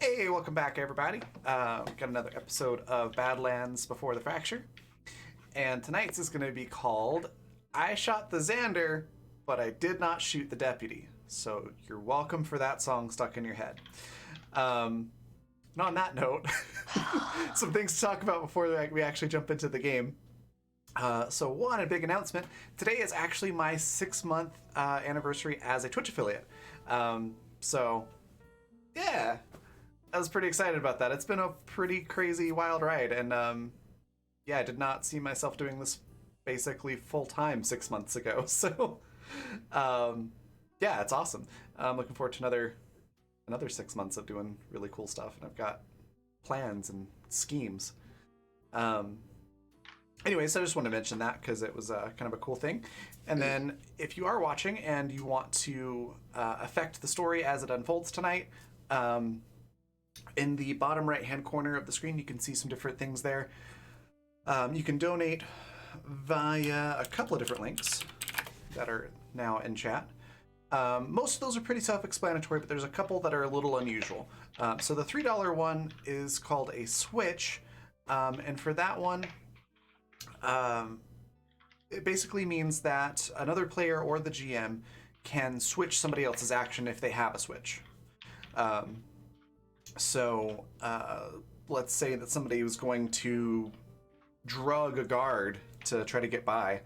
Hey, welcome back, everybody. We've got another episode of Badlands Before the Fracture. And tonight's is going to be called I Shot the Xander, but I Did Not Shoot the Deputy. So you're welcome for that song stuck in your head. And on that note, some things to talk about before we actually jump into the game. So one, a big announcement. Today is actually my 6-month anniversary as a Twitch affiliate. Yeah, I was pretty excited about that. It's been a pretty crazy, wild ride. And I did not see myself doing this basically full-time 6 months ago. So it's awesome. I'm looking forward to another 6 months of doing really cool stuff. And I've got plans and schemes. Anyway, so I just wanted to mention that because it was kind of a cool thing. And then if you are watching and you want to affect the story as it unfolds tonight, in the bottom right-hand corner of the screen, you can see some different things there. You can donate via a couple of different links that are now in chat. Most of those are pretty self-explanatory, but there's a couple that are a little unusual. So the $3 one is called a switch, and for that one, it basically means that another player or the GM can switch somebody else's action if they have a switch. Let's say that somebody was going to drug a guard to try to get by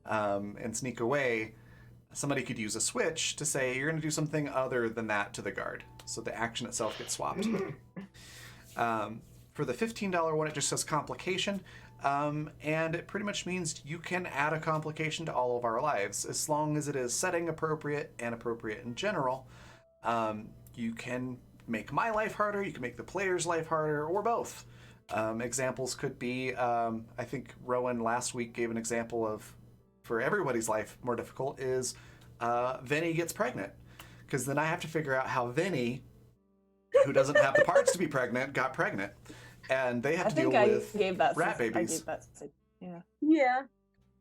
and sneak away. Somebody could use a switch to say, you're going to do something other than that to the guard. So the action itself gets swapped. For the $15 one, it just says complication. And it pretty much means you can add a complication to all of our lives. As long as it is setting appropriate and appropriate in general, you can make my life harder, you can make the player's life harder, or both. Examples could be, I think Rowan last week gave an example of, for everybody's life more difficult, is Vinny gets pregnant. Because then I have to figure out how Vinny, who doesn't have the parts to be pregnant, got pregnant. And they have to deal with rat babies. Yeah.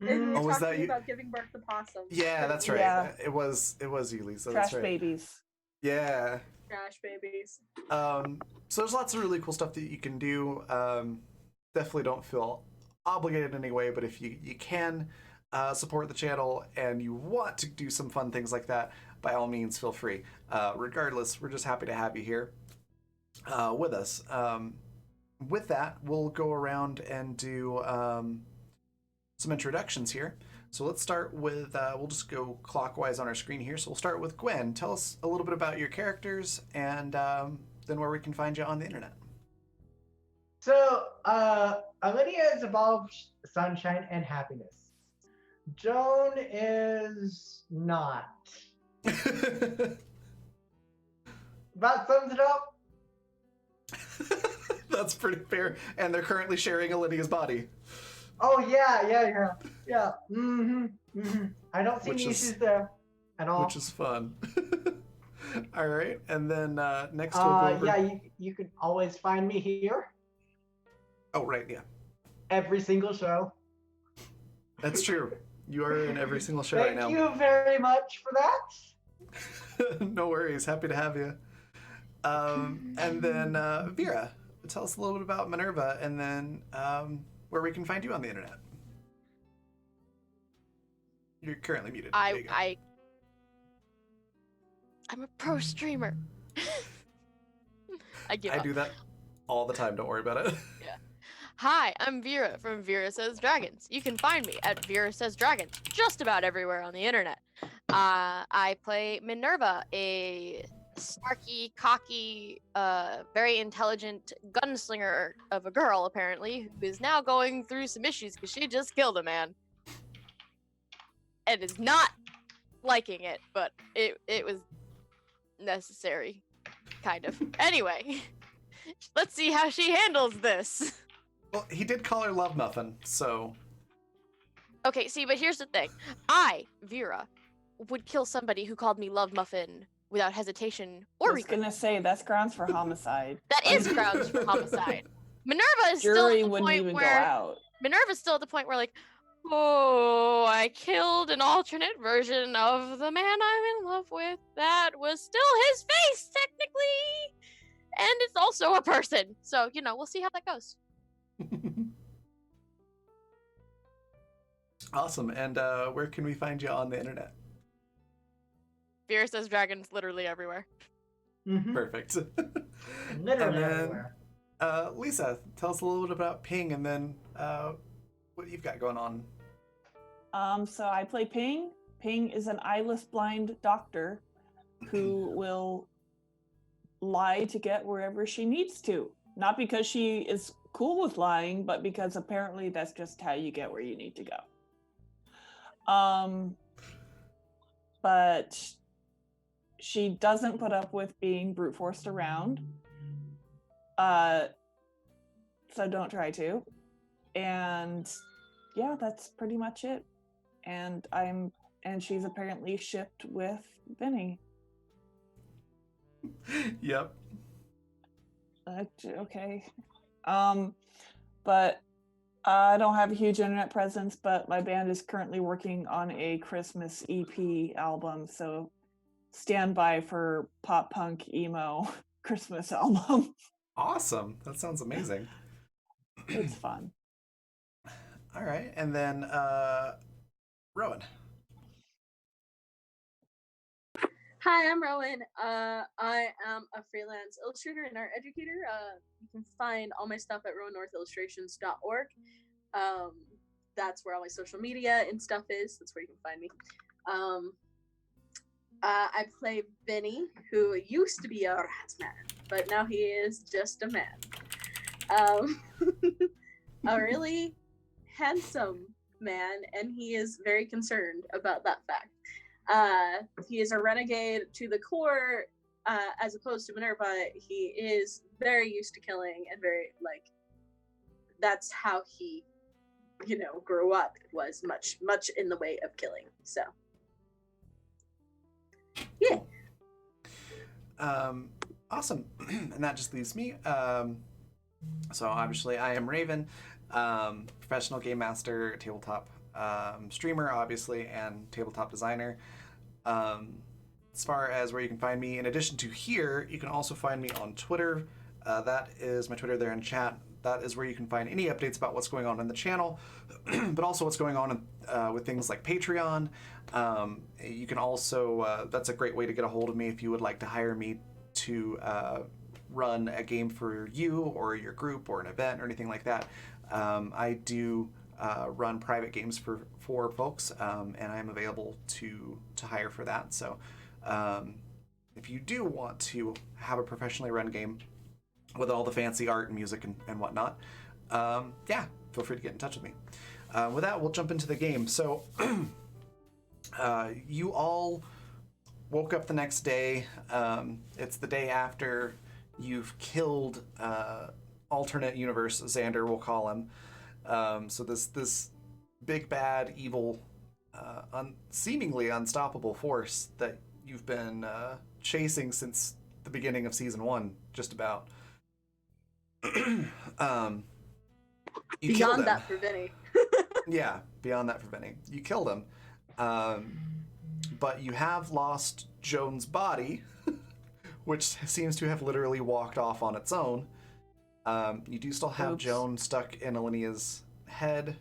And we were was that talking you? about giving birth to possums. Yeah, that's right. Yeah. It was Ely. So Trash that's right. babies. Yeah. Trash babies. So there's lots of really cool stuff that you can do. Definitely don't feel obligated in any way, but if you can support the channel and you want to do some fun things like that, by all means, feel free. Regardless, we're just happy to have you here with us. With that, we'll go around and do some introductions here. So let's start with, we'll just go clockwise on our screen here. So we'll start with Gwen. Tell us a little bit about your characters and then where we can find you on the internet. So, Olivia has evolved sunshine and happiness. Joan is not. That sums it up. That's pretty fair. And they're currently sharing Olivia's body. Oh, yeah. I don't see any issues there at all. Which is fun. All right. And then next we'll go over... Yeah, you can always find me here. Oh, right, yeah. Every single show. That's true. You are in every single show right now. Thank you very much for that. No worries. Happy to have you. And then Vera, tell us a little bit about Minerva and then where we can find you on the internet. You're currently muted. I'm a pro streamer. I do that all the time. Don't worry about it. Yeah. Hi, I'm Vera from Vera Says Dragons. You can find me at Vera Says Dragons just about everywhere on the internet. I play Minerva, a snarky, cocky, very intelligent gunslinger of a girl, apparently, who is now going through some issues because she just killed a man. And is not liking it, but it was necessary, kind of. Anyway, let's see how she handles this. Well, he did call her Love Muffin, so... Okay, see, but here's the thing. I, Vera, would kill somebody who called me Love Muffin without hesitation or I was gonna say, that's grounds for homicide. That is grounds for homicide. Minerva is Jury still at the wouldn't point even where... go out. Minerva's still at the point where, like, oh, I killed an alternate version of the man I'm in love with. That was still his face, technically. and it's also a person. So, we'll see how that goes. Awesome. And where can we find you on the internet? Vera Says Dragons literally everywhere. Mm-hmm. Perfect. Literally And then, everywhere. Lisa, tell us a little bit about Ping and then what you've got going on. So I play Ping. Ping is an eyeless blind doctor who will lie to get wherever she needs to. Not because she is cool with lying, but because apparently that's just how you get where you need to go. But she doesn't put up with being brute forced around. So don't try to. And yeah, that's pretty much it. And she's apparently shipped with Vinny. Yep. Okay. But I don't have a huge internet presence, but my band is currently working on a Christmas EP album, so stand by for pop punk emo Christmas album. Awesome. That sounds amazing. It's fun. All right. And then Rowan. Hi, I'm Rowan. I am a freelance illustrator and art educator. You can find all my stuff at rowannorthillustrations.org. That's where all my social media and stuff is. That's where you can find me. I play Vinny, who used to be a rat man, but now he is just a man. A really handsome man, and he is very concerned about that fact. He is a renegade to the core, as opposed to Minerva. He is very used to killing and very, that's how he, grew up, was much in the way of killing. So, yeah. Awesome. And that just leaves me. So obviously I am Raven, professional game master, tabletop streamer, obviously, and tabletop designer. As far as where you can find me, in addition to here, you can also find me on Twitter. That is my Twitter there in chat. That is where you can find any updates about what's going on in the channel, but also what's going on with things like Patreon. You can also, that's a great way to get a hold of me if you would like to hire me to run a game for you or your group or an event or anything like that. I do run private games for folks, and I'm available to hire for that. So if you do want to have a professionally run game with all the fancy art and music and whatnot, yeah, feel free to get in touch with me. With that, we'll jump into the game. So you all woke up the next day. It's the day after you've killed alternate universe Xander, we'll call him. So this big bad evil seemingly unstoppable force that you've been chasing since the beginning of season 1, just about. Beyond that for Vinny. Yeah, beyond that for Vinny. You killed him. But you have lost Joan's body, which seems to have literally walked off on its own. You do still have Joan stuck in Alinia's head.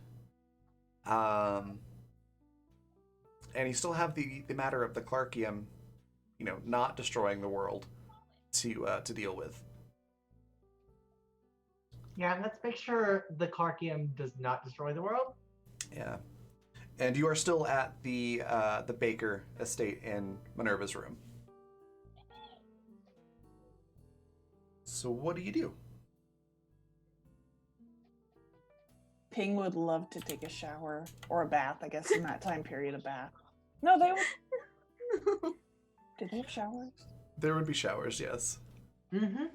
And you still have the matter of the Clarkium, not destroying the world to deal with. Yeah, let's make sure the Clarkium does not destroy the world. Yeah. And you are still at the Baker estate in Minerva's room. So what do you do? Ping would love to take a shower or a bath, I guess, in that time period, a bath. No, they would. Did they have showers? There would be showers, yes. Mm-hmm.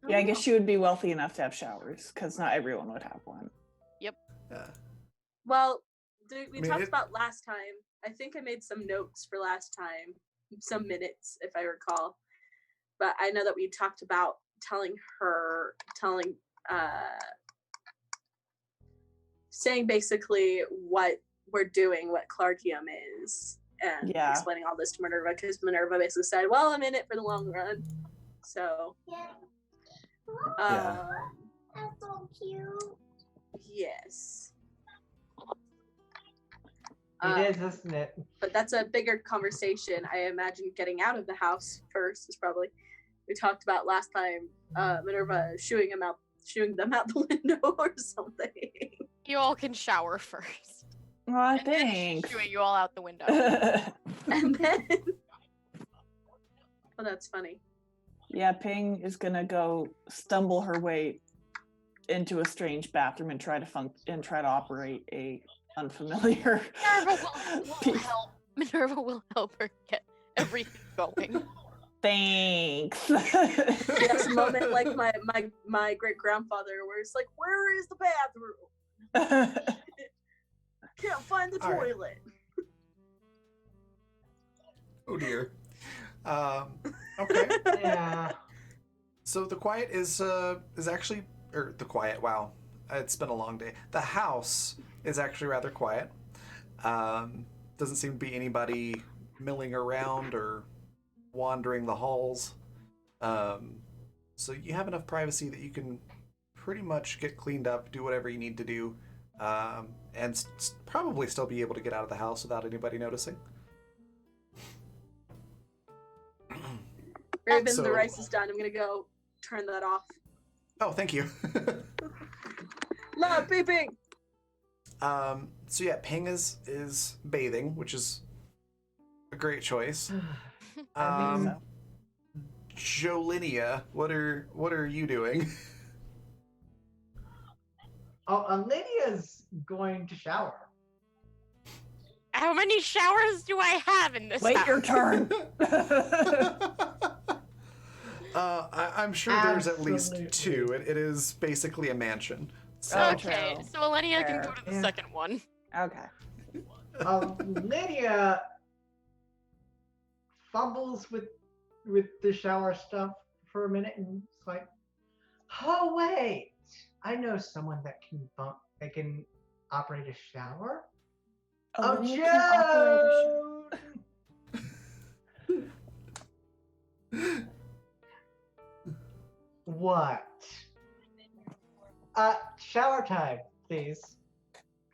Yeah, I guess she would be wealthy enough to have showers, because not everyone would have one. Yep. Yeah. Well, we talked about last time. I think I made some notes for last time, some minutes, if I recall. But I know that we talked about saying basically what we're doing, what Clarkium is, and explaining all this to Minerva, because Minerva basically said, well, I'm in it for the long run. So Yeah. That's so cute. Yes. It is, isn't it? But that's a bigger conversation. I imagine getting out of the house first is probably we talked about last time. Minerva shooing them out the window or something. You all can shower first. Aw, And then she's thanks. shooing you all out the window. And then, oh, that's funny. Yeah, Ping is gonna go stumble her way into a strange bathroom and try to operate a unfamiliar. Minerva will help. Minerva will help her get everything going. Thanks. Yes, a moment like my great grandfather, where it's like, where is the bathroom? Can't find the All right. toilet. Oh dear. Okay. Yeah. So the quiet is actually, or the quiet. Wow, it's been a long day. The house is actually rather quiet. Doesn't seem to be anybody milling around or wandering the halls. So you have enough privacy that you can pretty much get cleaned up, do whatever you need to do, and probably still be able to get out of the house without anybody noticing. Raven, So- the rice is done. I'm gonna go turn that off. Oh, thank you. Love beeping. So yeah, Ping is bathing, which is a great choice. I think Jolinia, what are you doing? Oh, Lydia's going to shower. How many showers do I have in this Wait house? your turn. I'm sure there's at least Absolutely. two. It is basically a mansion. So, Okay, true. so Elenia can Fair. go to the Yeah. second one. Okay. Lydia fumbles with the shower stuff for a minute and it's like, oh wait, I know someone that can operate a shower. Oh, Olivia can operate a Joan! What? Shower time, please.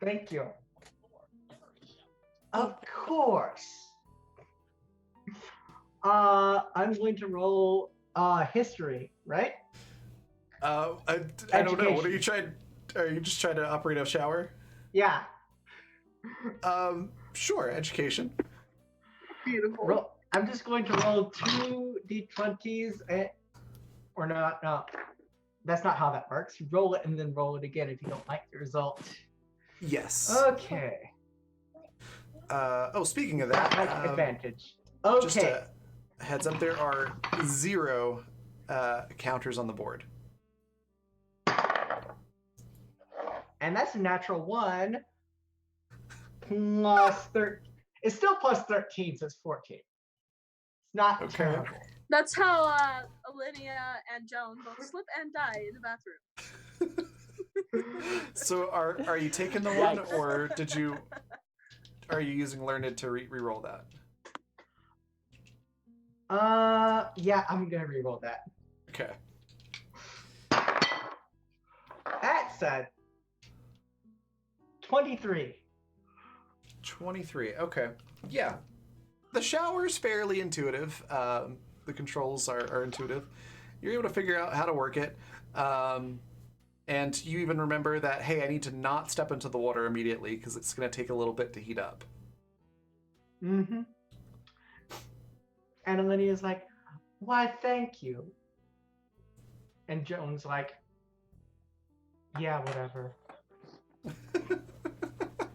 Thank you. Of course. I'm going to roll history, right? I don't know. What are you trying? Are you just trying to operate a shower? Yeah. Sure. Education. Beautiful. I'm just going to roll 2 d20s, or not. No, that's not how that works. You roll it and then roll it again if you don't like the result. Yes. Okay. Speaking of that, That's advantage. just Okay. a heads up, there are 0 counters on the board. And that's a natural 1 plus 13. It's still plus 13, so it's 14. It's not Okay. terrible. That's how Alinea and Joan both slip and die in the bathroom. So are you taking the one, or are you using Learned to re-roll that? Yeah, I'm gonna reroll that. Okay. That's a 23. 23. Okay. Yeah. The shower's fairly intuitive. The controls are intuitive. You're able to figure out how to work it. And you even remember that, hey, I need to not step into the water immediately because it's going to take a little bit to heat up. Mm-hmm. And Olivia's like, why, thank you. And Joan's like, yeah, whatever.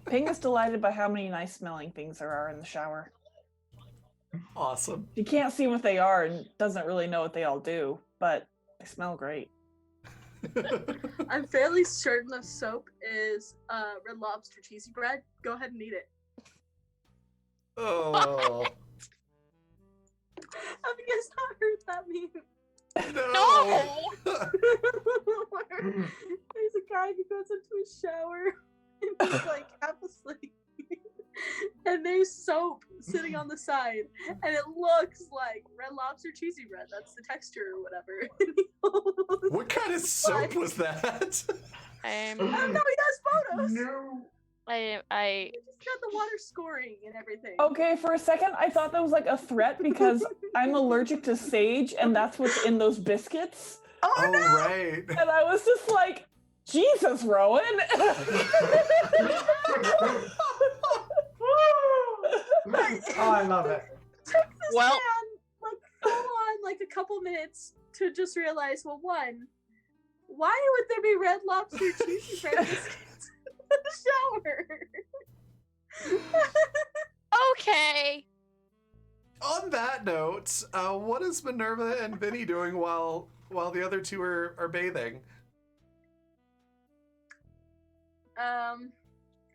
Ping is delighted by how many nice smelling things there are in the shower. Awesome. She can't see what they are and doesn't really know what they all do, but they smell great. I'm fairly certain the soap is Red Lobster cheesy bread. Go ahead and eat it. Oh. Have you guys not heard that meme? No. Where there's a guy who goes into a shower and he's like half asleep. and there's soap sitting on the side, and it looks like Red Lobster cheesy bread. That's the texture or whatever. What kind of soap was that? I don't know. He has photos. No. I He just got the water scoring and everything. Okay, for a second, I thought that was like a threat because I'm allergic to sage, and that's what's in those biscuits. Oh, no! Right. And I was just like, Jesus, Rowan. Oh, I love it. Took this Well- man like full on like a couple minutes to just realize, well, one, why would there be Red Lobster cheesy bread biscuits in the shower? Okay. On that note, what is Minerva and Vinny doing while the other two are bathing?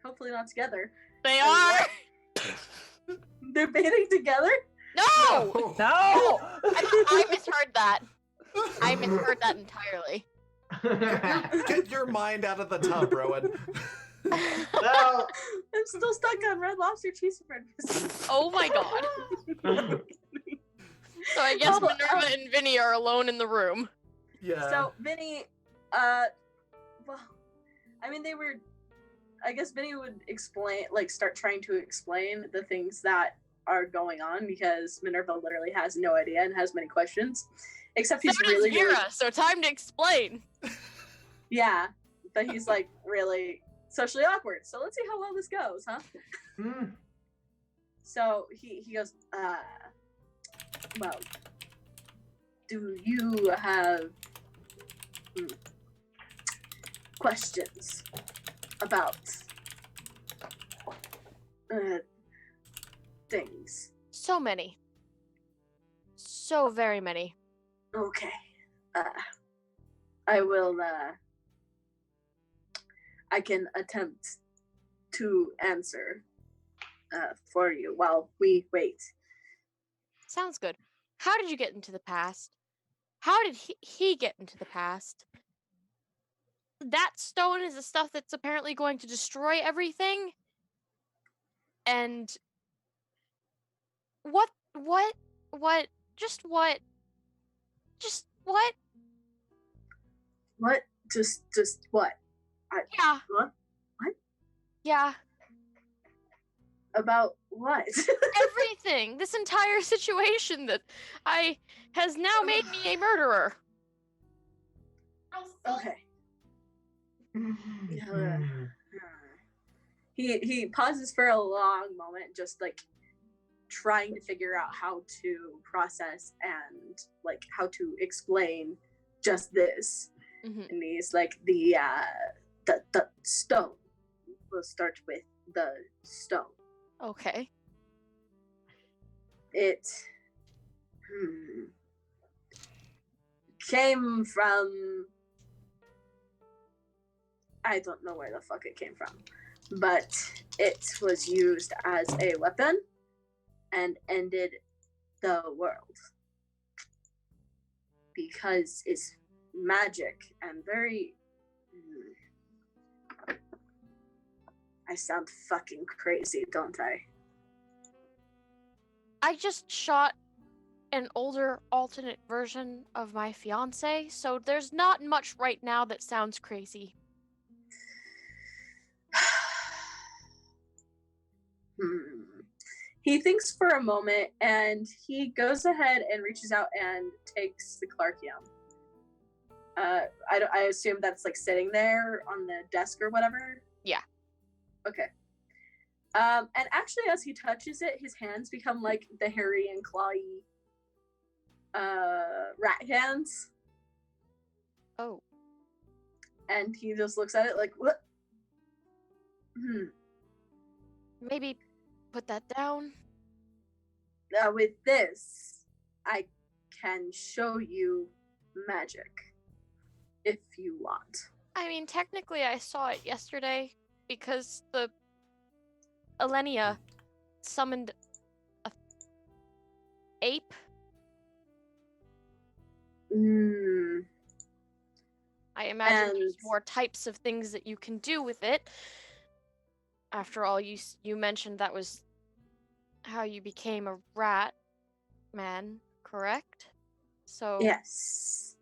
Hopefully not together. They are. They're bathing together? No. No! I misheard that. I misheard that entirely. Get your mind out of the tub, Rowan. Well, I'm still stuck on Red Lobster cheesy bread biscuits. Oh my god. So I guess Oh, Minerva and Vinny are alone in the room. Yeah. So Vinny, well, I mean, I guess Vinny would start trying to explain the things that are going on because Minerva literally has no idea and has many questions. Except he's So really, does Vera, really, so time to explain. yeah, but he's like really socially awkward. So let's see how well this goes, huh? mm, So he goes, well, do you have questions about things? So many. So very many. Okay. I will, I can attempt to answer for you while we wait. Sounds good. How did you get into the past? How did he get into the past? That stone is the stuff that's apparently going to destroy everything. And what, just what? What? Just what? Yeah. What? What? Yeah. About what? Everything. This entire situation that has now made me a murderer. Okay. mm. He pauses for a long moment, just like trying to figure out how to process and like how to explain just this. Mhm. And he's like, the stone. We'll start with the stone. Okay. It came from, I don't know where the fuck it came from, but it was used as a weapon and ended the world because it's magic and very I sound fucking crazy, don't I? I just shot an older alternate version of my fiance, so there's not much right now that sounds crazy. He thinks for a moment and he goes ahead and reaches out and takes the Clarkium. I assume that's like sitting there on the desk or whatever. Yeah. Okay. And actually, as he touches it, his hands become like the hairy and clawy rat hands. Oh. And he just looks at it like, what? Maybe put that down. With this, I can show you magic if you want. I mean, technically I saw it yesterday because the Elenia summoned a ape. I imagine there's And- more types of things that you can do with it. After all, you mentioned that was how you became a rat man, correct? So Yes.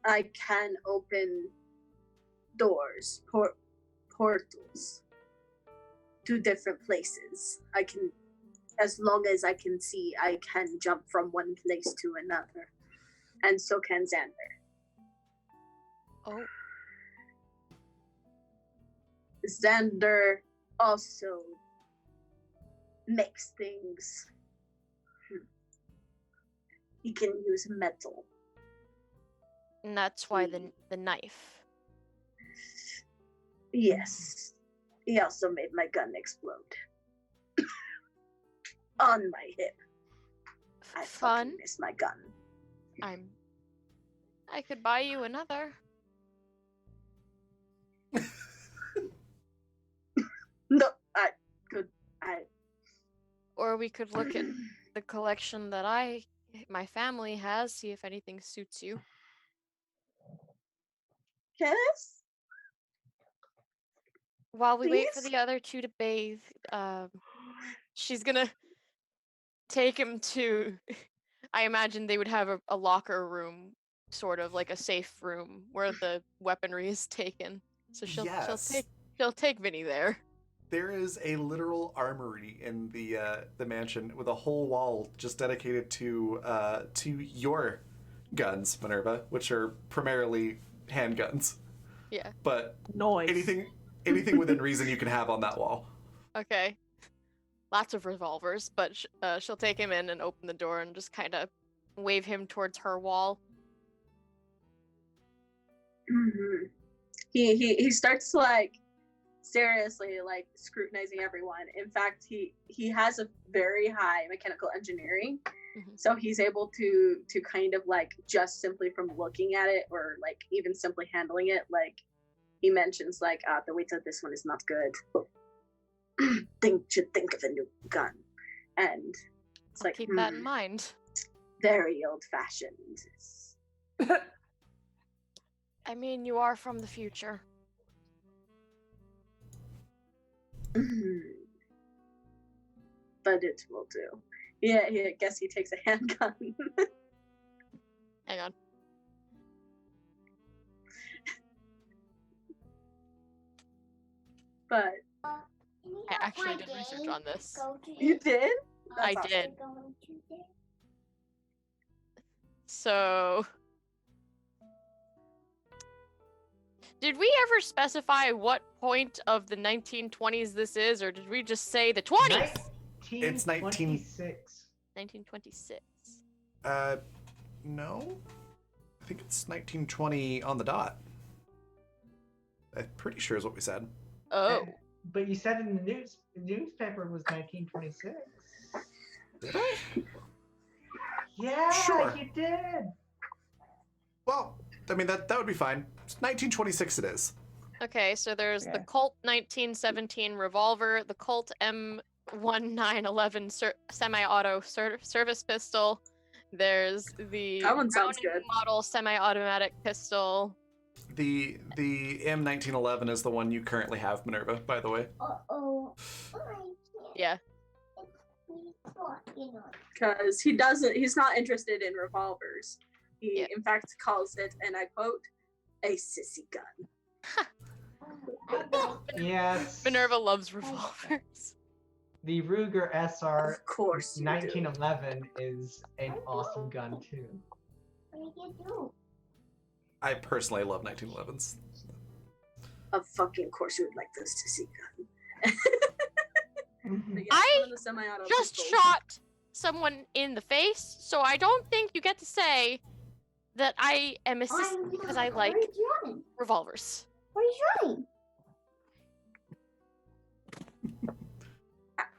I can open doors, portals to different places. I can, as long as I can see, I can jump from one place to another. And so can Xander. oh, Xander also makes things. He can use metal. and that's why the knife. Yes. He also made my gun explode. On my hip. I Fun. fucking miss my gun. I could buy you another. No, Or we could look at the collection that my family has, see if anything suits you. Yes? While we wait for Please? the other two to bathe, she's gonna take him to. I imagine they would have a locker room, sort of like a safe room where the weaponry is taken. So Yes. she'll take Vinny there. There is a literal armory in the mansion with a whole wall just dedicated to your guns, Minerva, which are primarily handguns. Yeah. But Noise. anything within reason you can have on that wall. Okay. Lots of revolvers, but she'll take him in and open the door and just kind of wave him towards her wall. Mm-hmm. He starts like seriously like scrutinizing everyone. In fact, he has a very high mechanical engineering, so he's able to kind of like just simply from looking at it or like even simply handling it, like he mentions like the weight of this one is not good. Should think of a new gun, and it's I'll like keep that in mind. very old fashioned. I mean, you are from the future. But it will do. Yeah, I guess he takes a handgun. Hang on. But I actually did research on this. you did? I That's did. awesome. So, did we ever specify what point of the 1920s this is, or did we just say the 20s? It's 1926. 1926. No. I think it's 1920 on the dot. I'm pretty sure is what we said. Oh. But you said in the newspaper was 1926. Did I? Yeah, Sure. you did. Well, I mean that would be fine. 1926 it is. Okay, so there's the Okay. Colt 1917 revolver, the Colt M1911 semi-auto service pistol. There's the That one sounds Browning good. model semi-automatic pistol. The M1911 is the one you currently have, Minerva, by the way. Uh-oh. Yeah. Because he's not interested in revolvers. He Yeah. in fact calls it, and I quote, a sissy gun. Yes. Minerva loves revolvers. The Ruger SR Of course you do. 1911 is an awesome gun too. What do you do? I personally love 1911s. Of fucking course you would like the sissy gun. But yes, I one of the semi-auto Just pistols. shot someone in the face, so I don't think you get to say that I am a sissy because I like Where are you running? revolvers. Where are you running?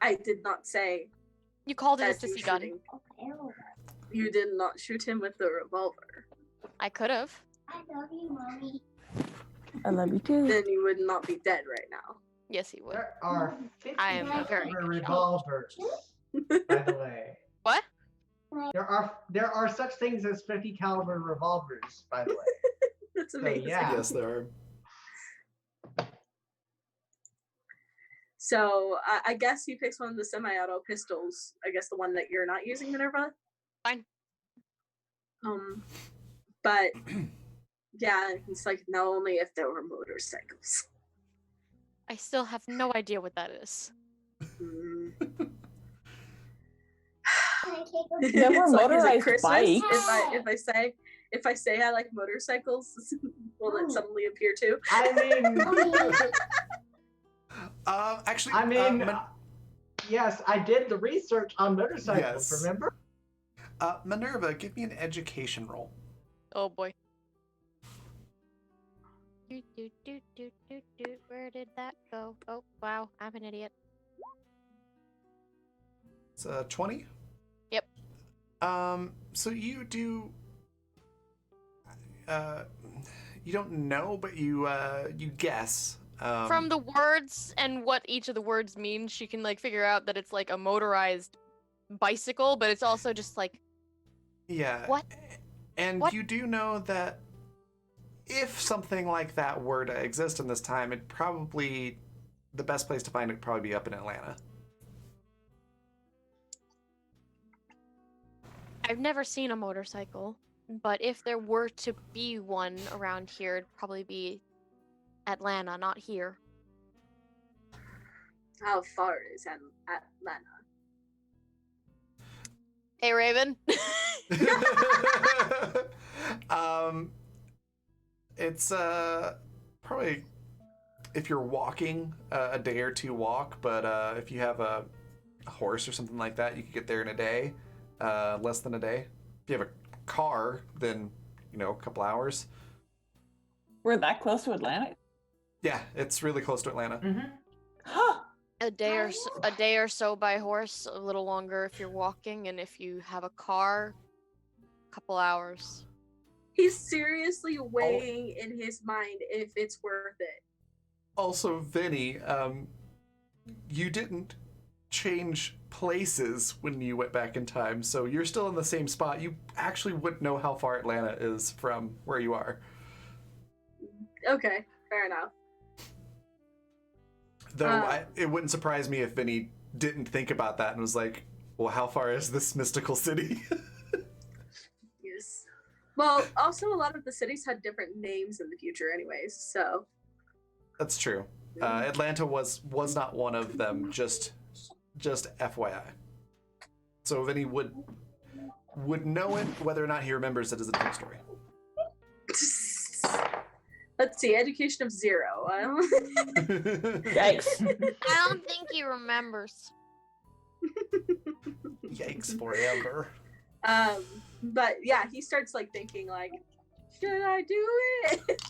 I did not say You called it a that you sissy gun. shooting. Okay, oh, You did not shoot him with the revolver. I could have. I love you, mommy. I love you too. Then you would not be dead right now. Yes, he would. There are 50 I am a very caliber good shot. revolvers, by the way. What? There are such things as 50 caliber revolvers, by the way. That's So, amazing. yeah. Yes, there are. So I guess he picks one of the semi-auto pistols. I guess the one that you're not using, Minerva. Fine. But yeah, he's like, no, only if there were motorcycles. I still have no idea what that is. Mm. Can I take a There were It's like, is it motorized Christmas? bikes. If I say I like motorcycles, will it Oh. suddenly appear too? I mean, Actually, I mean, yes, I did the research on motorcycles. Yes. Remember? Minerva, give me an education roll. Oh boy. Where did that go? Oh wow, I'm an idiot. It's 20. Yep. So you do. You don't know, but you guess. From the words and what each of the words means, she can like figure out that it's like a motorized bicycle, but it's also just like Yeah. What? And What? you do know that if something like that were to exist in this time, it'd probably the best place to find it would probably be up in Atlanta. I've never seen a motorcycle, but if there were to be one around here, it'd probably be Atlanta, not here. How far is Atlanta? Hey, Raven. It's probably if you're walking a day or two walk, but if you have a horse or something like that, you could get there in a day, less than a day. If you have a car, then a couple hours. We're that close to Atlanta? Yeah, it's really close to Atlanta. Mm-hmm. Huh. a day or so by horse, a little longer if you're walking, and if you have a car, a couple hours. He's seriously weighing in his mind if it's worth it. Also, Vinny, you didn't change places when you went back in time, so you're still in the same spot. You actually wouldn't know how far Atlanta is from where you are. Okay, fair enough. Though it wouldn't surprise me if Vinny didn't think about that and was like, well, how far is this mystical city? Yes. Well, also a lot of the cities had different names in the future anyways, so. That's true. Atlanta was not one of them, just FYI. So Vinny would know it, whether or not he remembers it is a different story. Let's see, education of 0. Yikes. I don't think he remembers. Yikes forever. But yeah, he starts like thinking like, should I do it?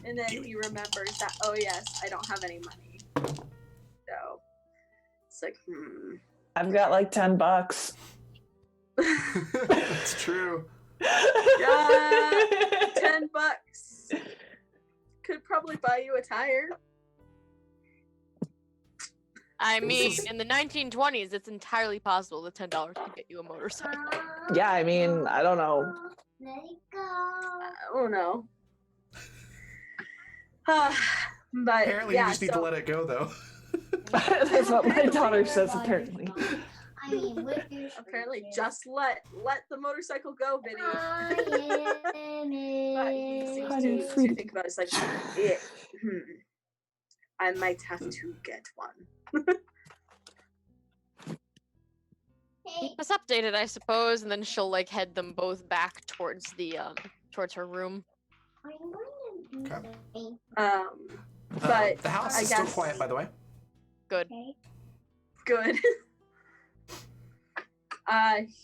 And then he remembers that, oh yes, I don't have any money. So it's like, I've got like $10. That's true. Yeah, $10 could probably buy you a tire. I mean, in the 1920s, it's entirely possible that $10 could get you a motorcycle. Yeah, I mean, I don't know. Let it go. I don't know. But Apparently, yeah, you just need to let it go, though. That's what my daughter says, apparently. I mean, with your apparently just let the motorcycle go, Vinny. But he seems Honey, to sweetie. think about it. It's like, yeah, I might have to get one. Hey, It's updated, I suppose, and then she'll like head them both back towards the towards her room. are you going to do Okay. something? But the house I is still guess- quiet, by the way. Good. Okay. good.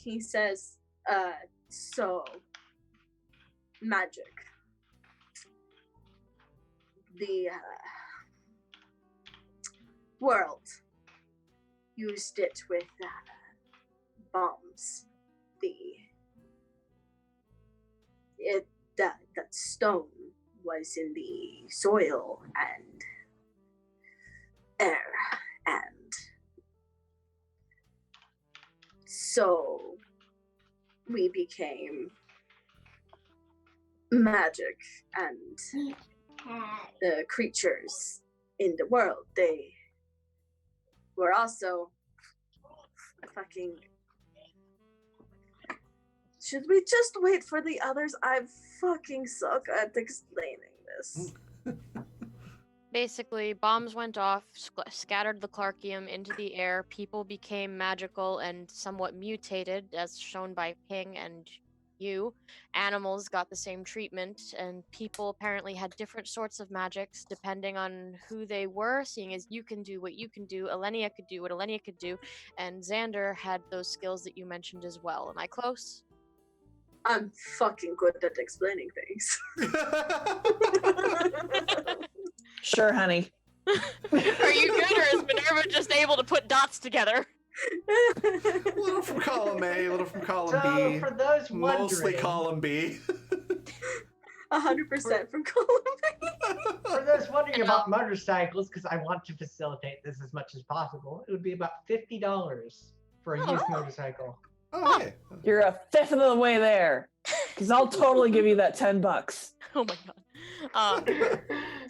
He says, so magic. The world used it with bombs. That stone was in the soil and air, and so we became magic, and Cat. the creatures in the world, they we're also fucking. Should we just wait for the others? I fucking suck at explaining this. Basically, bombs went off, scattered the Clarkium into the air. People became magical and somewhat mutated, as shown by Ping and you. Animals got the same treatment, and people apparently had different sorts of magics depending on who they were. Seeing as you can do what you can do, Elenia could do what Elenia could do, and Xander had those skills that you mentioned as well. Am I close? I'm fucking good at explaining things. Sure, honey. Are you good, or is Minerva just able to put dots together? A little from column A, a little from column So B. for those wondering, Mostly column B. 100% from Columbia. for those wondering You know- about motorcycles, because I want to facilitate this as much as possible, it would be about $50 for a used Oh. motorcycle. Oh, hey. You're a fifth of the way there. Because I'll totally give you that $10. Oh my god.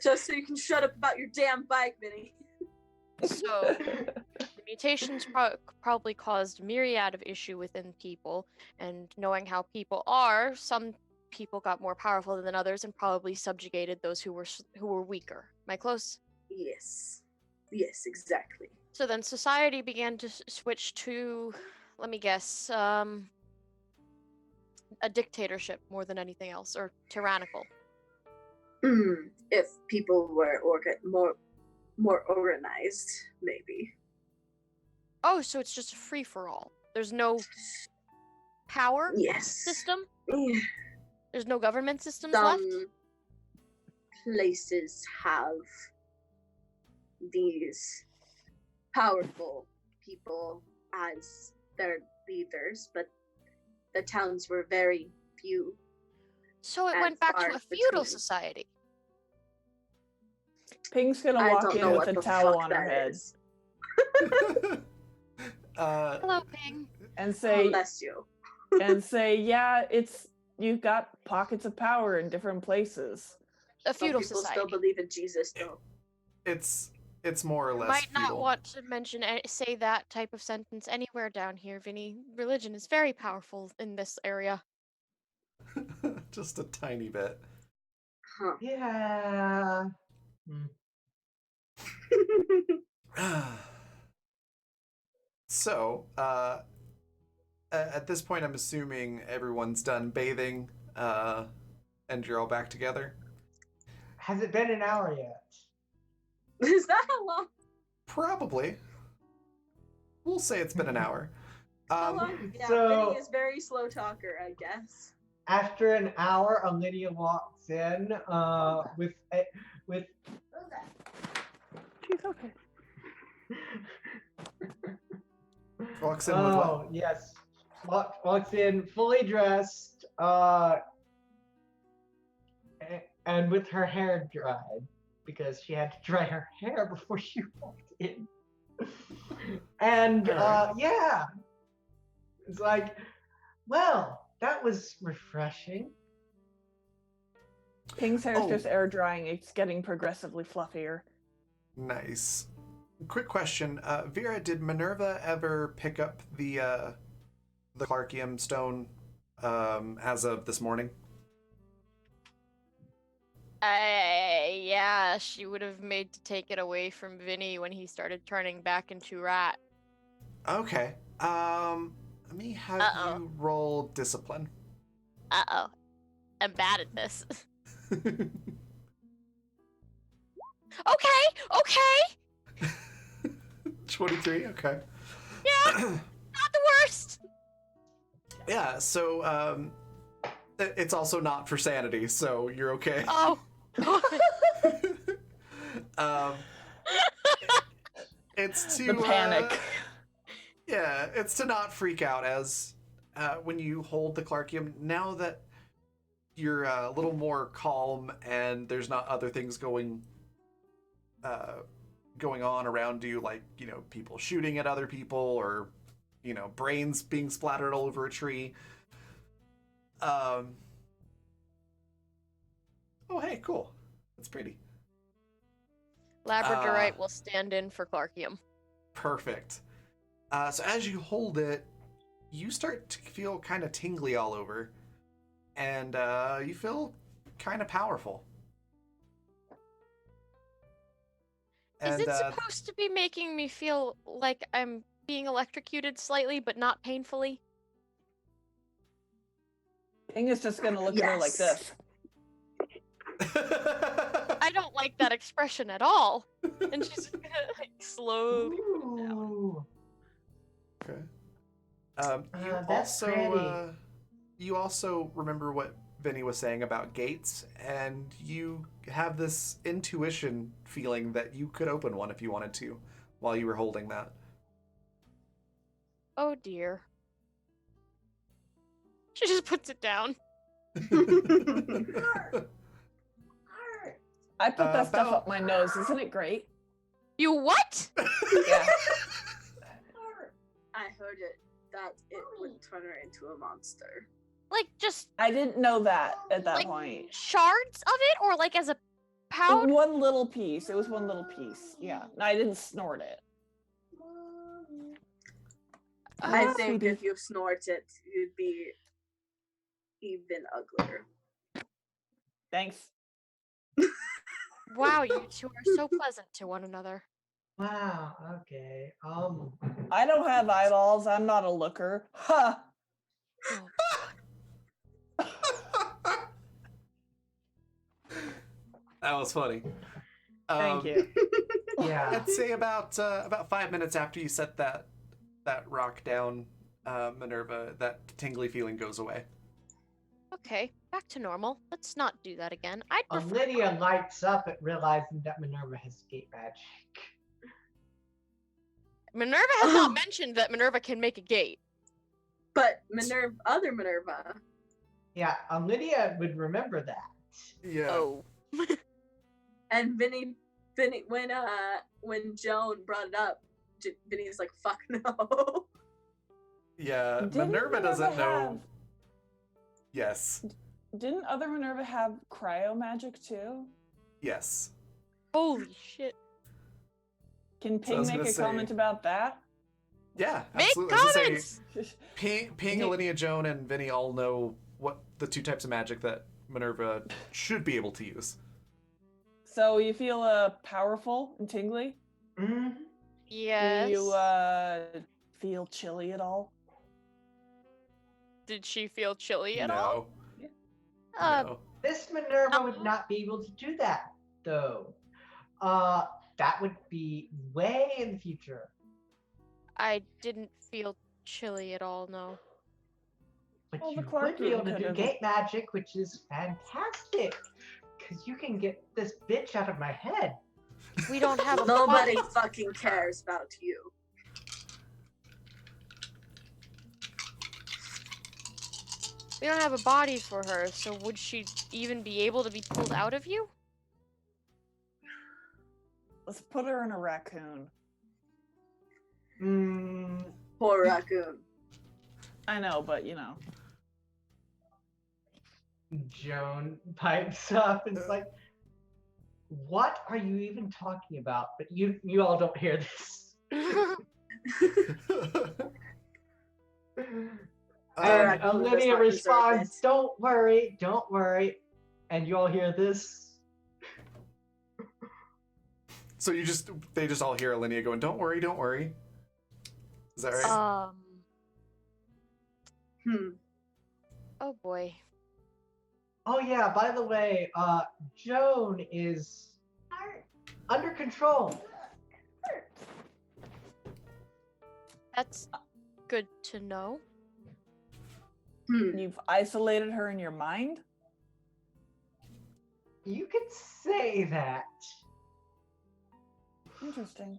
Just so you can shut up about your damn bike, Vinny. So the mutations probably caused myriad of issue within people, and knowing how people are, some people got more powerful than others and probably subjugated those who were weaker. Am I close? Yes. Yes, exactly. So then society began to switch to, let me guess, a dictatorship more than anything else, or tyrannical. If people were more organized, maybe. Oh, so it's just a free for all. There's no power Yes. system. Yeah. There's no government systems left. Some places have these powerful people as their leaders, but the towns were very few. So it and went back to far a feudal between. society. Ping's gonna I walk don't in know with what a the towel fuck on her that head is. Hello, Ping. and say, Bless you. yeah, you've got pockets of power in different places. A Some feudal people society. still believe in Jesus, though. It's more or less Might not feudal. want to say that type of sentence anywhere down here, Vinny. Religion is very powerful in this area. Just a tiny bit. Huh. Yeah. So, at this point, I'm assuming everyone's done bathing, and you're all back together. Has it been an hour yet? Is that how long? Probably. We'll say it's been an hour. How long? Yeah, so- Vinny is very slow talker, I guess. After an hour, Lydia walks in with She's okay. Walks in with what? Oh yes, walks in fully dressed, and with her hair dried because she had to dry her hair before she walked in. And Alright. yeah, it's like, well, that was refreshing. Ping's hair's Oh. just air drying. It's getting progressively fluffier. Nice. Quick question, Vera, did Minerva ever pick up the Clarkium stone as of this morning? Yeah, she would have made to take it away from Vinny when he started turning back into rat. Okay. Let me have Uh-oh. you roll discipline. Uh-oh. I'm bad at this. Okay! 23, okay. Yeah, not the worst! Yeah, so it's also not for sanity, so you're okay. Oh. um, it's to The panic. Yeah, it's to not freak out as when you hold the Clarkium. Now that you're a little more calm and there's not other things going on around you, like, you know, people shooting at other people or, you know, brains being splattered all over a tree. Oh, hey, cool. That's pretty. Labradorite will stand in for Clarkium. Perfect. So as you hold it, you start to feel kind of tingly all over, and you feel kind of powerful. Is And it supposed to be making me feel like I'm being electrocuted slightly, but not painfully? Ping is just gonna look at her like Yes. this. I don't like that expression at all. And she's gonna like slowly. Ooh. Okay. That's pretty. You also remember what Vinny was saying about gates, and you have this intuition feeling that you could open one if you wanted to, while you were holding that. Oh dear. She just puts it down. I put that stuff About- up my nose. Isn't it great? You what? Yeah. I heard it that it would turn her into a monster. Like just I didn't know that at that like point. shards of it, or like as a powder? One little piece. It was one little piece. Yeah. I didn't snort it. I Oh, think sweetie. if you snort it, you'd be even uglier. Thanks. Wow, you two are so pleasant to one another. Wow. Okay. I don't have eyeballs. I'm not a looker. Ha! Oh, That was funny. Thank you. Yeah. I'd say about 5 minutes after you set that rock down, Minerva, that tingly feeling goes away. okay, back to normal. Let's not do that again. I'd prefer. Lydia lights up at realizing that Minerva has gate magic. Minerva has not mentioned that Minerva can make a gate. But other Minerva, Yeah, Lydia would remember that. Yeah. Oh. and Vinny, when Joan brought it up, Vinny's like, "Fuck no." Yeah. Didn't Minerva doesn't know. have- Yes. Didn't other Minerva have cryo magic too? Yes. Holy shit. Can So I was Ping make gonna a say- comment about that? Yeah. Make Absolutely. I was gonna say, comments! Ping, Alinea, Joan, and Vinny all know what the two types of magic that Minerva should be able to use. So you feel powerful and tingly? Mm. Yes. Do you feel chilly at all? Did she feel chilly at all? No. This Minerva would not be able to do that, though. That would be way in the future. I didn't feel chilly at all, no. But Well, the you Clark would be able to could do have- gate magic, which is fantastic. Because you can get this bitch out of my head. We don't have a Nobody body. fucking cares about you. We don't have a body for her, so would she even be able to be pulled out of you? Let's put her in a raccoon. Mm, Poor raccoon. I know, but you know. Joan pipes up and is like, "What are you even talking about?" But you all don't hear this. And Raccoon does Lydia not deserve responds, it. don't worry. And you all hear this. So they just all hear Alinea going, don't worry. Is that right? Oh boy. Oh yeah, by the way, Joan is under control. That's good to know. You've isolated her in your mind? You could say that. Interesting.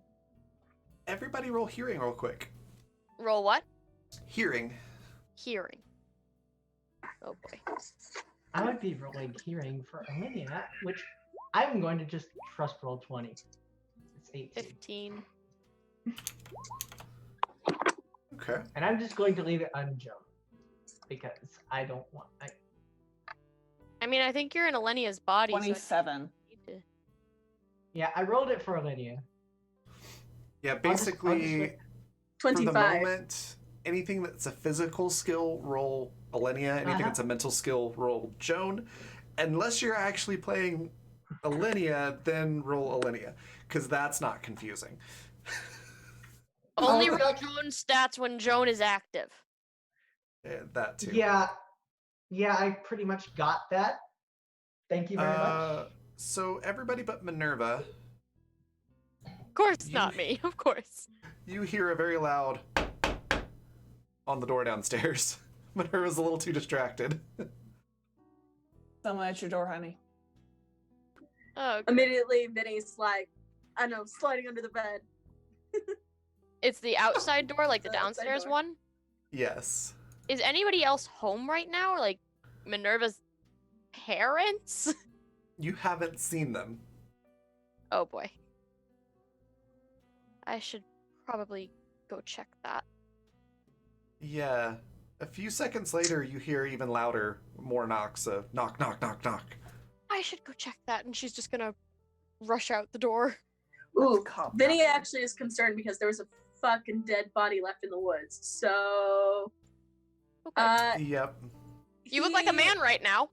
Everybody roll hearing real quick. Roll what? Hearing. Hearing. Oh boy. I would be rolling hearing for Alinea, which I'm going to just trust roll 20. It's 18. 15. Okay. And I'm just going to leave it unjoined. Because I don't want... I mean, I think you're in Alenia's body. So 27. need to... Yeah, I rolled it for Alinea. Yeah, I'll just basically, for the 25. moment, anything that's a physical skill, roll Alenia. Anything that's a mental skill, roll Joan. Unless you're actually playing Alenia, then roll Alenia, because that's not confusing. Only Oh, roll Joan's stats when Joan is active. Yeah, that too. Yeah, I pretty much got that. Thank you very much. So everybody but Minerva, Of course, You- not me. Of course. you hear a very loud on the door downstairs. Minerva's a little too distracted. Someone at your door, honey. Oh, Immediately, Vinny's like, I know, sliding under the bed. it's the outside door, like the The outside downstairs door. one. Yes. Is anybody else home right now? Or like Minerva's parents? You haven't seen them. Oh boy. I should probably go check that. Yeah. A few seconds later, you hear even louder, more knocks. Knock, knock, knock, knock. I should go check that, and she's just gonna rush out the door. Ooh, Calm Vinny down. actually is concerned because there was a fucking dead body left in the woods. So, Okay. Yep. You look like a man right now.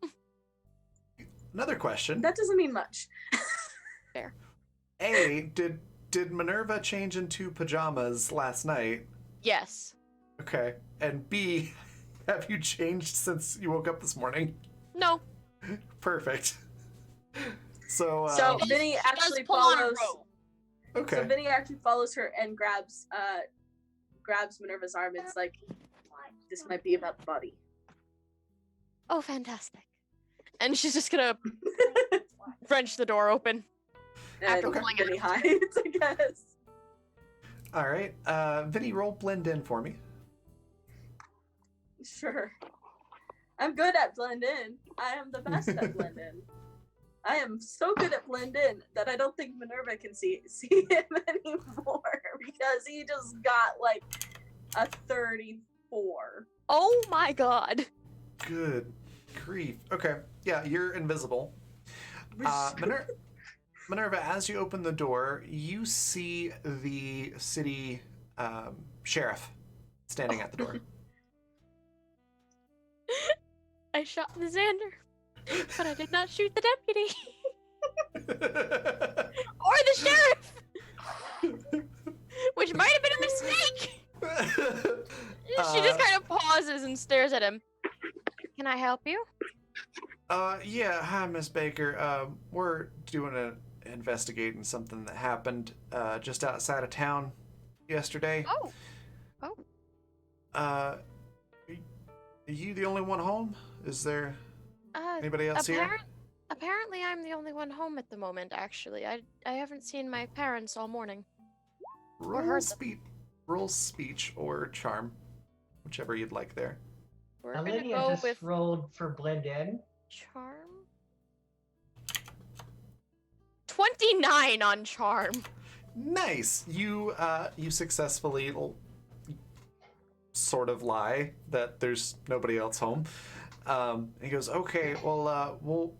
Another question. That doesn't mean much. A, did Minerva change into pajamas last night? Yes. Okay. And B, have you changed since you woke up this morning? No. Perfect. So, So She Vinny does actually pull on a follows. robe. okay. So Vinny actually follows her and grabs Minerva's arm. It's like, this might be about the body. Oh, fantastic. And she's just gonna wrench the door open. After And pulling it Vinny out. hides, I guess. All right. Vinny, roll blend in for me. Sure. I'm good at blend in. I am the best at blend in. I am so good at blend in that I don't think Minerva can see him anymore because he just got like a 34. Oh my god. Good grief. Okay. Yeah, you're invisible. Minerva, as you open the door, you see the city sheriff standing at the door. I shot the Xander, but I did not shoot the deputy. Or the sheriff! Which might have been a mistake! She just kind of pauses and stares at him. Can I help you? Yeah, hi, Miss Baker. We're doing investigating something that happened just outside of town yesterday. Oh. Are you the only one home? Is there anybody else here? Apparently I'm the only one home at the moment, actually. I haven't seen my parents all morning. Roll heard them. roll speech or charm, whichever you'd like there. We're gonna Olivia go just with rolled for blend in. charm. 29 on charm. Nice. You successfully sort of lie that there's nobody else home. He goes, okay, well,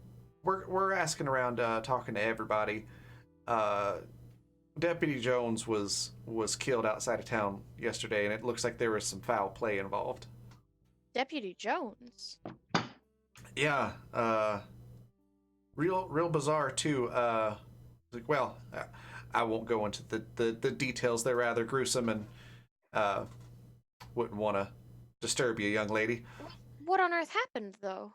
we're asking around, talking to everybody. Deputy Jones was killed outside of town yesterday, and it looks like there was some foul play involved. Deputy Jones. Yeah, real bizarre too. Like, well, I won't go into the details. They're rather gruesome, and wouldn't want to disturb you, young lady. What on earth happened, though?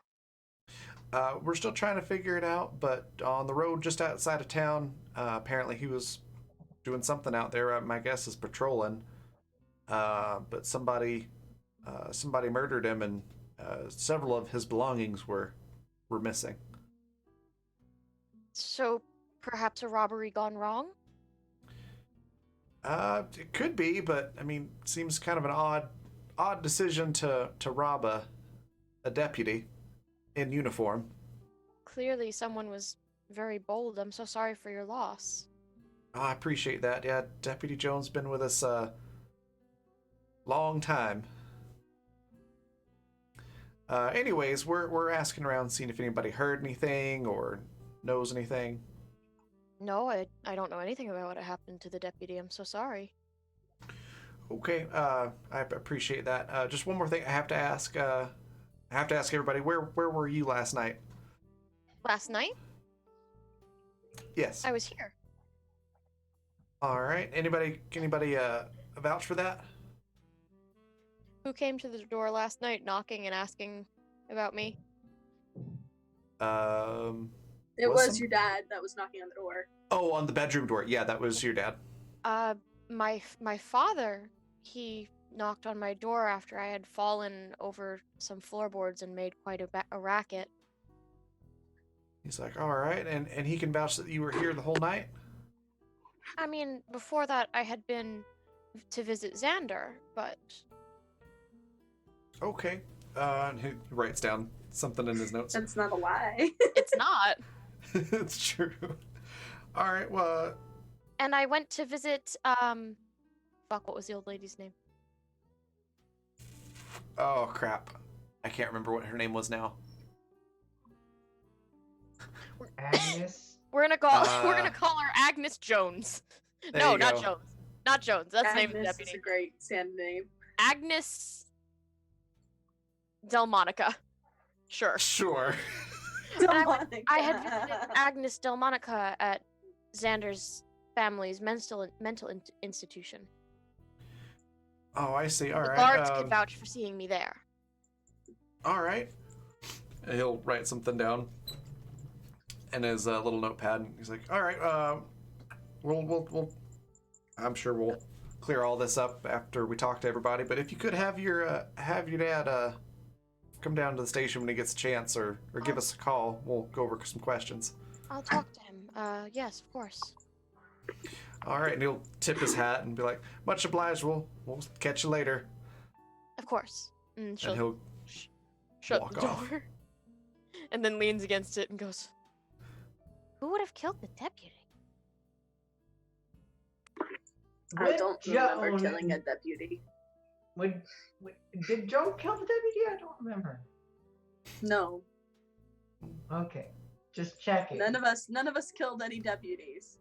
We're still trying to figure it out, but on the road just outside of town, apparently he was doing something out there. My guess is patrolling. But somebody murdered him, and several of his belongings were missing. So, perhaps a robbery gone wrong? It could be, but I mean, seems kind of an odd decision to rob a deputy in uniform. Clearly, someone was very bold. I'm so sorry for your loss. Oh, I appreciate that. Yeah, Deputy Jones been with us a long time. Anyways, we're asking around, seeing if anybody heard anything or knows anything. No, I don't know anything about what happened to the deputy. I'm so sorry. Okay, I appreciate that. Just one more thing I have to ask. I have to ask everybody, where were you last night? Last night, Yes. I was here. All right. Anybody vouch for that? Who came to the door last night knocking and asking about me? It Was was some- your dad that was knocking on the door. Oh, on the bedroom door. Yeah, that was your dad. My father, he knocked on my door after I had fallen over some floorboards and made quite a racket. He's like, all right, and he can vouch that you were here the whole night. I mean, before that, I had been to visit Xander, but Okay. And he writes down something in his notes. That's not a lie. it's not. It's true. All right. Well. And I went to visit, what was the old lady's name? Oh crap! I can't remember what her name was now. Agnes. We're gonna call Uh, her Agnes Jones. There No, you not go. Jones. Not Jones. That's the name of the Agnes is deputy. a great sand name. Agnes Delmonica. Sure. Sure. I had visited Agnes Delmonica at Xander's family's mental institution. Oh, I see. All The right. guards could vouch for seeing me there. All right. And he'll write something down in his little notepad. And he's like, "All right. We'll. I'm sure we'll clear all this up after we talk to everybody. But if you could have your dad come down to the station when he gets a chance, or give us a call, we'll go over some questions." I'll talk to him. Yes, of course. All right. And he'll tip his hat and be like, "Much obliged. We'll catch you later." Of course. And And she'll he'll shut walk the door. off. And then leans against it and goes, "Who would have killed the deputy?" I Would don't remember Joan- killing a deputy. Did Joan kill the deputy? I don't remember. No, Okay, just checking. none of us killed any deputies.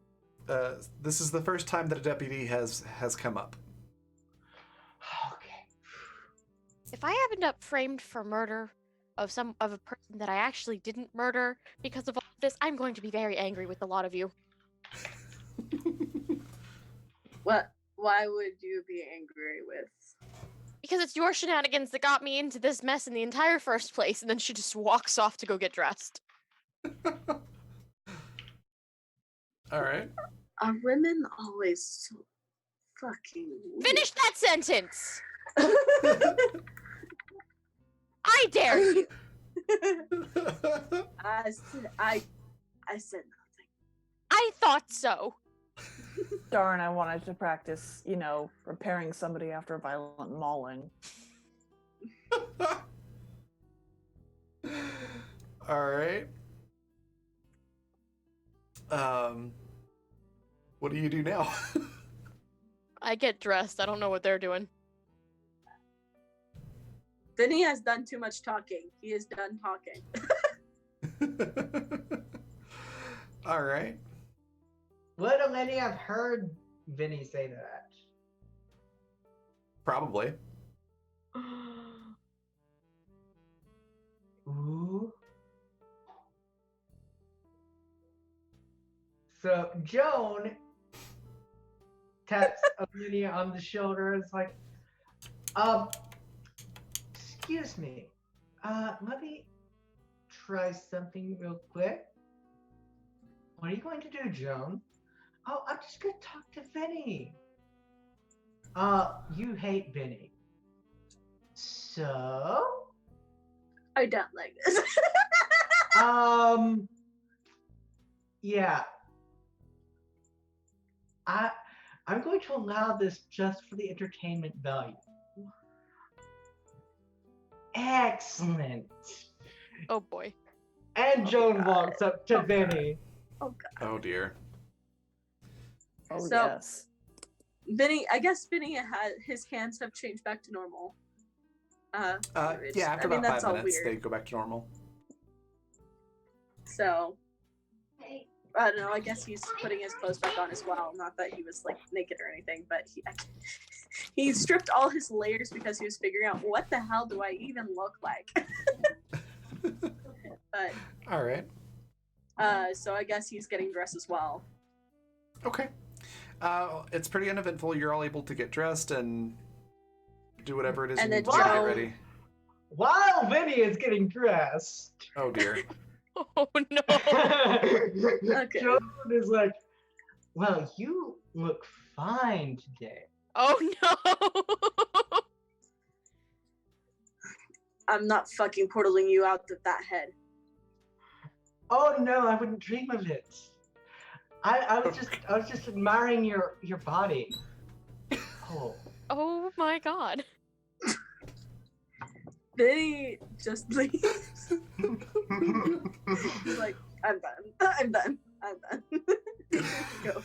This is the first time that a deputy has come up. Okay. If I end up framed for murder of a person that I actually didn't murder because of all this, I'm going to be very angry with a lot of you. What? Why would you be angry with? Because it's your shenanigans that got me into this mess in the entire first place, and then she just walks off to go get dressed. All right. Are women always so fucking weird? Finish that sentence! I dare you! I said nothing. I thought so. Darn, I wanted to practice, repairing somebody after a violent mauling. All right. What do you do now? I get dressed. I don't know what they're doing. Vinny has done too much talking. He is done talking. All right. Would Eleni have heard Vinny say that? Probably. Ooh. So Joan taps Eleni on the shoulder and is like, excuse me. Let me try something real quick. What are you going to do, Joan? Oh, I'm just gonna talk to Vinny. You hate Vinny. So? I don't like this. Yeah. I'm going to allow this just for the entertainment value. Excellent. Oh boy. And Joan walks up to Vinny. Oh god. Oh dear. Oh, So- yes. Vinny, I guess Vinny his hands have changed back to normal. Which, Yeah, after I mean, about that's 5 all minutes, weird. they go back to normal. So, Hey, I don't know. I guess he's putting his clothes back on as well. Not that he was like naked or anything, but he stripped all his layers because he was figuring out what the hell do I even look like. But All right. so I guess he's getting dressed as well. Okay. It's pretty uneventful. You're all able to get dressed and do whatever it is And you need to then do to get Joe- ready. While Vinny is getting dressed, Oh dear. Oh no. Okay. Joan is like, well, you look fine today. Oh no. I'm not fucking portaling you out of that head. Oh no, I wouldn't dream of it. I was just admiring your body. Oh. Oh my god. Vinny just leaves. He's like, I'm done. Go.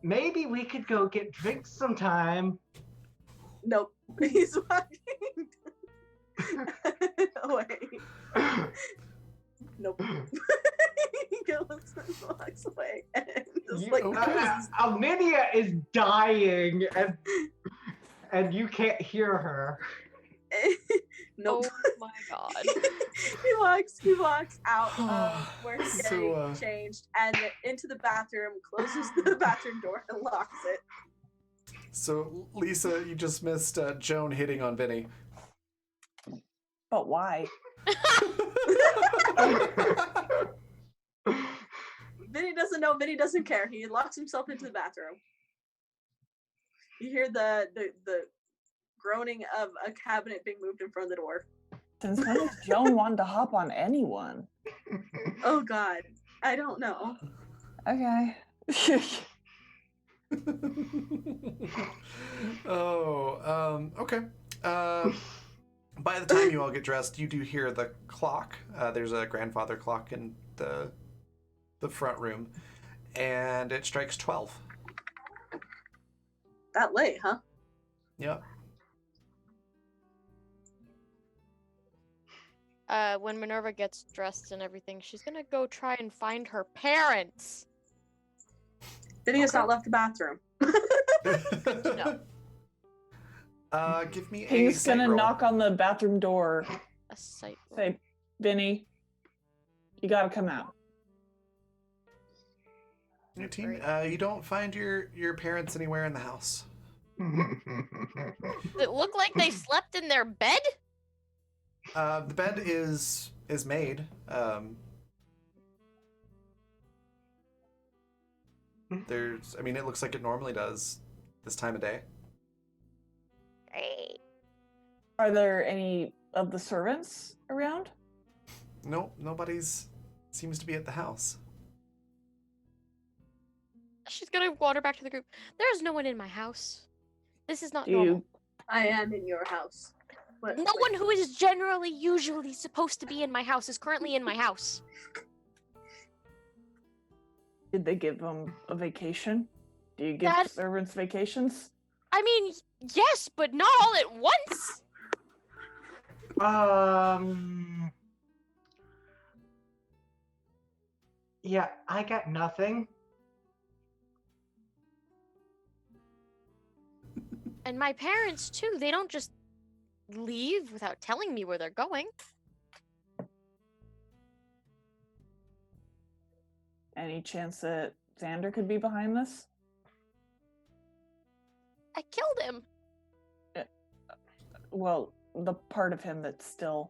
Maybe we could go get drinks sometime. Nope. He's walking away. Nope. He goes and walks away and just like Alminia is dying and you can't hear her. nope. Oh my god. He walks out where he's getting So, changed and into the bathroom, closes the bathroom door and locks it. So, Lisa, you just missed Joan hitting on Vinny. But why? Vinny doesn't know. Vinny doesn't care. He locks himself into the bathroom. You hear the groaning of a cabinet being moved in front of the door. Since when has Joan wanted to hop on anyone? Oh God, I don't know. Okay. Okay. By the time you all get dressed, you do hear the clock. There's a grandfather clock in the front room, and it strikes 12. That late, huh? Yep. When Minerva gets dressed and everything, she's gonna go try and find her parents. Vinny has not left the bathroom. No. Give me a Ping's sight gonna roll. knock on the bathroom door. A sight. Say, Vinny, you gotta come out. 19. You don't find your parents anywhere in the house. Does it look like they slept in their bed? The bed is made. It looks like it normally does this time of day. Great. Are there any of the servants around? Nope, nobody's seems to be at the house. She's gonna wander back to the group. There's no one in my house. This is not Do normal. you I am in your house. No one who is usually supposed to be in my house is currently in my house. Did they give them a vacation? Do you give That- servants vacations? I mean, yes, but not all at once. Yeah, I got nothing. And my parents too. They don't just leave without telling me where they're going. Any chance that Xander could be behind this? I killed him. Well, the part of him that's still.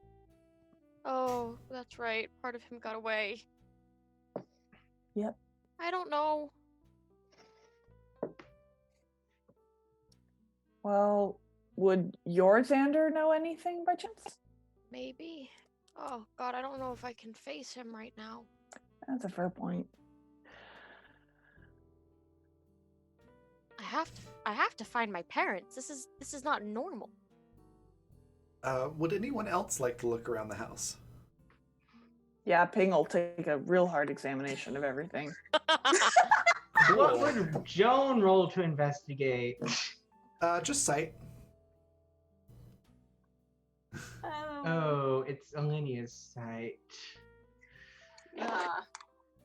Oh, that's right. Part of him got away. Yep. I don't know. Well, would your Xander know anything by chance? Maybe. Oh God, I don't know if I can face him right now. That's a fair point. I have to find my parents. This is not normal. Would anyone else like to look around the house? Yeah, Ping will take a real hard examination of everything. What would Joan roll to investigate? Just sight. Oh, it's Alinia's site.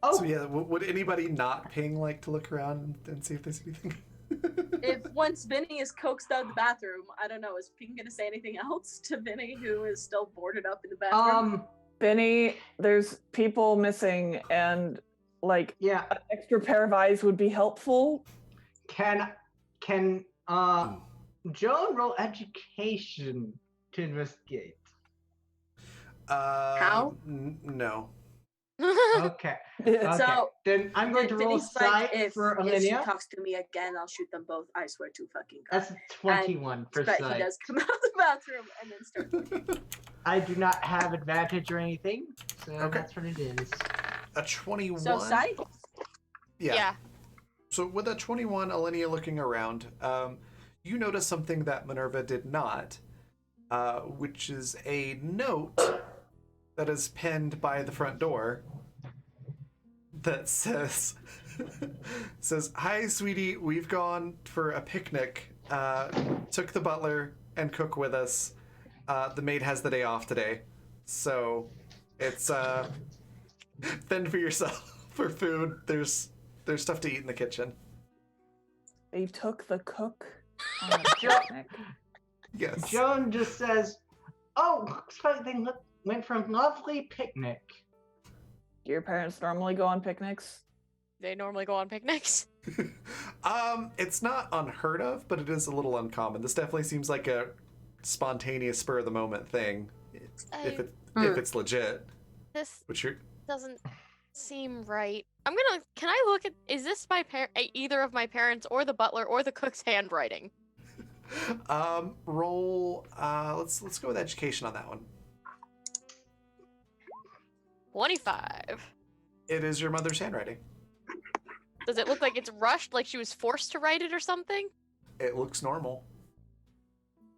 Oh, So yeah, would anybody not ping like to look around and see if they see anything? If once Vinny is coaxed out of the bathroom, I don't know, is Ping gonna say anything else to Vinny, who is still boarded up in the bathroom? Benny, there's people missing, and like yeah. an extra pair of eyes would be helpful. Can Joan roll education to investigate? How? No. Okay. Okay. So, Then I'm going to roll Vinny's sight like, for if she Alinea. talks to me again, I'll shoot them both. I swear to fucking God. That's 21 for But he sight. does come out of the bathroom and then start looking. I do not have advantage or anything, so Okay. that's what it is. A 21. So, sight? Yeah. So with a 21, Alinea looking around, you notice something that Minerva did not, which is a note that is pinned by the front door that says, "Hi, sweetie, we've gone for a picnic. Took the butler and cook with us. The maid has the day off today, so it's fend for yourself for food. There's stuff to eat in the kitchen." They took the cook on a Jo- picnic. Yes. Joan just says, "Oh, looks like they went for a lovely picnic." Do your parents normally go on picnics? They normally go on picnics. It's not unheard of, but it is a little uncommon. This definitely seems like a spontaneous, spur of the moment thing. If it's legit, This which you're. doesn't seem right. Can I look at, is this either of my parents or the butler or the cook's handwriting? Roll. Let's go with education on that one. 25. It is your mother's handwriting. Does it look like it's rushed, like she was forced to write it or something? It looks normal.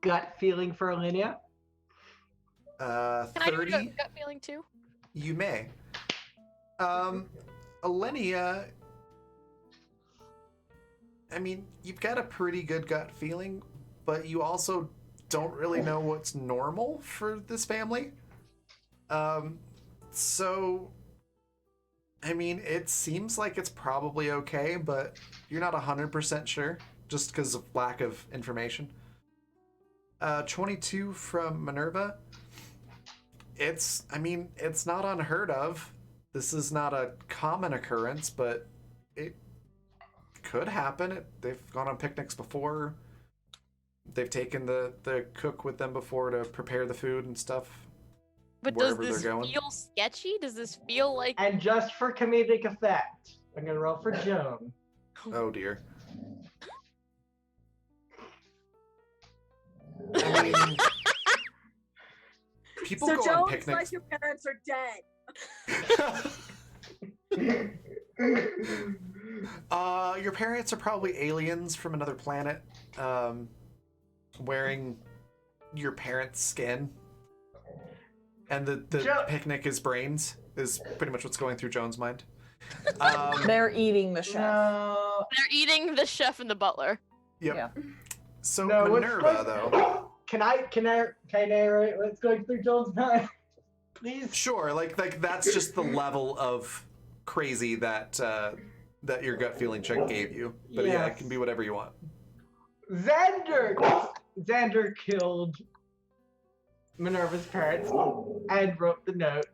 Gut feeling for Alinea? Can I do 30. a gut feeling too? You may. Alenia, I mean, you've got a pretty good gut feeling, but you also don't really know what's normal for this family. So, I mean, it seems like it's probably okay, but you're not 100% sure, just because of lack of information. 22 from Minerva. It's not unheard of. This is not a common occurrence, but it could happen. They've gone on picnics before. They've taken the cook with them before to prepare the food and stuff. But does Wherever this they're going. feel sketchy? Does this feel like... And just for comedic effect, I'm gonna roll for Joan. Oh dear. I mean, People So go on Jones, picnics. like your parents are dead. Your parents are probably aliens from another planet, wearing your parents' skin. And the picnic is brains, is pretty much what's going through Joan's mind. They're eating the chef. no, They're eating the chef and the butler. Yep. Yeah. So no, what's Minerva, though. Can I narrate what's going through Joan's mind? Please? Sure, like that's just the level of crazy that that your gut feeling check gave you. But yeah, it Yes. can be whatever you want. Xander killed Minerva's parents and wrote the note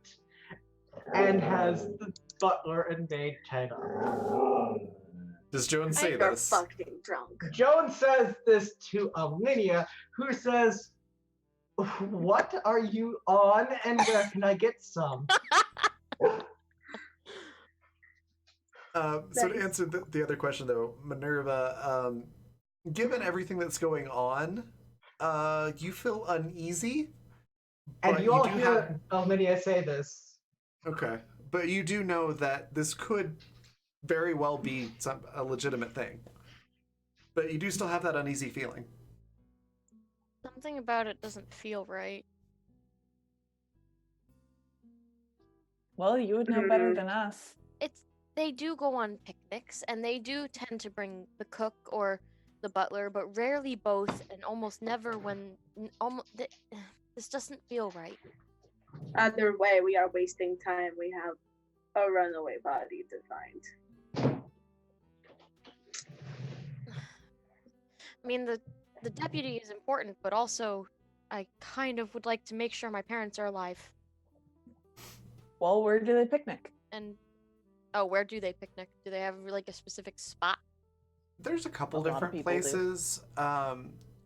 and has the butler and maid tied up. Does Joan say You're this? fucking drunk. Joan says this to Alinea, who says, "What are you on and where can I get some?" So to answer the other question though, Minerva, given everything that's going on, you feel uneasy. And but you all do hear Alinea say this. Okay, but you do know that this could very well be a legitimate thing. But you do still have that uneasy feeling. Something about it doesn't feel right. Well, you would know better than us. They do go on picnics, and they do tend to bring the cook or the butler, but rarely both, and almost never when... This doesn't feel right. Either way, we are wasting time. We have a runaway body to find. I mean, the deputy is important, but also I kind of would like to make sure my parents are alive. Well, where do they picnic? And where do they picnic? Do they have like a specific spot? There's a couple A lot of different people do. places.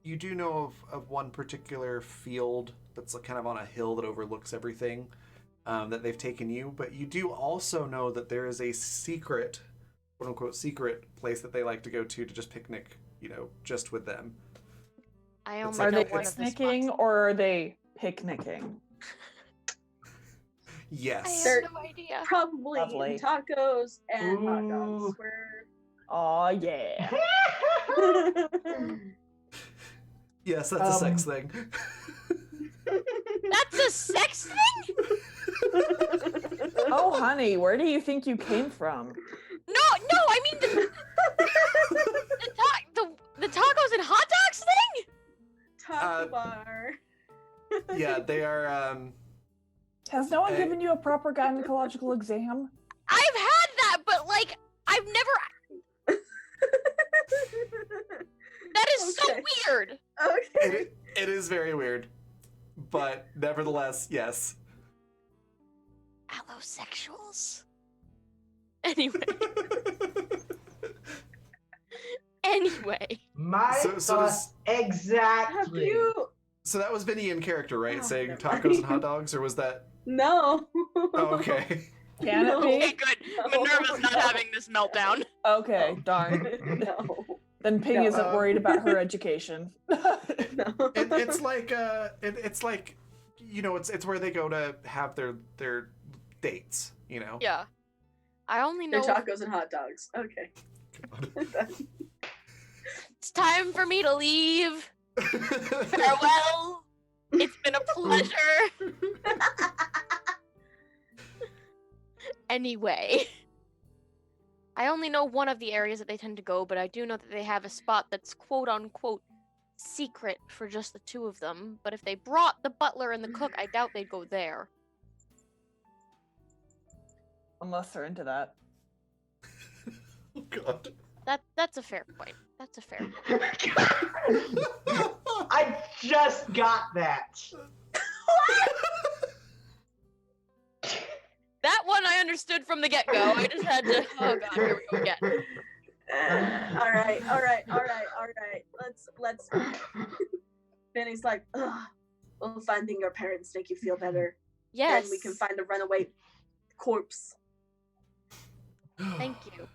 You do know of one particular field that's kind of on a hill that overlooks everything that they've taken you, but you do also know that there is a secret, quote unquote, secret place that they like to go to just picnic, just with them. I It's only Are like know they one of the picnicking spots. or are they picnicking? I Yes. They're- have no idea. Probably Lovely. eating tacos and hot dogs. Ooh. Oh yeah. Yes, that's a sex thing. That's a sex thing? Oh honey, where do you think you came from? No, I mean the tacos and hot dogs thing? Taco bar. Yeah, they are. Has no one Hey. given you a proper gynecological exam? I've had that, but like I've never. That is so Okay. weird. Okay. It is very weird, but nevertheless, yes. Allosexuals. Anyway. My So thoughts Have exactly. you? So that was Vinny in character, right? Oh, Saying never tacos mind. and hot dogs, or was that? No. Oh, okay. Can it Okay, be? good. No, Minerva's not no. having this meltdown. Okay, darn. No. Then Ping No. isn't worried about her education. No. It's like it's like, it's where they go to have their dates. Yeah. I only know They're tacos and hot dogs. Okay. it's time for me to leave. Farewell. It's been a pleasure. Anyway. I only know one of the areas that they tend to go, but I do know that they have a spot that's quote unquote secret for just the two of them. But if they brought the butler and the cook, I doubt they'd go there. Unless they're into that. Oh God. That's a fair point. That's a fair point. I just got that. That one I understood from the get-go. I just had to. Oh god, here we go again. All right. Let's. Benny's like, ugh. Will finding your parents make you feel better? Yes. Then we can find a runaway corpse. Thank you.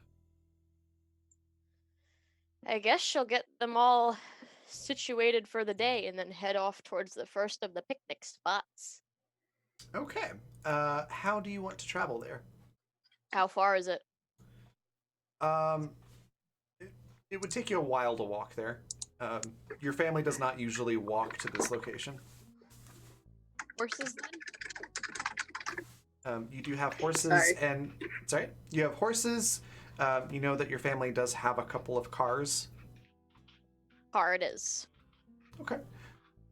I guess she'll get them all situated for the day and then head off towards the first of the picnic spots. Okay. How do you want to travel there? How far is it? It would take you a while to walk there. Your family does not usually walk to this location. Horses then? You do have horses, Sorry. and you have horses. You know that your family does have a couple of cars. Car it is. Okay.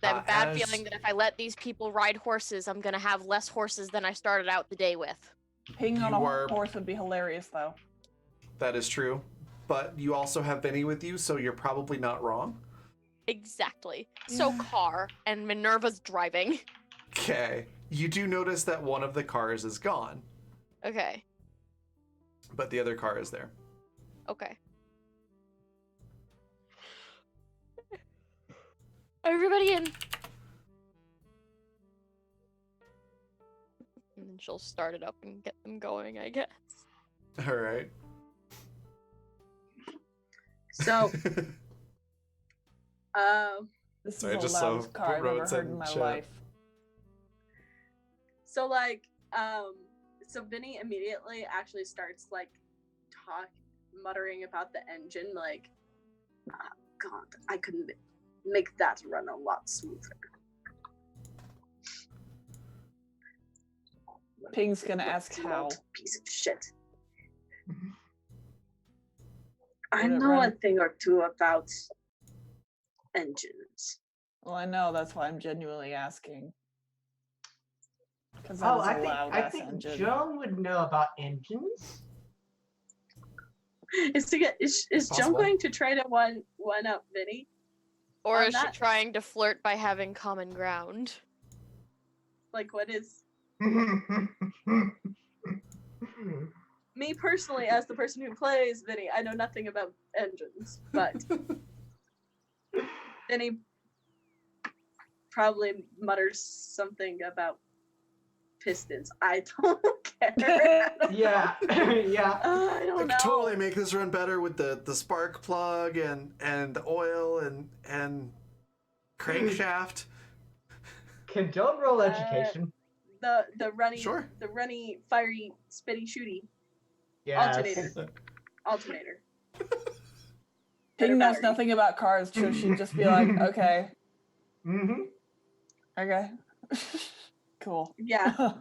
I have a bad as- feeling that if I let these people ride horses, I'm gonna have less horses than I started out the day with. Ping on a You are- horse would be hilarious, though. That is true, but you also have Benny with you, so you're probably not wrong. Exactly. So car, and Minerva's driving. Okay. You do notice that one of the cars is gone, Okay. but the other car is there. Okay. Everybody in. And then she'll start it up and get them going, I guess. All right. So, This Sorry, I is the just saw loudest car what I've ever Rowan heard said in in my chat. life. so like, so Vinny immediately actually starts like muttering about the engine, like, "Ah, God, I could make that run a lot smoother. Ping's gonna ask What how. piece of shit. Mhm. I Would it know run- a thing or two about engines. Well, I know, that's why I'm genuinely asking. Because that Oh, is a I think loud I ass think engine. Joan would know about engines. Is Joan Possible. going to try to one up Vinny? Or On is she that- trying to flirt by having common ground? Like, what is me personally, as the person who plays Vinny? I know nothing about engines, but Vinny probably mutters something about pistons. I don't care. Yeah, yeah. I I don't could know. totally make this run better with the spark plug and the oil and crankshaft. Can Joan roll education? The runny, Sure. the runny, fiery, spitty, shooty Yes. alternator. Ping knows battery. nothing about cars, so she'd just be like, okay, Mm-hmm. okay. Cool. Yeah.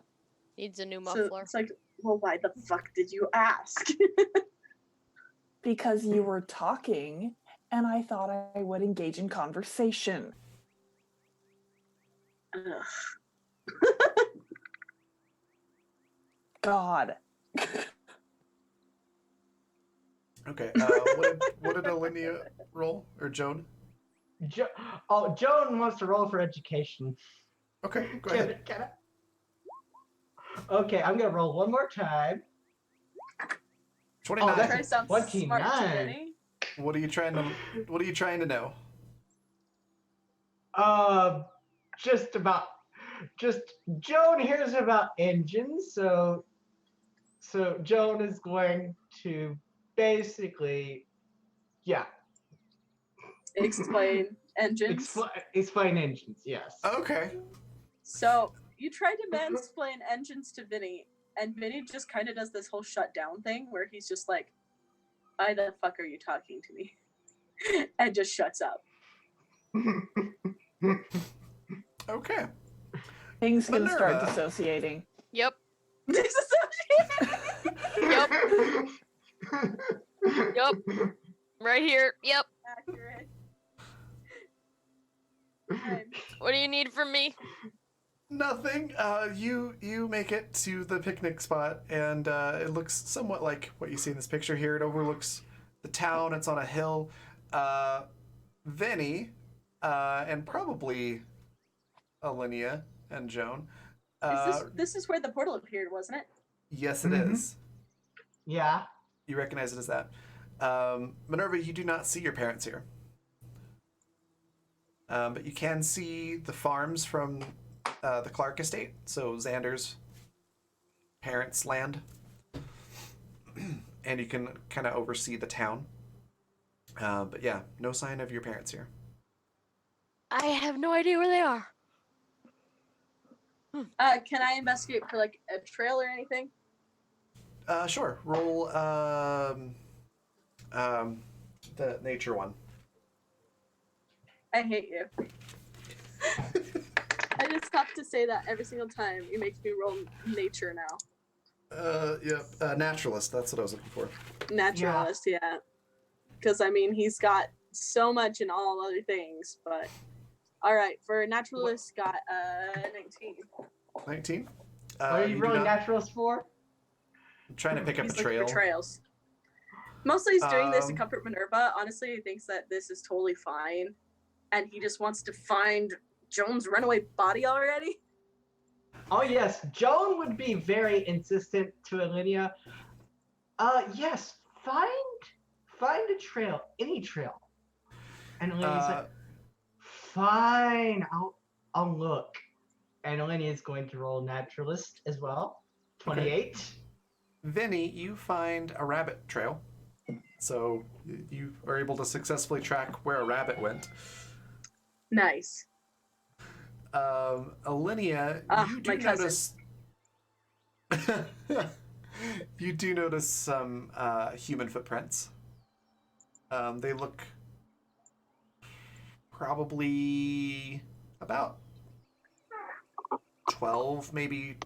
Needs a new So muffler. it's like, well, why the fuck did you ask? Because you were talking, and I thought I would engage in conversation. Ugh. God. Okay. What did Alinea roll or Joan? Joan wants to roll for education. Okay, go Can ahead. it- can it- Okay, I'm gonna roll one more time. 29. that's Try to sound smart to 29. Vinny. What are you trying to know? Just Joan hears about engines, so Joan is going to basically, yeah, Explain engines. explain engines. Yes. Okay. So you tried to mansplain engines to Vinny, and Vinny just kind of does this whole shutdown thing where he's just like, "Why the fuck are you talking to me?" and just shuts up. Okay. Things can start Minerva. dissociating. Yep. Disassociate. Yep. Yep. Right here. Yep. Accurate. Fine. What do you need from me? Nothing. You make it to the picnic spot, and it looks somewhat like what you see in this picture here. It overlooks the town. It's on a hill. Vinny, and probably Alinea and Joan. This is where the portal appeared, wasn't it? Yes, it is. Yeah. You recognize it as that. Minerva, you do not see your parents here. But you can see the farms from the Clark estate, so Xander's parents' land. And you can kind of oversee the town. But yeah, no sign of your parents here. I have no idea where they are. Can I investigate for like a trail or anything? Sure. Roll the nature one. I hate you. I just have to say that every single time you make me roll nature now. Yep. Naturalist. That's what I was looking for. Naturalist, yeah. Because I mean, he's got so much in all other things, but all right. For naturalist, got 19. 19. What are you do rolling not- naturalist for? I'm trying to pick up He's a looking trail. for trails. Mostly he's doing this to Um, comfort Minerva. Honestly, he thinks that this is totally fine, and he just wants to find Joan's runaway body already. Oh yes, Joan would be very insistent to Alinea. Yes, find a trail, any trail. And Alinea's like, fine, I'll look. And Alinea is going to roll naturalist as well. 28. Vinny, you find a rabbit trail. So you are able to successfully track where a rabbit went. Nice. Alinea, you do my notice. You do notice some human footprints. They look probably about 12, maybe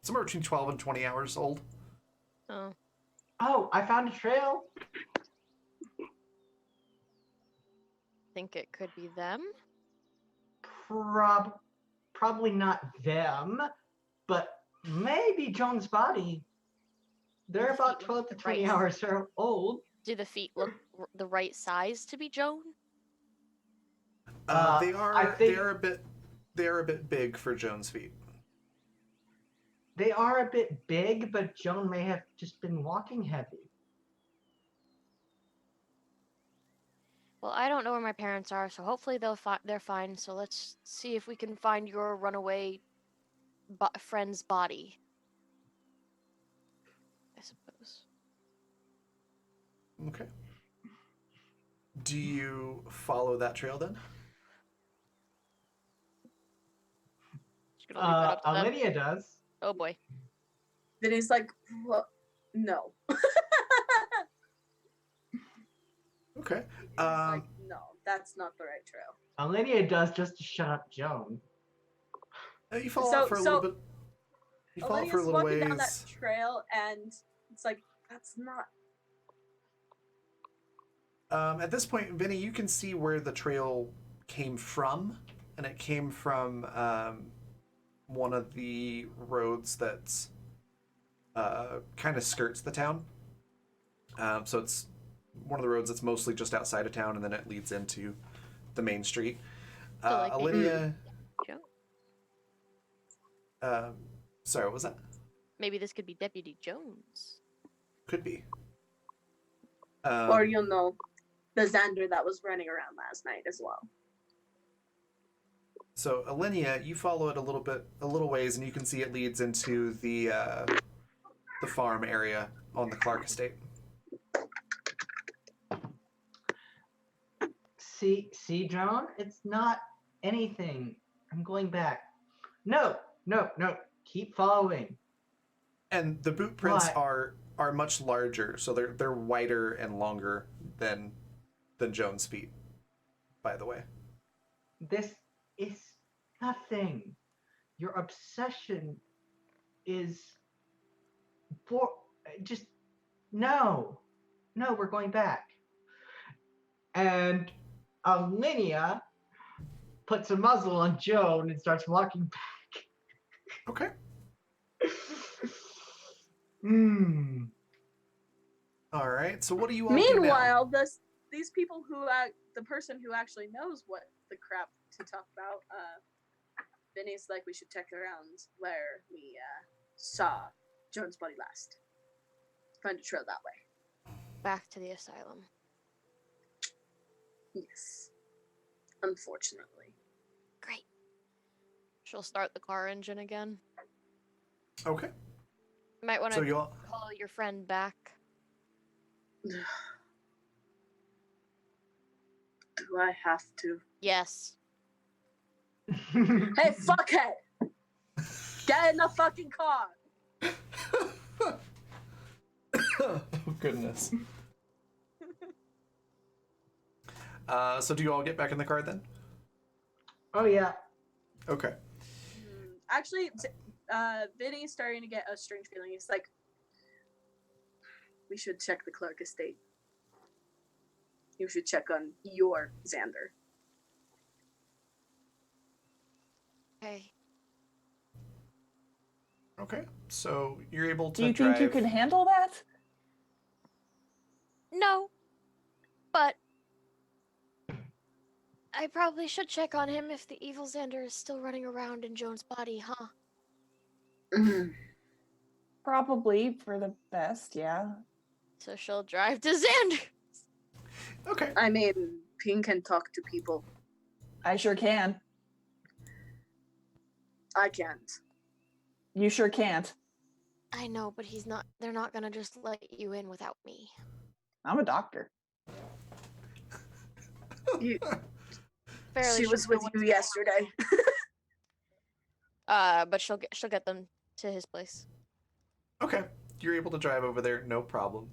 somewhere between 12 and 20 hours old. Oh. Oh, I found a trail. Think it could be them? Probably not them, but maybe Joan's body. They're The about feet 12 to look 20 right. hours old. Do the feet look the right size to be Joan? They are. think- They are a bit big for Joan's feet. They are a bit big, but Joan may have just been walking heavy. Well, I don't know where my parents are, so hopefully they're fine. So let's see if we can find your runaway friend's body. I suppose. Okay. Do you follow that trail then? Just gonna leave that up to them. Olivia does. Oh boy. Then he's like, "What? No." Okay. Like, no, that's not the right trail. Olivia does just to shut up Joan. You follow So- it for a so little bit. You follow it for a Olivia's little walking ways. down that trail, and it's like, that's not. At this point, Vinny, you can see where the trail came from, and it came from one of the roads that's kind of skirts the town. So it's one of the roads that's mostly just outside of town, and then it leads into the main street. So, like, Olivia. Joan. Sorry, what was that? Maybe this could be Deputy Jones. Could be. Or you'll know the Xander that was running around last night as well. So, Alinea, you follow it a little ways, and you can see it leads into the farm area on the Clark estate. See, Joan? It's not anything. I'm going back. No. Keep following. And the boot prints What? are much larger, so they're wider and longer than Joan's feet. By the way. This is nothing. Your obsession is for just no. We're going back. And Alinea puts a muzzle on Joan and starts walking back. Okay. All right. So what do you all do now? Meanwhile, these people the person who actually knows what the crap to talk about, Vinny's like, we should check around where we saw Joan's body last. Find a trail that way. Back to the asylum. Yes. Unfortunately. Great. She'll start the car engine again. Okay. You might want So to you'll call your friend back. Do I have to? Yes. Hey, fuckhead! Get in the fucking car! Oh goodness. So do you all get back in the car then? Oh yeah. Okay. Actually, Vinny's starting to get a strange feeling. He's like, we should check the Clark estate. You should check on your Xander. Okay. Okay. So you're able to Do you drive. think you can handle that? No. But I probably should check on him if the evil Xander is still running around in Joan's body, huh? Probably for the best, yeah. So she'll drive to Xander. Okay. I mean, Ping can talk to people. I sure can. I can't. You sure can't. I know, but they're not gonna just let you in without me. I'm a doctor. Fairly She sure was no with one's you gonna yesterday. But she'll get them to his place. Okay. You're able to drive over there, no problem.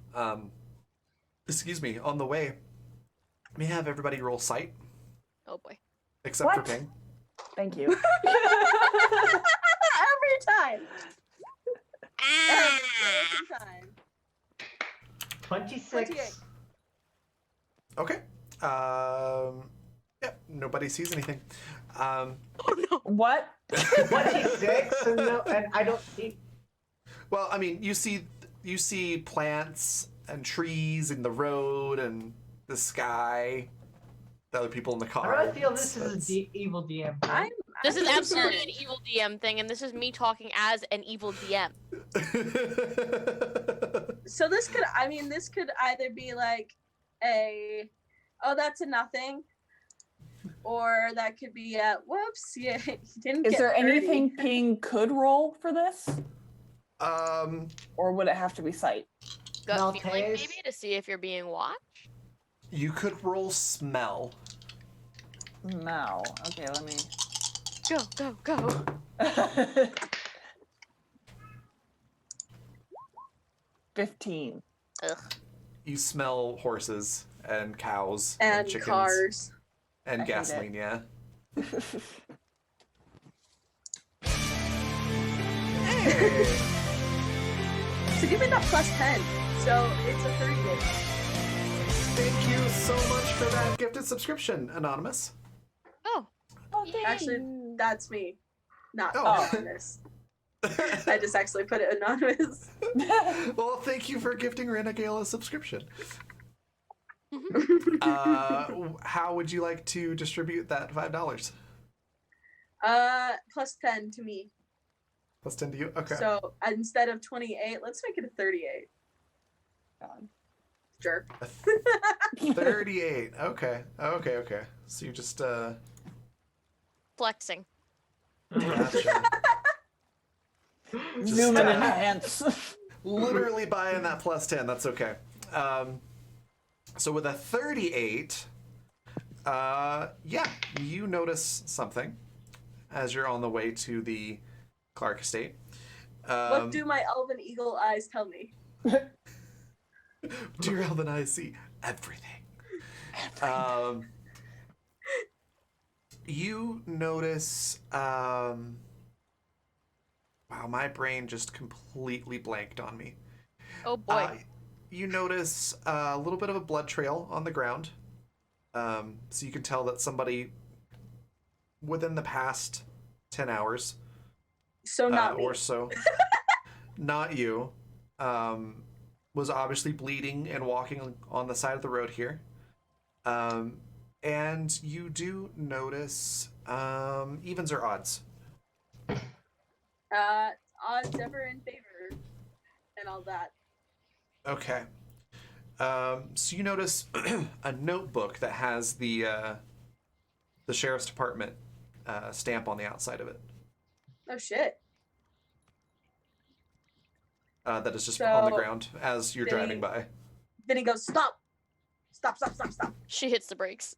Excuse me, on the way, may I have everybody roll sight, Oh boy. except for What? Ping. Thank you. Every time. Every time. 26. 28. Okay. Yep, nobody sees anything. Oh no. What? 26? So no, and I don't see. Well, I mean, you see plants and trees in the road and the sky. The other people in the car. I really feel this is an evil DM. Thing. This is I'm absolutely an concerned. evil DM thing, and this is me talking as an evil DM. So this could either be like oh, that's a nothing, or that could be whoops, yeah, he didn't Is get there 30. anything Ping could roll for this? Or would it have to be sight? Gut feeling, Maltese. maybe, to see if you're being watched? You could roll smell. No. Okay, let me. Go. 15. Ugh. You smell horses and cows And chickens cars. and I hate gasoline. Yeah. So give me that plus 10. So it's a 38. Thank you so much for that gifted subscription, Anonymous. Oh. Actually, that's me, not Oh. anonymous. I just actually put it anonymous. Well, thank you for gifting Renegale a subscription. How would you like to distribute that $5? Plus 10 to me. Plus 10 to you? Okay. So instead of 28, let's make it a 38. God. Jerk. 38. Okay. So you just, Flexing. gotcha. Zoom and enhance. Literally buying that plus 10. That's okay. So with a 38, you notice something as you're on the way to the Clark estate. What do my elven eagle eyes tell me? Do your elven eyes see everything? You notice. Wow, my brain just completely blanked on me. Oh boy. You notice a little bit of a blood trail on the ground. So you can tell that somebody within the past 10 hours So not me. or so, not you, was obviously bleeding and walking on the side of the road here. And you do notice evens or odds. Odds ever in favor and all that. Okay. So you notice a notebook that has the sheriff's department stamp on the outside of it. Oh shit. That is just on the So, ground as you're did he- driving by. Then he goes, stop. Stop. She hits the brakes.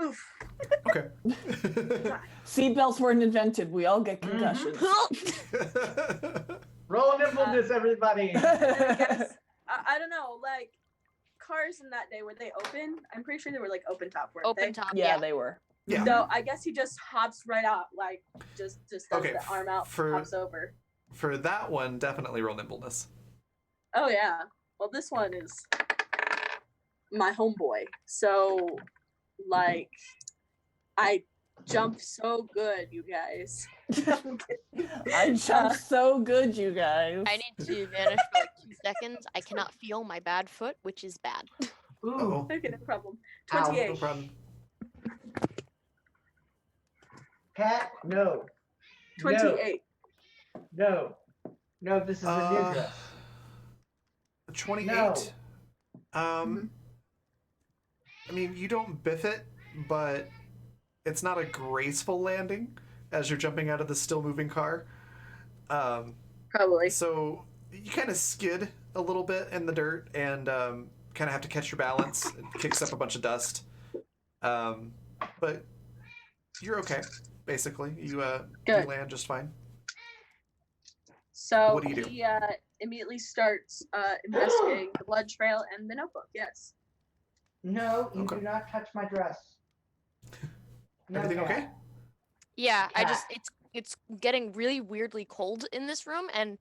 Oof. Okay. Seatbelts weren't invented. We all get concussions. Roll nimbleness, everybody. And I guess, I don't know, like, cars in that day, were they open? I'm pretty sure they were like open top, weren't Open they? top. Yeah, they were. Yeah. So I guess he just hops right out, like, just does Okay, the arm out, for- hops over. For that one, definitely roll nimbleness. Oh yeah. Well, this one is my homeboy. So, like, I jump so good, you guys. I jumped so good, you guys. I need to vanish for like 2 seconds. I cannot feel my bad foot, which is bad. Ooh. Uh-oh. Okay, no problem. Ow. 28. No problem. Cat, no. 28. No. No, this is a new dress. 28. No. I mean, you don't biff it, but it's not a graceful landing as you're jumping out of the still moving car. Probably. So you kind of skid a little bit in the dirt and kind of have to catch your balance. It kicks up a bunch of dust. But you're okay, basically. You Good. land just fine. So What do you do? he immediately starts investigating the blood trail and the notebook. Yes. No, you Okay. do not touch my dress. No, Everything Cat. okay? Yeah, I just Cat. it's getting really weirdly cold in this room, and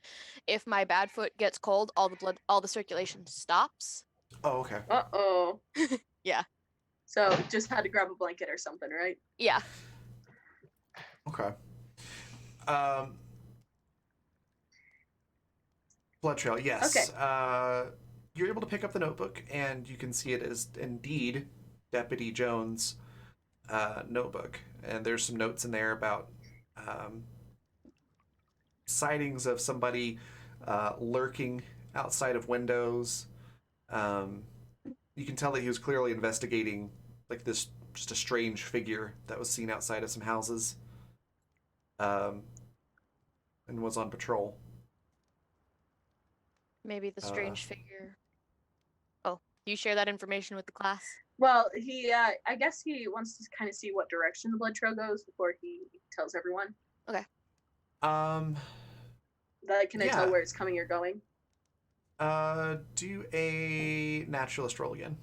if my bad foot gets cold, all the circulation stops. Oh, okay. Uh-oh. Yeah. So just had to grab a blanket or something, right? Yeah. Okay. Blood trail, yes. You're able to pick up the notebook, and you can see it is indeed Deputy Jones' notebook. And there's some notes in there about sightings of somebody lurking outside of windows. You can tell that he was clearly investigating like this, just a strange figure that was seen outside of some houses, and was on patrol. Maybe the strange figure. Oh, do you share that information with the class? Well, he, I guess he wants to kind of see what direction the blood trail goes before he tells everyone. Okay. Like, can I Yeah. tell where it's coming or going? Do a naturalist roll again.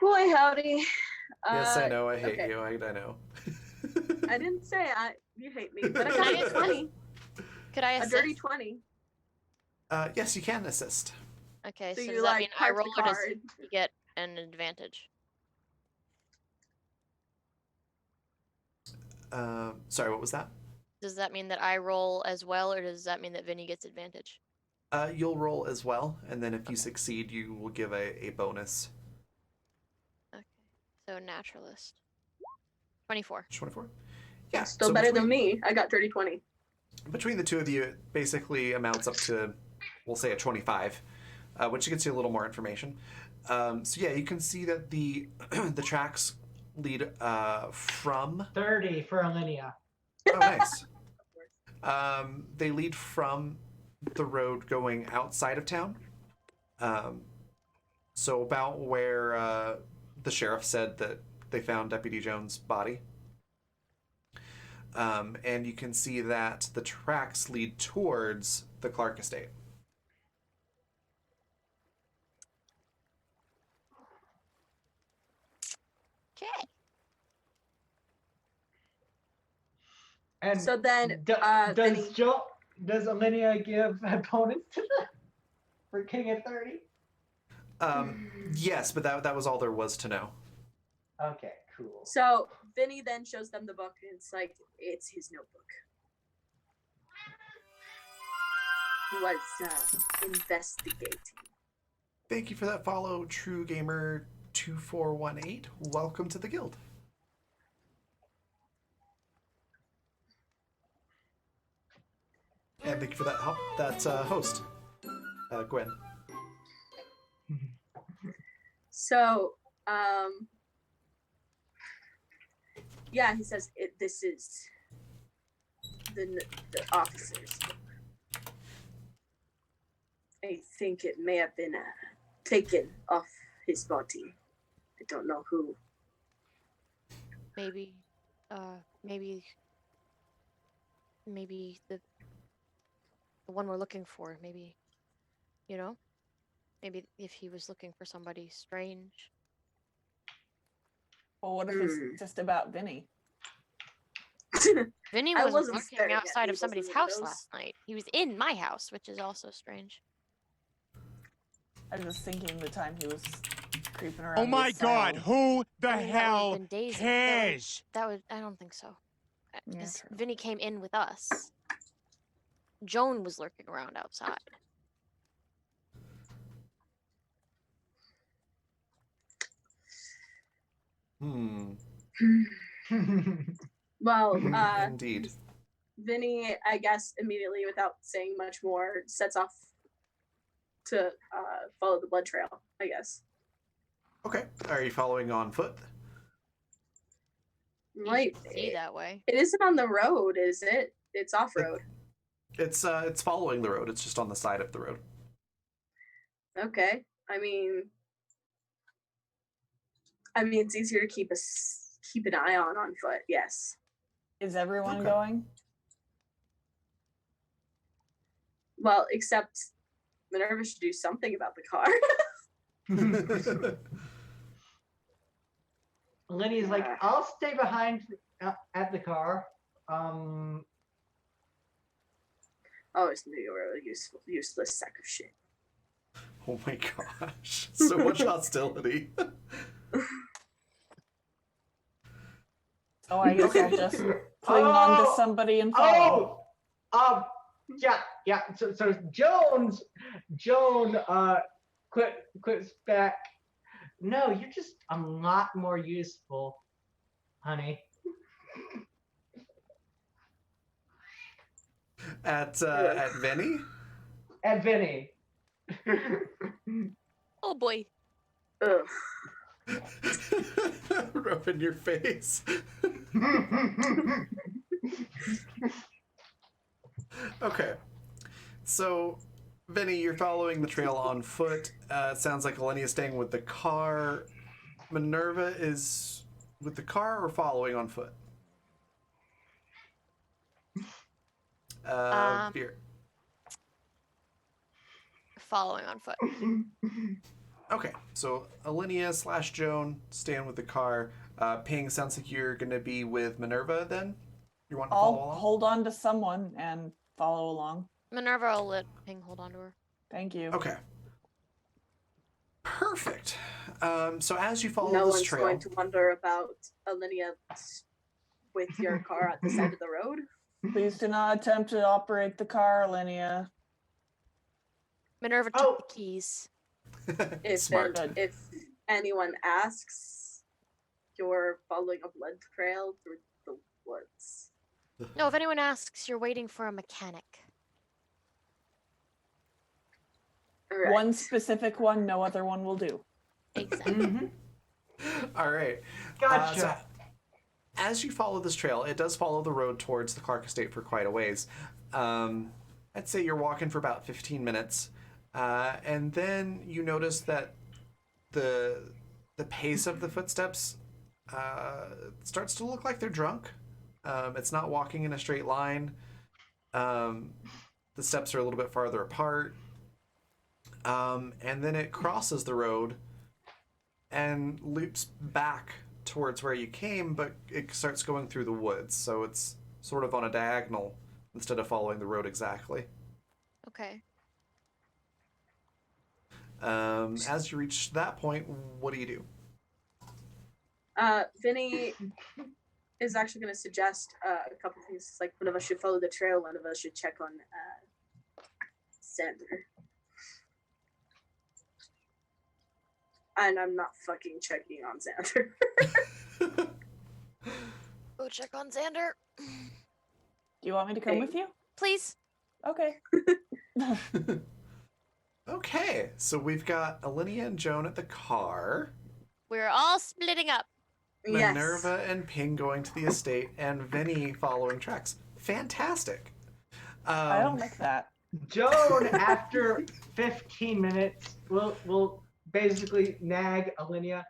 Boy, howdy. Yes, I know. I hate okay. you. I know. I didn't say you hate me, but I Can I got a 20. Could I A assist? dirty 20. Yes, you can assist. Okay, So so you, does that like, mean I park the roll or does card. he get an advantage? Sorry, what was that? Does that mean that I roll as well, or does that mean that Vinny gets advantage? You'll roll as well, and then if you succeed, you will give a bonus. Okay, so naturalist. 24. 24? Yeah. Still so better between, than me. I got dirty 20. Between the two of you, it basically amounts up to, we'll say, a 25, which gets you a little more information. So yeah, you can see that the the tracks lead from... 30 for Alinea. Oh, nice. They lead from the road going outside of town. So about where the sheriff said that they found Deputy Jones' body. And you can see that the tracks lead towards the Clark estate. Okay. And So then, does Vinny- does Alinea give opponents to the for getting a 30? Yes, but that was all there was to know. Okay, cool. So Vinny then shows them the book, and it's like, it's his notebook. He was investigating. Thank you for that follow, True Gamer 2418. Welcome to the guild. And thank you for that help. That's host, Gwen. So, yeah, he says this is the officer's book. I think it may have been taken off his body. I don't know who. Maybe, maybe the one we're looking for. Maybe, maybe if he was looking for somebody strange. Well, what if it's just about Vinny? Vinny I was wasn't lurking staring at outside of people's somebody's house windows. last night. He was in my house, which is also strange. I was just thinking the time he was creeping around. Oh my his God, cell. who the I mean, that would've hell been days ago. cares? I don't think so. Yeah, Because true. Vinny came in with us. Joan was lurking around outside. Well, Indeed. Vinny, I guess, immediately, without saying much more, sets off to follow the blood trail, I guess. Okay. Are you following on foot? Right. You should see that way. It isn't on the road, is it? It's off road. It's following the road. It's just on the side of the road. Okay. I mean, it's easier to keep an eye on foot. Yes. Is everyone Okay. going? Well, except Minerva should do something about the car. Lenny's like, I'll stay behind at the car. Oh, it's you were a useless sack of shit. Oh my gosh. So much hostility. Oh, I guess I'll just cling on to Oh! somebody and follow. Yeah. So Joan, quits back. No, you're just a lot more useful, honey. At Vinny? And Vinny. Oh boy. Ugh. Rub in your face. Okay. So, Vinny, you're following the trail on foot. It sounds like Alenia's staying with the car. Minerva is with the car or following on foot? Veer. Following on foot. Okay, so Alenia / Joan staying with the car. Ping, sounds like you're going to be with Minerva then? You want to follow I'll along? hold on to someone and follow along. Minerva will let Ping hold on to her. Thank you. Okay. Perfect. So as you follow No this one's trail, going to wonder about Alinea with your car at the side of the road. Please do not attempt to operate the car, Linnea. Minerva took the keys. Smart. If anyone asks, you're following a blood trail through the woods. No, if anyone asks, you're waiting for a mechanic. Right. One specific one, no other one will do. Exactly. All right. Gotcha. So as you follow this trail, it does follow the road towards the Clark Estate for quite a ways. I'd say you're walking for about 15 minutes. And then you notice that the pace of the footsteps starts to look like they're drunk. It's not walking in a straight line. The steps are a little bit farther apart. And then it crosses the road and loops back towards where you came, but it starts going through the woods. So it's sort of on a diagonal instead of following the road exactly. Okay. As you reach that point, what do you do? Vinny is actually going to suggest a couple things. Like one of us should follow the trail, one of us should check on Xander. And I'm not fucking checking on Xander. Go check on Xander. Do you want me to come Hey. with you? Please. Okay. Okay, so we've got Alinea and Joan at the car, We're all splitting up. Minerva and Ping going to the estate, and Vinny following tracks. Fantastic. I don't like that. Joan, after 15 minutes, will basically nag Alinea.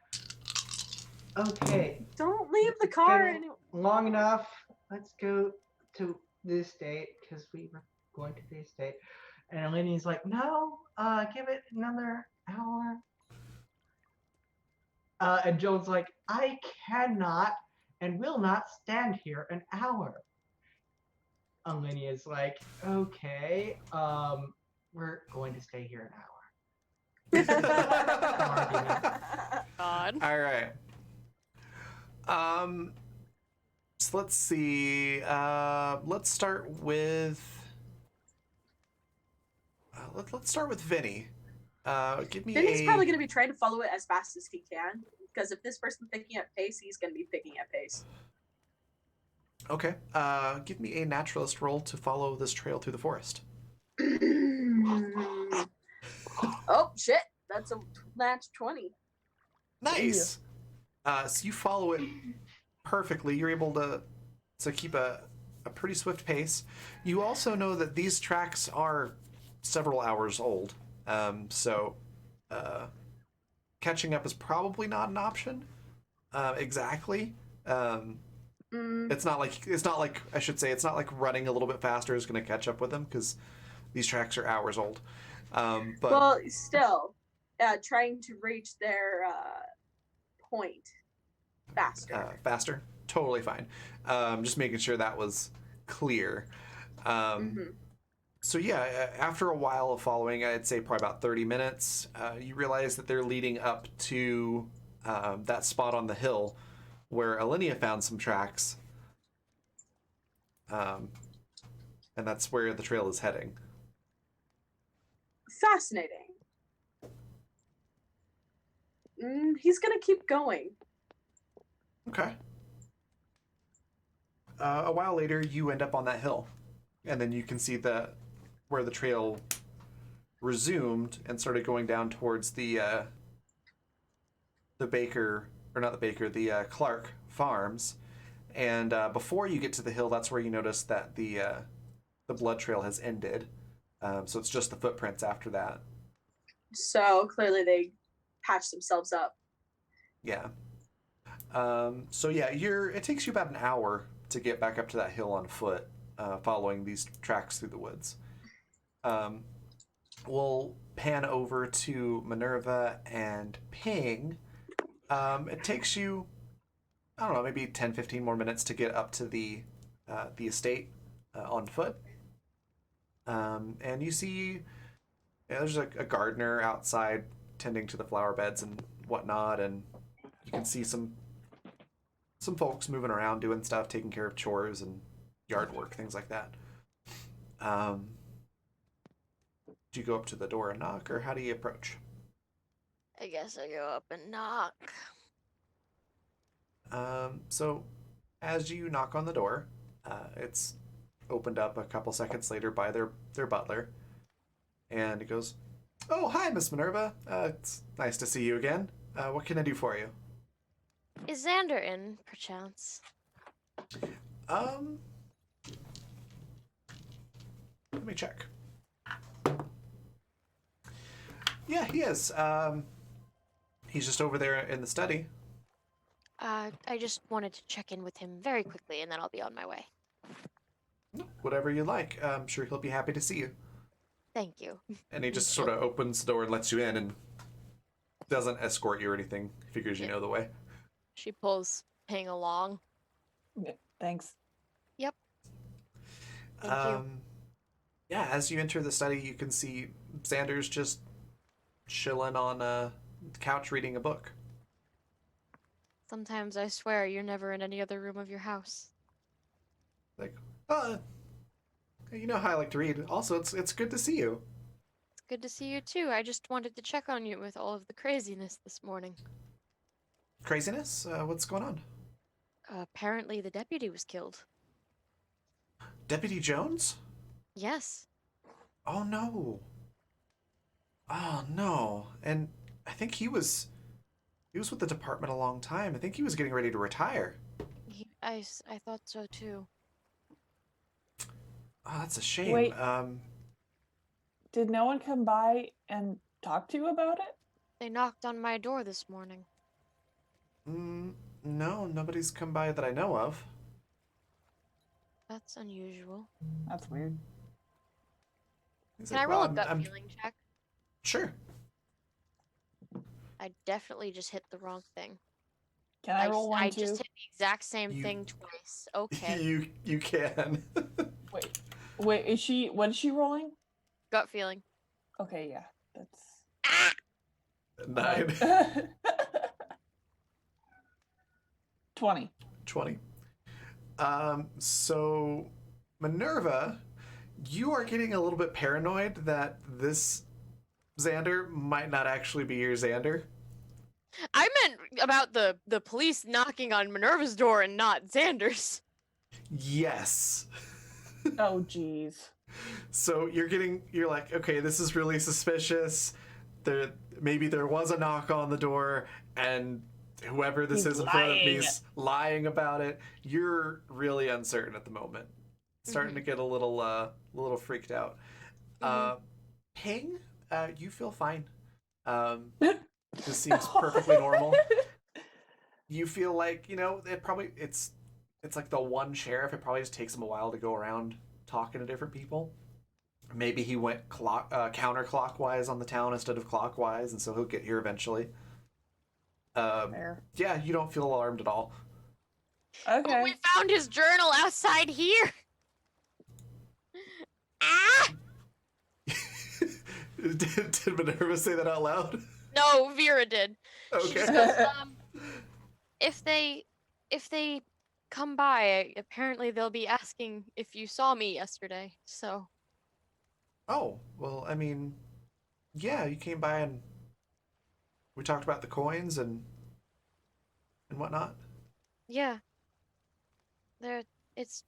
Okay, Don't leave the car. been long enough. Let's go to the estate because we were going to the estate. And Alinea's like, no, give it another hour. And Joan's like, I cannot and will not stand here an hour. Alinea's like, okay, we're going to stay here an hour. God. All right. So let's see. Let's start with. Let's start with Vinny. Give me Vinny's a. probably going to be trying to follow it as fast as he can. Because if this person's picking up pace, he's going to be picking up pace. Okay. Give me a naturalist roll to follow this trail through the forest. Oh, shit. That's a match 20. Nice. So you follow it perfectly. You're able to keep a pretty swift pace. You also know that these tracks are several hours old. So catching up is probably not an option. Exactly. It's not like I should say it's not like running a little bit faster is going to catch up with them because these tracks are hours old. But Well, still, trying to reach their point faster. faster, totally fine. Just making sure that was clear. So yeah, after a while of following, I'd say probably about 30 minutes, you realize that they're leading up to that spot on the hill where Alinea found some tracks. and that's where the trail is heading. Fascinating. He's gonna keep going. Okay. A while later, you end up on that hill, and then you can see where the trail resumed and started going down towards the Baker, or not the Baker, the Clark farms. And before you get to the hill, that's where you notice that the blood trail has ended. So it's just the footprints after that. So clearly they patched themselves up. Yeah. So yeah, it takes you about an hour to get back up to that hill on foot, following these tracks through the woods. We'll pan over to Minerva and Ping. It takes you, I don't know, maybe 10, 15 more minutes to get up to the estate on foot. And you see, there's a gardener outside tending to the flower beds and whatnot, and you can see some folks moving around doing stuff, taking care of chores and yard work, things like that. Do you go up to the door and knock, or how do you approach? I guess I go up and knock. So as you knock on the door, it's opened up a couple seconds later by their butler, and he goes, "Oh, hi, Miss Minerva. It's nice to see you again. What can I do for you?" Is Xander in, perchance? Let me check. Yeah, he is. He's just over there in the study. I just wanted to check in with him very quickly, and then I'll be on my way. Whatever you like. I'm sure he'll be happy to see you. Thank you. And he just sort of opens the door and lets you in and doesn't escort you or anything. Figures you know the way. She pulls Ping along. Yeah, thanks. Yep. Thank you. Yeah, as you enter the study, you can see Xander's just chilling on the couch reading a book. Sometimes I swear you're never in any other room of your house. Like, you know how I like to read. Also, it's good to see you. It's good to see you too. I just wanted to check on you with all of the craziness this morning. Craziness? What's going on? Apparently the deputy was killed. Deputy Jones? Yes. Oh no. Oh no. And I think he was with the department a long time. I think he was getting ready to retire. I thought so too. Oh, that's a shame. Wait. Did no one come by and talk to you about it? They knocked on my door this morning. No, nobody's come by that I know of. That's unusual. That's weird. He's Can like, I roll "Well, a gut I'm-" feeling check? Sure. I definitely just hit the wrong thing. Can I roll one I too? just hit the exact same thing twice. Okay. You can. Wait, is she? What is she rolling? Gut feeling. Okay, yeah, that's 9. 20. 20. So Minerva, you are getting a little bit paranoid that this Xander might not actually be your Xander. I meant about the police knocking on Minerva's door and not Xander's. Yes. Oh, jeez. So you're like, okay, this is really suspicious. Maybe there was a knock on the door, and whoever this He's is in front of me lying. is lying about it. You're really uncertain at the moment. Starting to get a little freaked out. Ping, you feel fine. This seems perfectly normal. You feel like, it's like the one sheriff. It probably just takes him a while to go around talking to different people. Maybe he went counterclockwise on the town instead of clockwise, and so he'll get here eventually. Fair. Yeah, you don't feel alarmed at all. Oh, Okay. we found his journal outside here. Ah! Did Minerva say that out loud? No, Vera did. She Okay. just goes, if they come by. Apparently, they'll be asking if you saw me yesterday. So, Oh, well, I mean, yeah, you came by and we talked about the coins and whatnot. yeah, there. It's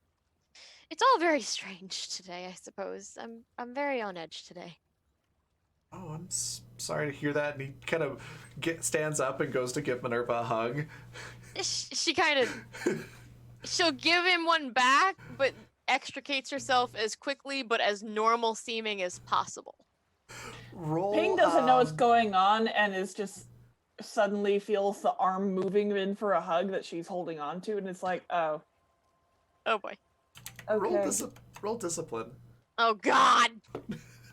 it's all very strange today. I suppose I'm very on edge today. Oh, I'm sorry to hear that. And he kind of stands up and goes to give Minerva a hug. She kind of she'll give him one back, but extricates herself as quickly but as normal seeming as possible. Roll. Ping doesn't know what's going on and is just suddenly feels the arm moving in for a hug that she's holding on to, and it's like, oh, Oh boy. okay. Roll discipline. Oh God.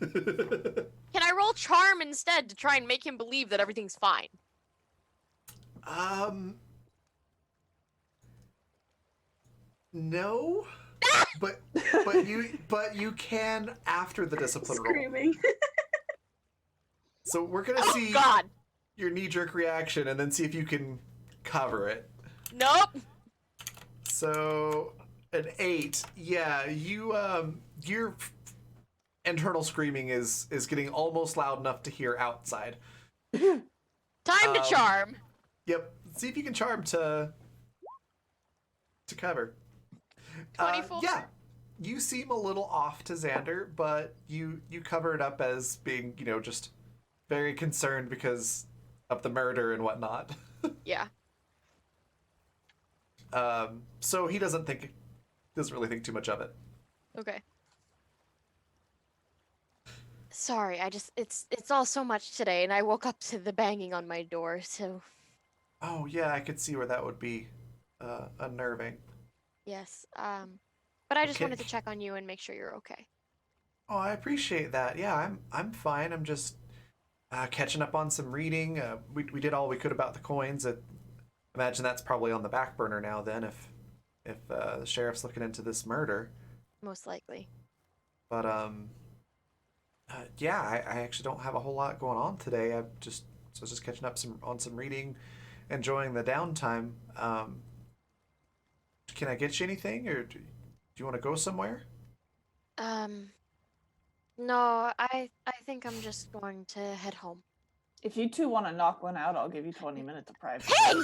Can I roll charm instead to try and make him believe that everything's fine? No. but you can after the discipline roll. Screaming. So we're gonna Oh see God. your knee-jerk reaction and then see if you can cover it. Nope. So an 8. Yeah, your internal screaming is getting almost loud enough to hear outside. Time to charm. Yep. See if you can charm to cover. 24. Yeah. You seem a little off to Xander, but you cover it up as being, just very concerned because of the murder and whatnot. Yeah. So he doesn't really think too much of it. Okay. Sorry, it's all so much today, and I woke up to the banging on my door, so Oh yeah, I could see where that would be unnerving. yes. But I just Okay. wanted to check on you and make sure you're okay. Oh, I appreciate that. Yeah, I'm fine. I'm just catching up on some reading. We did all we could about the coins. I imagine that's probably on the back burner now. Then, if the sheriff's looking into this murder. Most likely. But yeah, I actually don't have a whole lot going on today. I was just catching up on some reading, enjoying the downtime. Can I get you anything, or do you want to go somewhere? No, I think I'm just going to head home. If you two want to knock one out, I'll give you 20 minutes of privacy. Hey!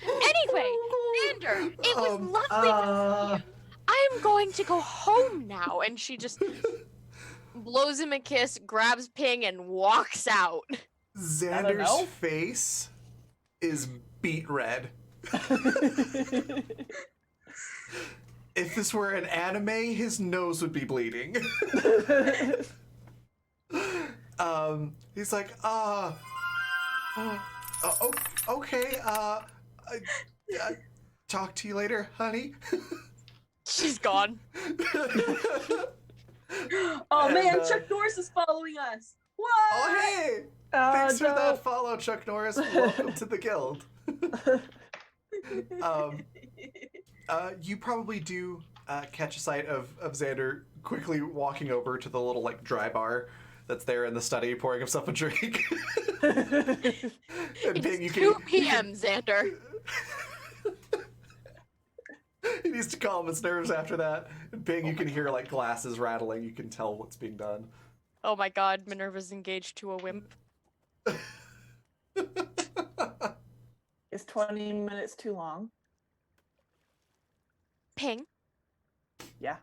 Anyway, Xander, it was lovely to see you. I'm going to go home now. And she just blows him a kiss, grabs Ping, and walks out. Xander's face is beet red. If this were an anime, his nose would be bleeding. He's like, okay, talk to you later, honey. She's gone. Oh man, And, Chuck Norris is following us. What? Oh, hey! Thanks for that follow, Chuck Norris. Welcome to the guild. You probably do catch a sight of Xander quickly walking over to the little dry bar that's there in the study, pouring himself a drink. And It's 2 p.m., Xander. He needs to calm his nerves after that. And Ping, you can hear glasses rattling. You can tell what's being done. Oh my God, Minerva's engaged to a wimp. Is 20 minutes too long? Ping. Yeah.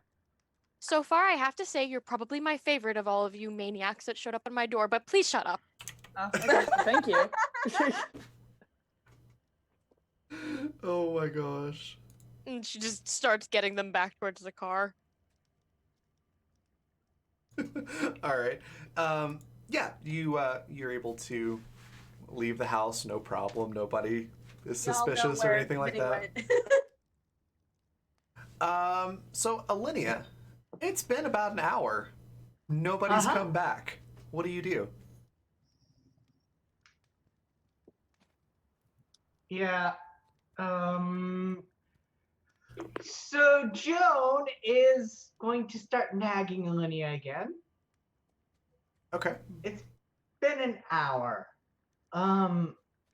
So far, I have to say you're probably my favorite of all of you maniacs that showed up at my door, but please shut up. Okay, thank you. Oh my gosh. And she just starts getting them back towards the car. All right. Yeah, you're able to leave the house, no problem. Nobody is Y'all know suspicious or where anything like Vinny that. went. So Alinea, it's been about an hour. Nobody's come back. What do you do? Yeah. So Joan is going to start nagging Alinea again. Okay. been an hour.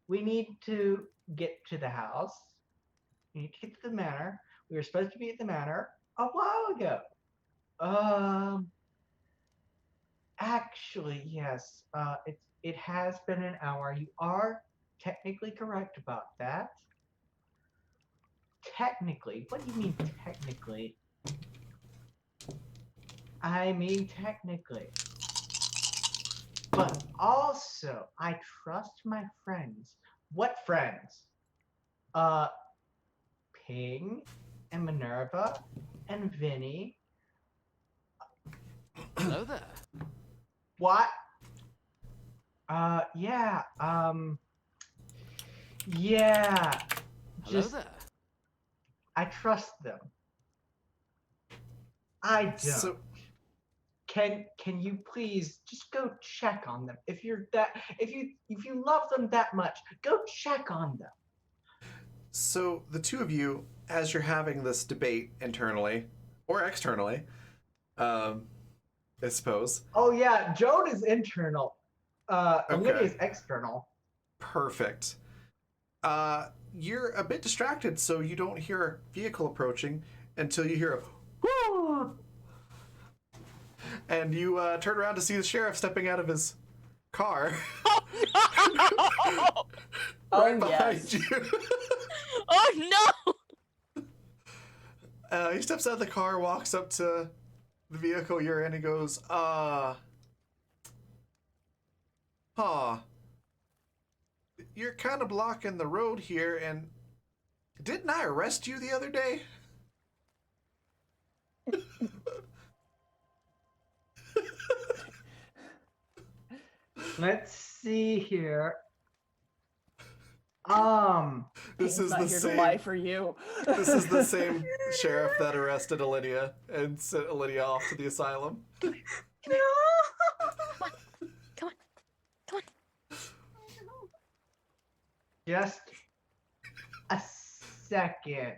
We need to get to the house. We need to get to the manor. We were supposed to be at the manor a while ago. Actually, yes. It has been an hour. You are technically correct about that. Technically, what do you mean technically? I mean technically. But also, I trust my friends. What friends? Ping and Minerva and Vinny. Hello there. What? Yeah. Yeah. Hello Just, there. I trust them. I don't. So, Can you please just go check on them? If you love them that much, go check on them. so the two of you, as you're having this debate internally or externally, I suppose. Oh yeah, Joan is internal. Olivia is external. Perfect. You're a bit distracted, so you don't hear a vehicle approaching until you hear a "Whoa!" and you turn around to see the sheriff stepping out of his car Oh right Oh, behind yes. you. Oh no! He steps out of the car, walks up to the vehicle you're in, and goes, you're kind of blocking the road here, and didn't I arrest you the other day? Let's see here. This Ping's is not the here same. to lie for you. This is the same sheriff that arrested Olivia and sent Olivia off to the asylum. No. Come on. Come on. Just a second.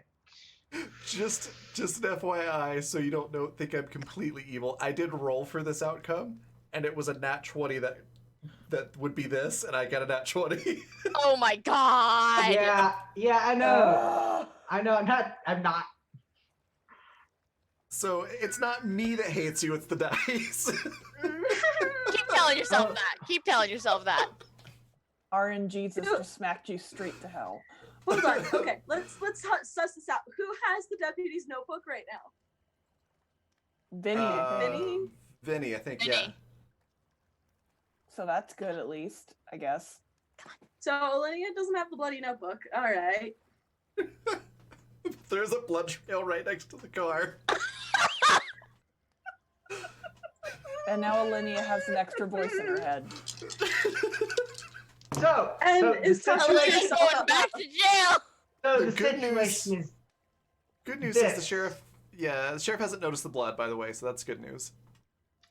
Just an FYI, so you don't think I'm completely evil. I did roll for this outcome, and it was a nat 20 that would be this, and I got a nat 20. Oh my god! Yeah, I know. I know. I'm not. So it's not me that hates you; it's the dice. Keep telling yourself that. Keep telling yourself that. RNGesus just smacked you straight to hell. Hold on. Okay, let's suss this out. Who has the deputy's notebook right now? Vinny, I think. Vinny? Vinny, I think, Vinny. yeah. So that's good at least, I guess. So Olivia doesn't have the bloody notebook. All right. There's a blood trail right next to the car. And now Alinea has an extra voice in her head. So, And so is the telling situation, She's going back to jail! so The the good news- situation is Good news is the This. sheriff. Yeah, the sheriff hasn't noticed the blood, by the way, so that's good news.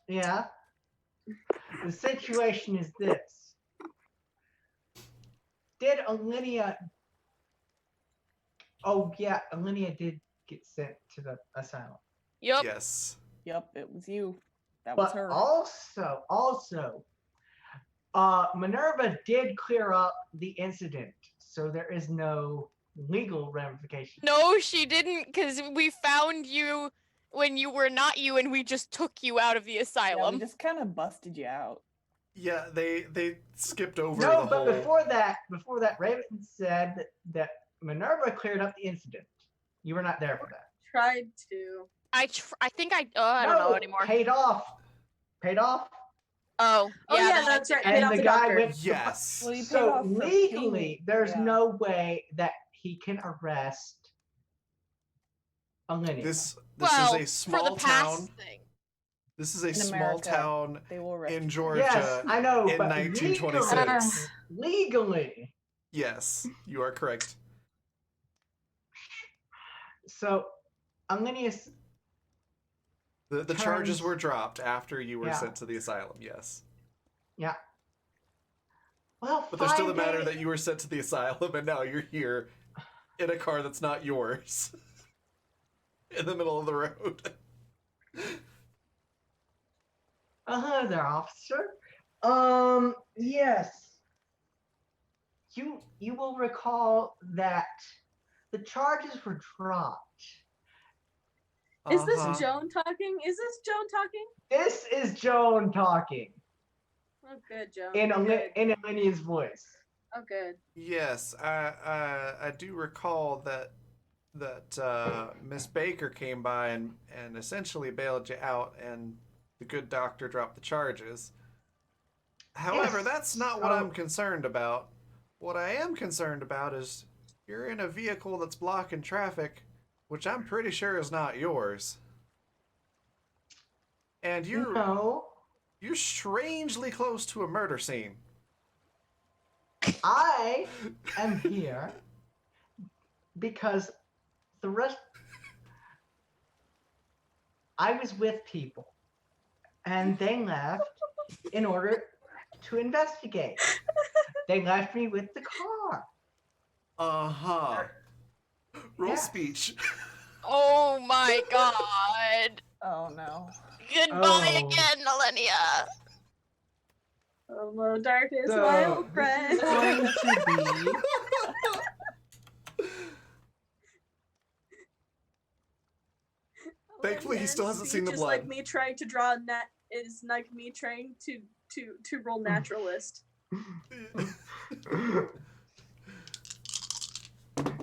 yeah. The situation is this. Did Alinea? Oh yeah, Alinea did get sent to the asylum. Yup. Yes. Yep, it was you. That was But her. also, Minerva did clear up the incident, so there is no legal ramification. No, she didn't, because we found you when you were not you, and we just took you out of the Yeah, asylum. we just kind of busted you out. Yeah, they skipped over No, the but whole. before that, Raven said that Minerva cleared up the incident. You were not there for that. Tried to. I think I don't know anymore. Paid off. Oh, Oh yeah, yeah, that- that's right. Paid And off the the guy doctor. went. Yes. Well, you paid So off for legally, paying- there's yeah. no way that he can arrest Alinea. This well, is a small for the past town. thing. This is a In small America. town They will arrest in you. Georgia Yes, I know, in but 1926. legally. Yes, you are correct. So Alinea. The charges Turns- were dropped after you were Yeah. sent to the asylum. Yes, Yeah. Well, but there's still the fine, matter they- that you were sent to the asylum, and now you're here in a car that's not yours, in the middle of the road. there, officer. Yes. You will recall that the charges were dropped. Is this Uh-huh. Joan talking? Is this Joan talking? This is Joan talking Oh, good, Joan. in Good. Alinia's voice. Oh, good. Yes, I do recall that Miss Baker came by and essentially bailed you out, and the good doctor dropped the charges. However, Yes, that's not what so- I'm concerned about. What I am concerned about is you're in a vehicle that's blocking traffic, which I'm pretty sure is not yours. And No, you're strangely close to a murder scene. I am here because the rest. I was with people, and they left in order to investigate. They left me with the car. Uh-huh. Roll Yes. speech. Oh my god. Oh no. Goodbye Oh. again, Millennia. Hello, darkness, So, my old this friend. is going to be. Thankfully, he still hasn't seen the Just blood. like me trying to draw a net is like me trying to roll naturalist.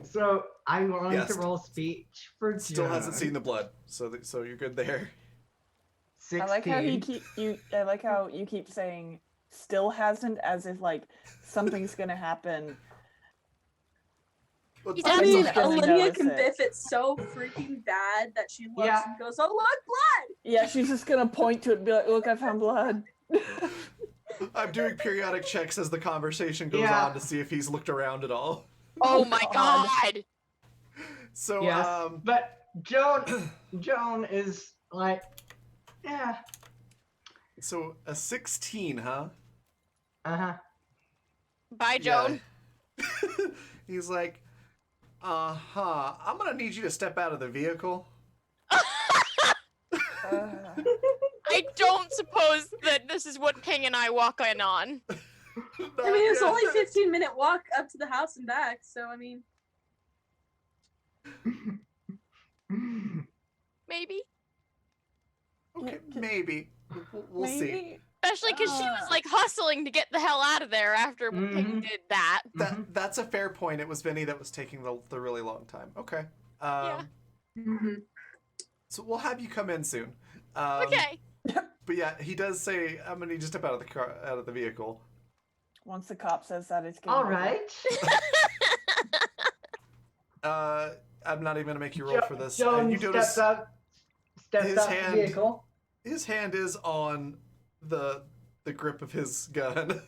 So I'm going Yes. to roll speech for Still hasn't Joan. seen the blood, so you're good there. 16. I like how I like how you keep saying still hasn't, as if like something's gonna happen. He's I mean, Someone's gonna Olivia notice can it. biff it so freaking bad that she looks Yeah. and goes, "Oh, look, blood!" Yeah, she's just gonna point to it and be like, "Look, I found blood." I'm doing periodic checks as the conversation goes Yeah. on to see if he's looked around at all. Oh my God. god. So, Yes, but Joan is like, yeah, so a 16, huh? uh-huh. Bye, Joan. Yeah. He's like, uh-huh. I'm gonna need you to step out of the vehicle. I don't suppose that this is what Ping and I walk in on. I mean, it's only 15-minute walk up to the house and back, so I mean, Maybe. Okay, maybe. We'll see. Maybe. Especially because she was like hustling to get the hell out of there after Ping did that. That's a fair point. It was Vinny that was taking the really long time. Okay. Yeah. So we'll have you come in soon. Okay. But yeah, he does say, "I'm gonna need you to step out of the vehicle." Once the cop says that, it's game All over. right. I'm not even gonna make you roll for this. Joan You notice steps out his the hand- vehicle. his hand is on the grip of his gun.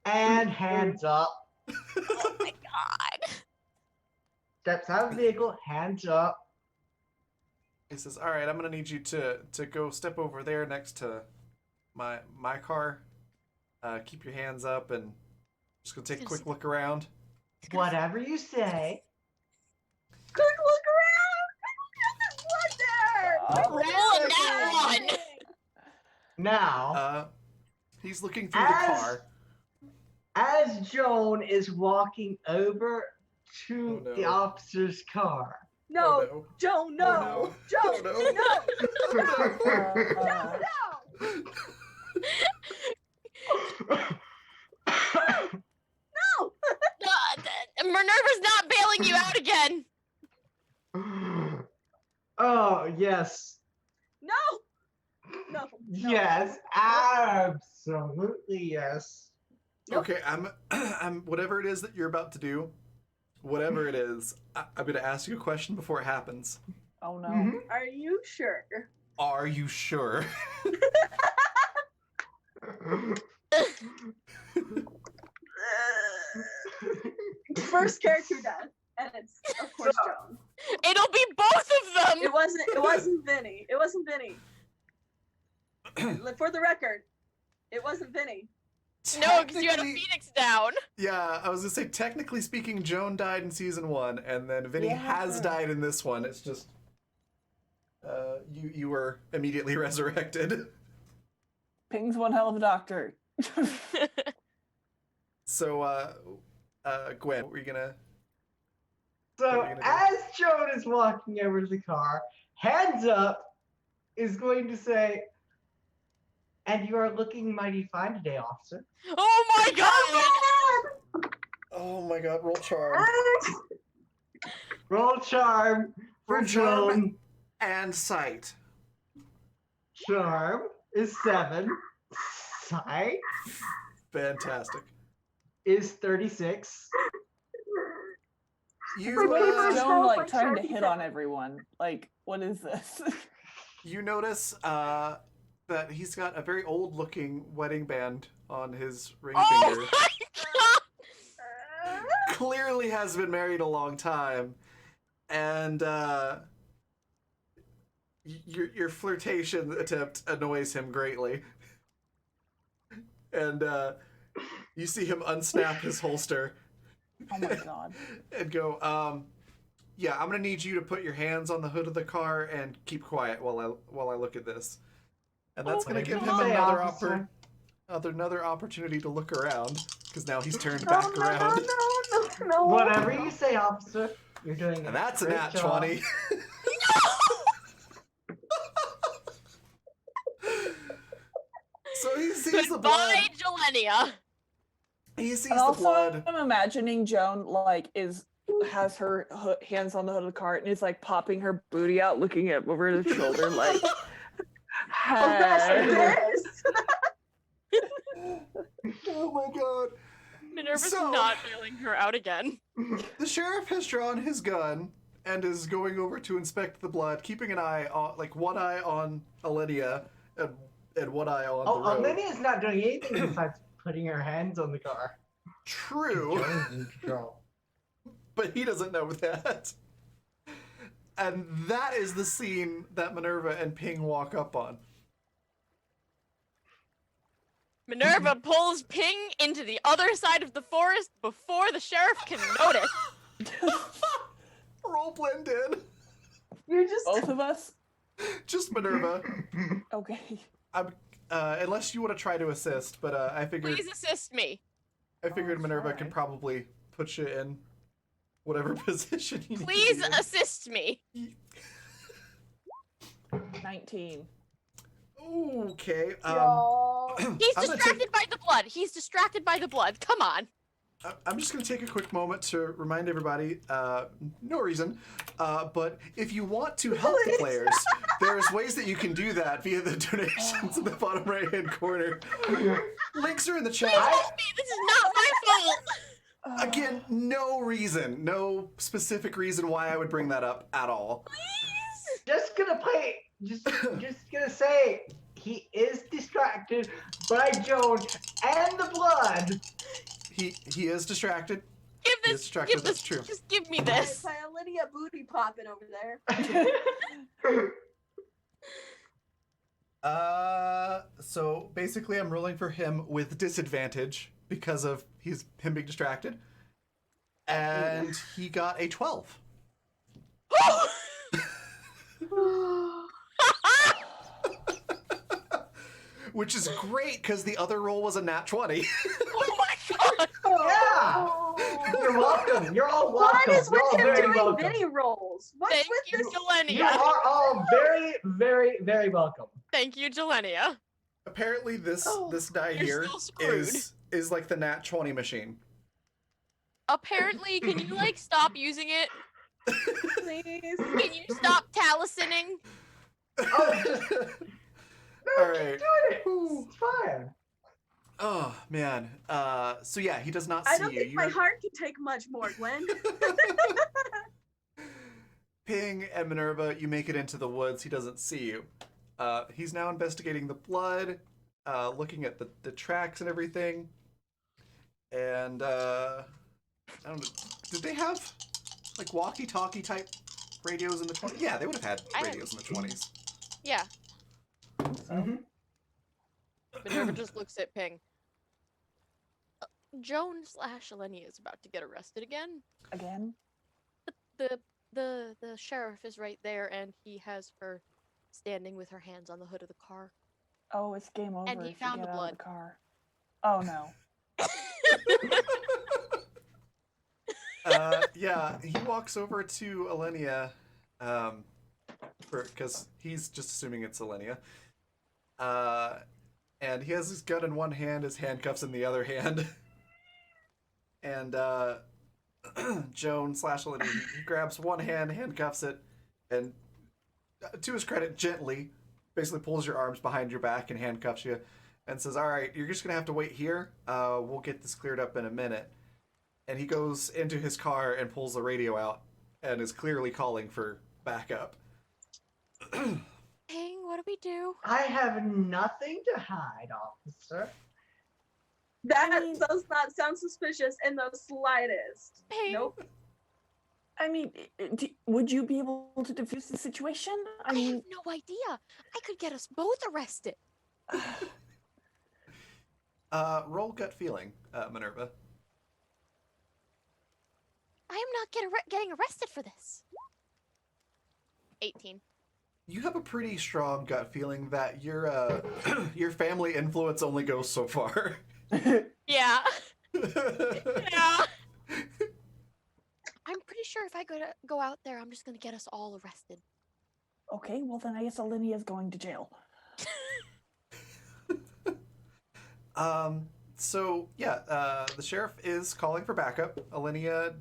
And hands up. Oh my god. Steps out of the vehicle, hands up. He says, "All right, I'm gonna need you to go step over there next to my car. Keep your hands up and just gonna take a quick look around." Whatever you say. quick look around! There's blood there! Roll that one. Now, He's looking through the car. as Joan is walking over to Oh, no. the officer's car. No, Oh, Joe, no! Oh, no. Joe, Oh, no. no! No! No! Minerva's not bailing you out again. Oh, yes. No! No! Yes, absolutely yes. Okay, I'm whatever it is that you're about to do, whatever it is, I'm gonna ask you a question before it happens. Oh no. Mhm. Are you sure? Are you sure? First character death, and it's of course Joan. It'll be both of them. It wasn't Vinny. It wasn't Vinny. For the record, it wasn't Vinny. No, because you had a Technically- Phoenix down. Yeah, I was gonna say, technically speaking, Joan died in season 1, and then Vinny has Yeah. died in this one. It's just you were immediately resurrected. Ping's one hell of a doctor. So, Gwen, what were you gonna? So What are you gonna as Joan is walking over to the car, hands up, is going to say, "And you are looking mighty fine today, officer." Oh my god! Oh my God! Roll charm. Roll charm for Roll charm. Joan. And sight. Charm is 7. Sight Fantastic. is 36. You What is First Joan roll like for trying to sharpie hit on everyone? Like, what is this? you notice that he's got a very old-looking wedding band on his ring Oh finger. my god! Clearly has been married a long time, and your flirtation attempt annoys him greatly. And you see him unsnap his holster Oh my god. and go, yeah, I'm gonna need you to put your hands on the hood of the car and keep quiet while I look at this. And that's gonna give him Say, another officer. another opportunity to look around, because now he's turned No, back no, around. no. Whatever you say, officer. You're doing And that's a great nat job. 20. So he sees the blood. Goodbye, Jelenia. He sees And the also, blood. I'm imagining Joan has her hands on the hood of the cart and is like popping her booty out, looking at over her shoulder, like, hey. Oh my God. Minerva's So- not bailing her out again. The sheriff has drawn his gun and is going over to inspect the blood, keeping an eye on, like, one eye on Alenia and one eye on Oh, the road. Olivia's not doing anything besides putting her hands on the car. True, Joan's in control. but he doesn't know that. And that is the scene that Minerva and Ping walk up on. Minerva pulls Ping into the other side of the forest before the sheriff can notice. Roll blend in. You're just Both of us? Just Minerva. Okay. Unless you want to try to assist, but I figured Please assist me. Minerva sorry. can probably put you in whatever position you need Please to be in. assist me. 19. Okay. Y'all. He's I'm gonna distracted by the blood. He's distracted by the blood. Come on. I'm just going to take a quick moment to remind everybody, no reason, but if you want to help the players, there's ways that you can do that via the donations in the bottom right-hand corner. Links are in the chat. Help me. This is not my fault. Again, no reason, no specific reason why I would bring that up at all. Just gonna gonna say he is distracted by Joan and the blood. He is distracted. Give He is this. distracted, Give that's this. true. Just give me this. Lydia booty popping over there. So basically I'm rolling for him with disadvantage because of him being distracted. And he got a 12. Which is great because the other roll was a nat 20. Oh my god. Yeah. You're welcome. You're all welcome. What is with You're all him very doing welcome. mini rolls? What's Thank with you, this? You Jelenia. are all very, very, very welcome. Thank you, Jelenia. Apparently this die you're here still screwed. is like the nat 20 machine. Apparently, can you like stop using it? Please. Can you stop talisoning? Oh, just All right. doing it. It's fine. Oh man. So yeah, he does not I see don't you. think my heart can take much more, Gwen. Ping and Minerva, you make it into the woods. He doesn't see you. He's now investigating the blood, looking at the tracks and everything. And I don't know. Did they have like walkie-talkie type radios in the 20s? Yeah, they would have had I radios in the 20s. Yeah. Mhm. Minerva just looks at Ping. Joan / Jelenia is about to get arrested again. Again? The sheriff is right there, and he has her standing with her hands on the hood of the car. Oh, it's game over. And he if found you the get out blood. of the car. Oh no. Yeah, he walks over to Alenia, because he's just assuming it's Alenia. And he has his gun in one hand, his handcuffs in the other hand. And Joan / Alenia, he grabs one hand, handcuffs it, and to his credit, gently, basically pulls your arms behind your back and handcuffs you, and says, "All right, you're just gonna have to wait here. We'll get this cleared up in a minute." And he goes into his car and pulls the radio out, and is clearly calling for backup. Ping, what do we do? I have nothing to hide, officer. That mean- does not sound suspicious in the slightest. Ping. Nope. I mean, would you be able to defuse the situation? I have no idea. I could get us both arrested. Roll gut feeling, Minerva. I am not getting arrested for this. 18. You have a pretty strong gut feeling that your your family influence only goes so far. Yeah. Yeah. I'm pretty sure if I go out there, I'm just gonna get us all arrested. Okay, well then I guess Alenia is going to jail. So yeah, the sheriff is calling for backup. Alenia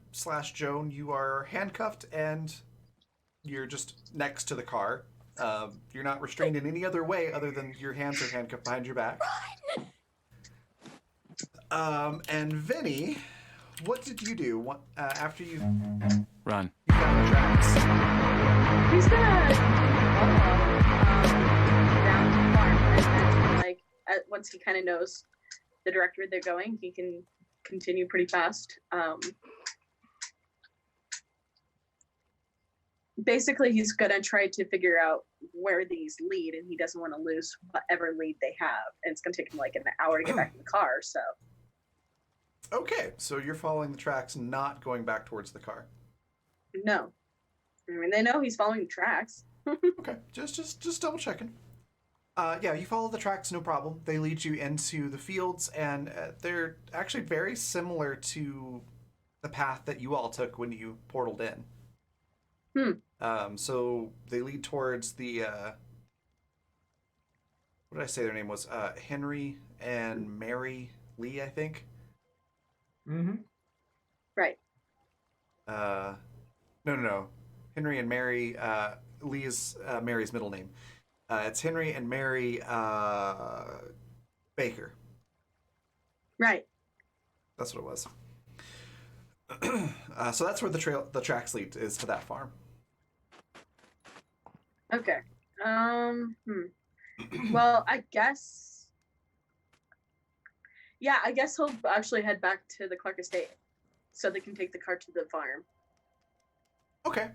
/ Joan, you are handcuffed and you're just next to the car. You're not restrained in any other way other than your hands are handcuffed behind your back. And Vinny, what did you do after you Run. found the tracks? He's gonna down to the farm, and then, like, once he kind of knows the direction they're going, he can continue pretty fast. Basically, he's gonna try to figure out where these lead, and he doesn't want to lose whatever lead they have. And it's gonna take him like an hour to get back in the car. So Okay, so you're following the tracks, not going back towards the car. no, I mean they know he's following the tracks. Okay, just double checking. Yeah, you follow the tracks, no problem. They lead you into the fields, and they're actually very similar to the path that you all took when you portaled in. So they lead towards the what did I say their name was? Henry and Mary Lee, I think. Mm-hmm. Right. No. Henry and Mary. Lee is Mary's middle name. It's Henry and Mary Baker. Right. That's what it was. So that's where the tracks lead is to that farm. Okay. Well, I guess. Yeah, I guess he'll actually head back to the Clark estate, so they can take the car to the farm. Okay.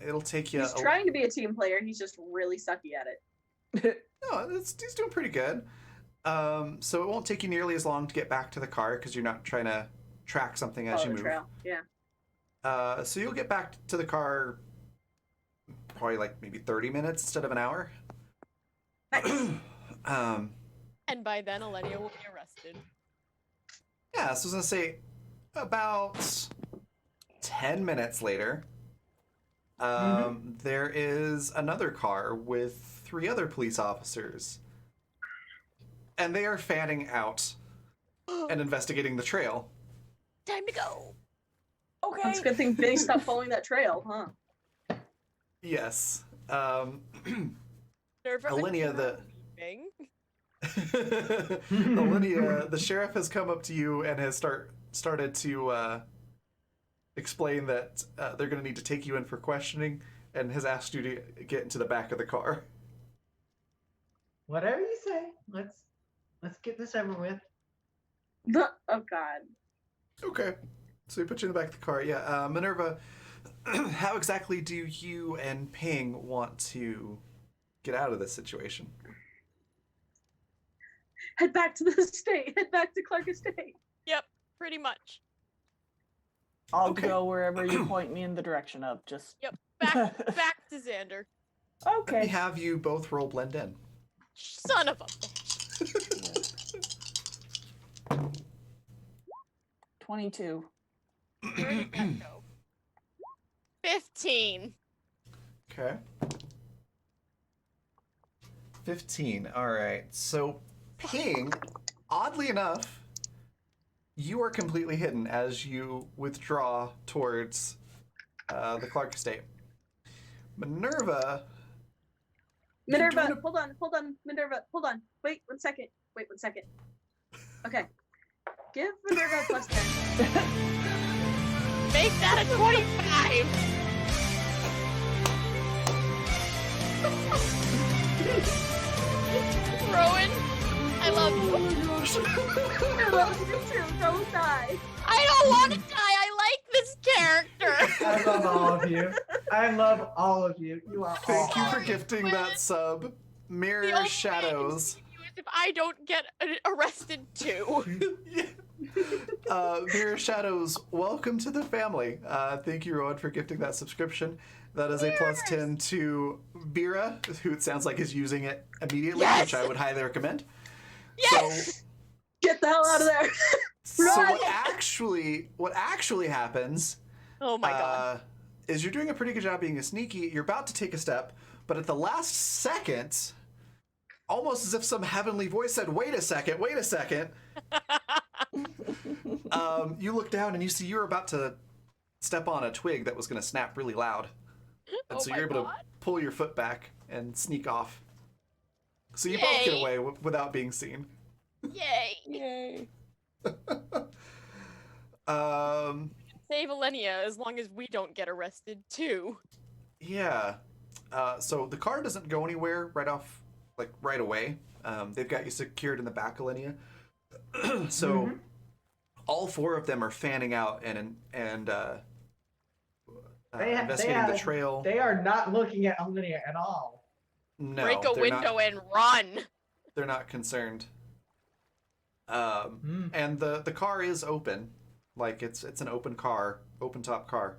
It'll take you. He's trying to be a team player. He's just really sucky at it. No, he's doing pretty good. So it won't take you nearly as long to get back to the car because you're not trying to track something as Follow you the move. trail. Yeah. So you'll get back to the car probably like maybe 30 minutes instead of an hour. Nice. And by then, Alenia will be arrested. Yeah, so I was gonna say about 10 minutes later, there is another car with 3 other police officers. And they are fanning out and investigating the trail. Time to go. Okay. That's a good thing Vinny stopped following that trail, huh? Yes. Nerva, Alenia, I'm leaving. Alenia, the sheriff has come up to you and has started to explain that they're going to need to take you in for questioning and has asked you to get into the back of the car. Whatever you say. Let's get this over with. Oh God. Okay. So we put you in the back of the car. Yeah. Minerva, how exactly do you and Ping want to get out of this situation? Head back to the estate. Head back to Clark Estate. Yep, pretty much. I'll Okay. go wherever you point me in the direction of. Just Yep. Back to Xander. Let me Okay. have you both roll blend in. Son of a bitch. 22. Where did that go? 15. Okay. 15. All right. So, Ping, oddly enough, you are completely hidden as you withdraw towards the Clark estate. Minerva. you're Minerva, doing a- hold on, Minerva, hold on. Wait 1 second. Wait 1 second. Okay. Give Minerva a +10. Make that a 25. Rowan, I love you. I love you too. Don't die. I don't want to die. I like this character. I love all of you. I love all of you. You are all. Thank you for awesome. gifting that sub. The Mirror only way I can Shadows. save you is if I don't get arrested too. Mirror Shadows, welcome to the family. Thank you, Rowan, for gifting that subscription. That is a +10 to Vera, who it sounds like is using it immediately, Yes! which I would highly recommend. Yes. Get the hell out of there. So Run! what actually happens Oh my god. is you're doing a pretty good job being a sneaky. You're about to take a step, but at the last second, almost as if some heavenly voice said, wait a second, you look down and you see you're about to step on a twig that was going to snap really loud. And Oh so my you're able God. to pull your foot back and sneak off. So you both get Yay. away without being seen. Yay. Yay. Save Alenia as long as we don't get arrested too. Yeah. So the car doesn't go anywhere right away. They've got you secured in the back, Alenia. So all four of them are fanning out and investigating the trail. They are not looking at Olivia at all. No, Break a they're window not, and run. they're not concerned. And the car is open. Like it's an open car, open top car.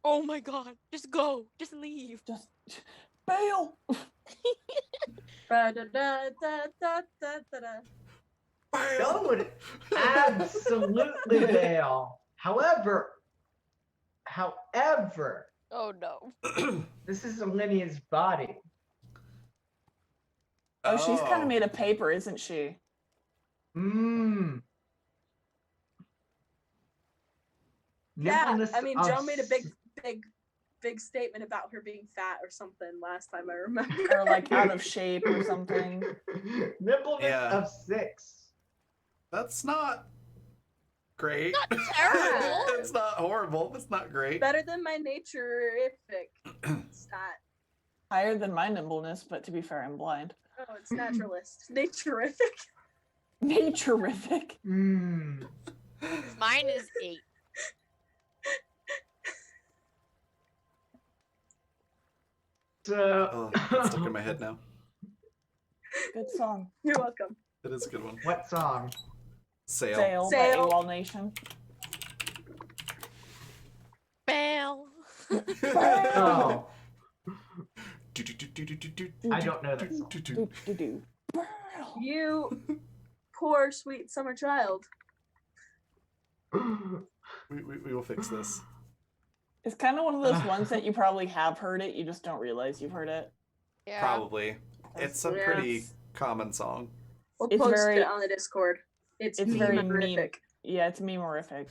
Oh my god. Just go. Just leave. Just bail. Ba-da-da-da-da-da-da. Joan would absolutely bail. However, Oh no. this is Olivia's body. Oh, she's kind of made of paper, isn't she? Mmm. Yeah, I mean, Joan made a big statement about her being fat or something last time I remember. Or like out of shape or something. Nimbleness Yeah. of 6. That's not great. Not terrible. It's not horrible. It's not great. Better than my naturific stat. Higher than my nimbleness, but to be fair, I'm blind. Oh, it's naturalist. Naturific. Naturific. Mmm. Mine is 8. So, Oh, it's stuck in my head now. Good song. You're welcome. It is a good one. what song? Sail. Sail by Sail. AWOL Nation. Bail. Oh, Do-do-do-do-do-do. I don't know that song. Do, do, do. You poor sweet summer child. We will fix this. It's kind of one of those ones that you probably have heard it, you just don't realize you've heard it. Yeah. Probably. It's a Yeah. pretty common song. We'll It's post very- it on the Discord. It's very meme-orific. Yeah, it's memorific.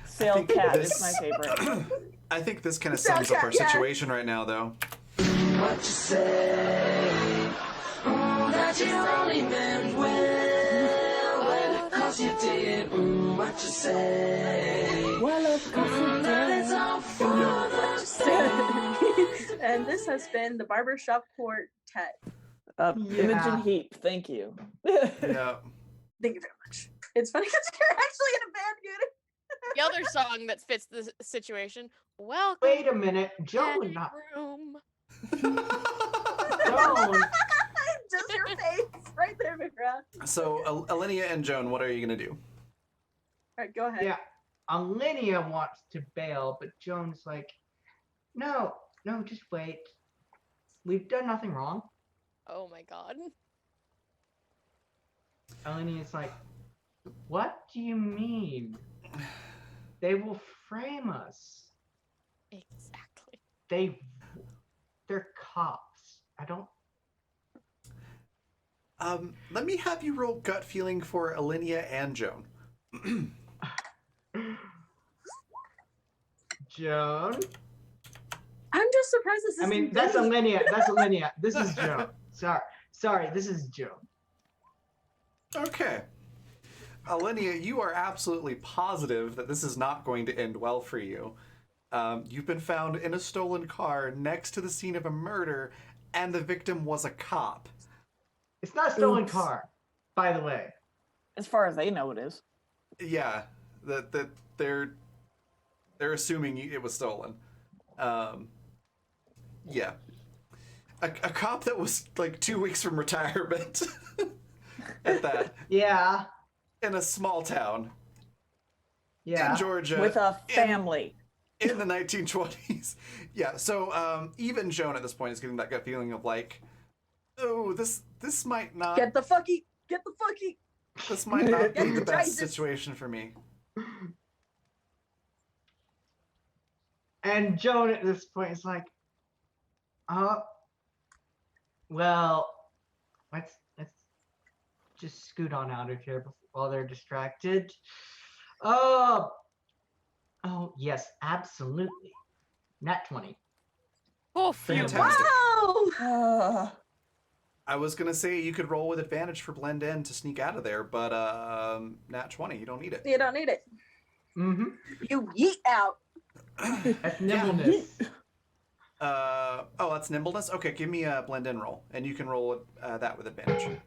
Sail think Cat this- is my favorite. I think this kind of sums up our Yeah. situation right now, though. What you say? That you only meant well, cause you did. What you say? Well, of course it That does. is all for the sake. And this has been the Barbershop Quartet. Imogen Yeah. Heap, thank you. Yeah. Thank you very much. It's funny because you're actually in a band, Goody. The other song that fits the situation. Welcome Wait a minute. Joan to would not. room. Joan. Just your face right there, McGrath. So, Alenia and Joan, what are you going to do? All right, go ahead. Yeah. Olinia wants to bail, but Joan's like, no, just wait. We've done nothing wrong. Oh my god. Eleni is like, what do you mean? They will frame us. Exactly. They're cops. I don't. Let me have you roll gut feeling for Alinea and Joan. Joan? I'm just surprised this is. I mean, that's Alinea. That's Alinea. This is Joan. Sorry, this is Joan. Okay. Alinea, you are absolutely positive that this is not going to end well for you. You've been found in a stolen car next to the scene of a murder, and the victim was a cop. It's not a stolen Oops. car, by the way. As far as they know, it is. Yeah, that they're assuming it was stolen. Yeah, a cop that was like 2 weeks from retirement. At that, Yeah. in a small town Yeah. in Georgia With a family. in the 1920s. Yeah, so even Joan at this point is getting that gut feeling of like, oh, this might not. Get the fucky. This might not be the Get best Jesus. situation for me. And Joan at this point is like, well, let's just scoot on out of here while they're distracted. Oh yes, absolutely. Nat 20. Oh, phew. Fantastic. Wow. I was gonna say you could roll with advantage for blend in to sneak out of there, but nat 20, you don't need it. You don't need it. Mm-hmm. You yeet out. That's nimbleness. That's nimbleness. Okay, give me a blend in roll, and you can roll that with advantage.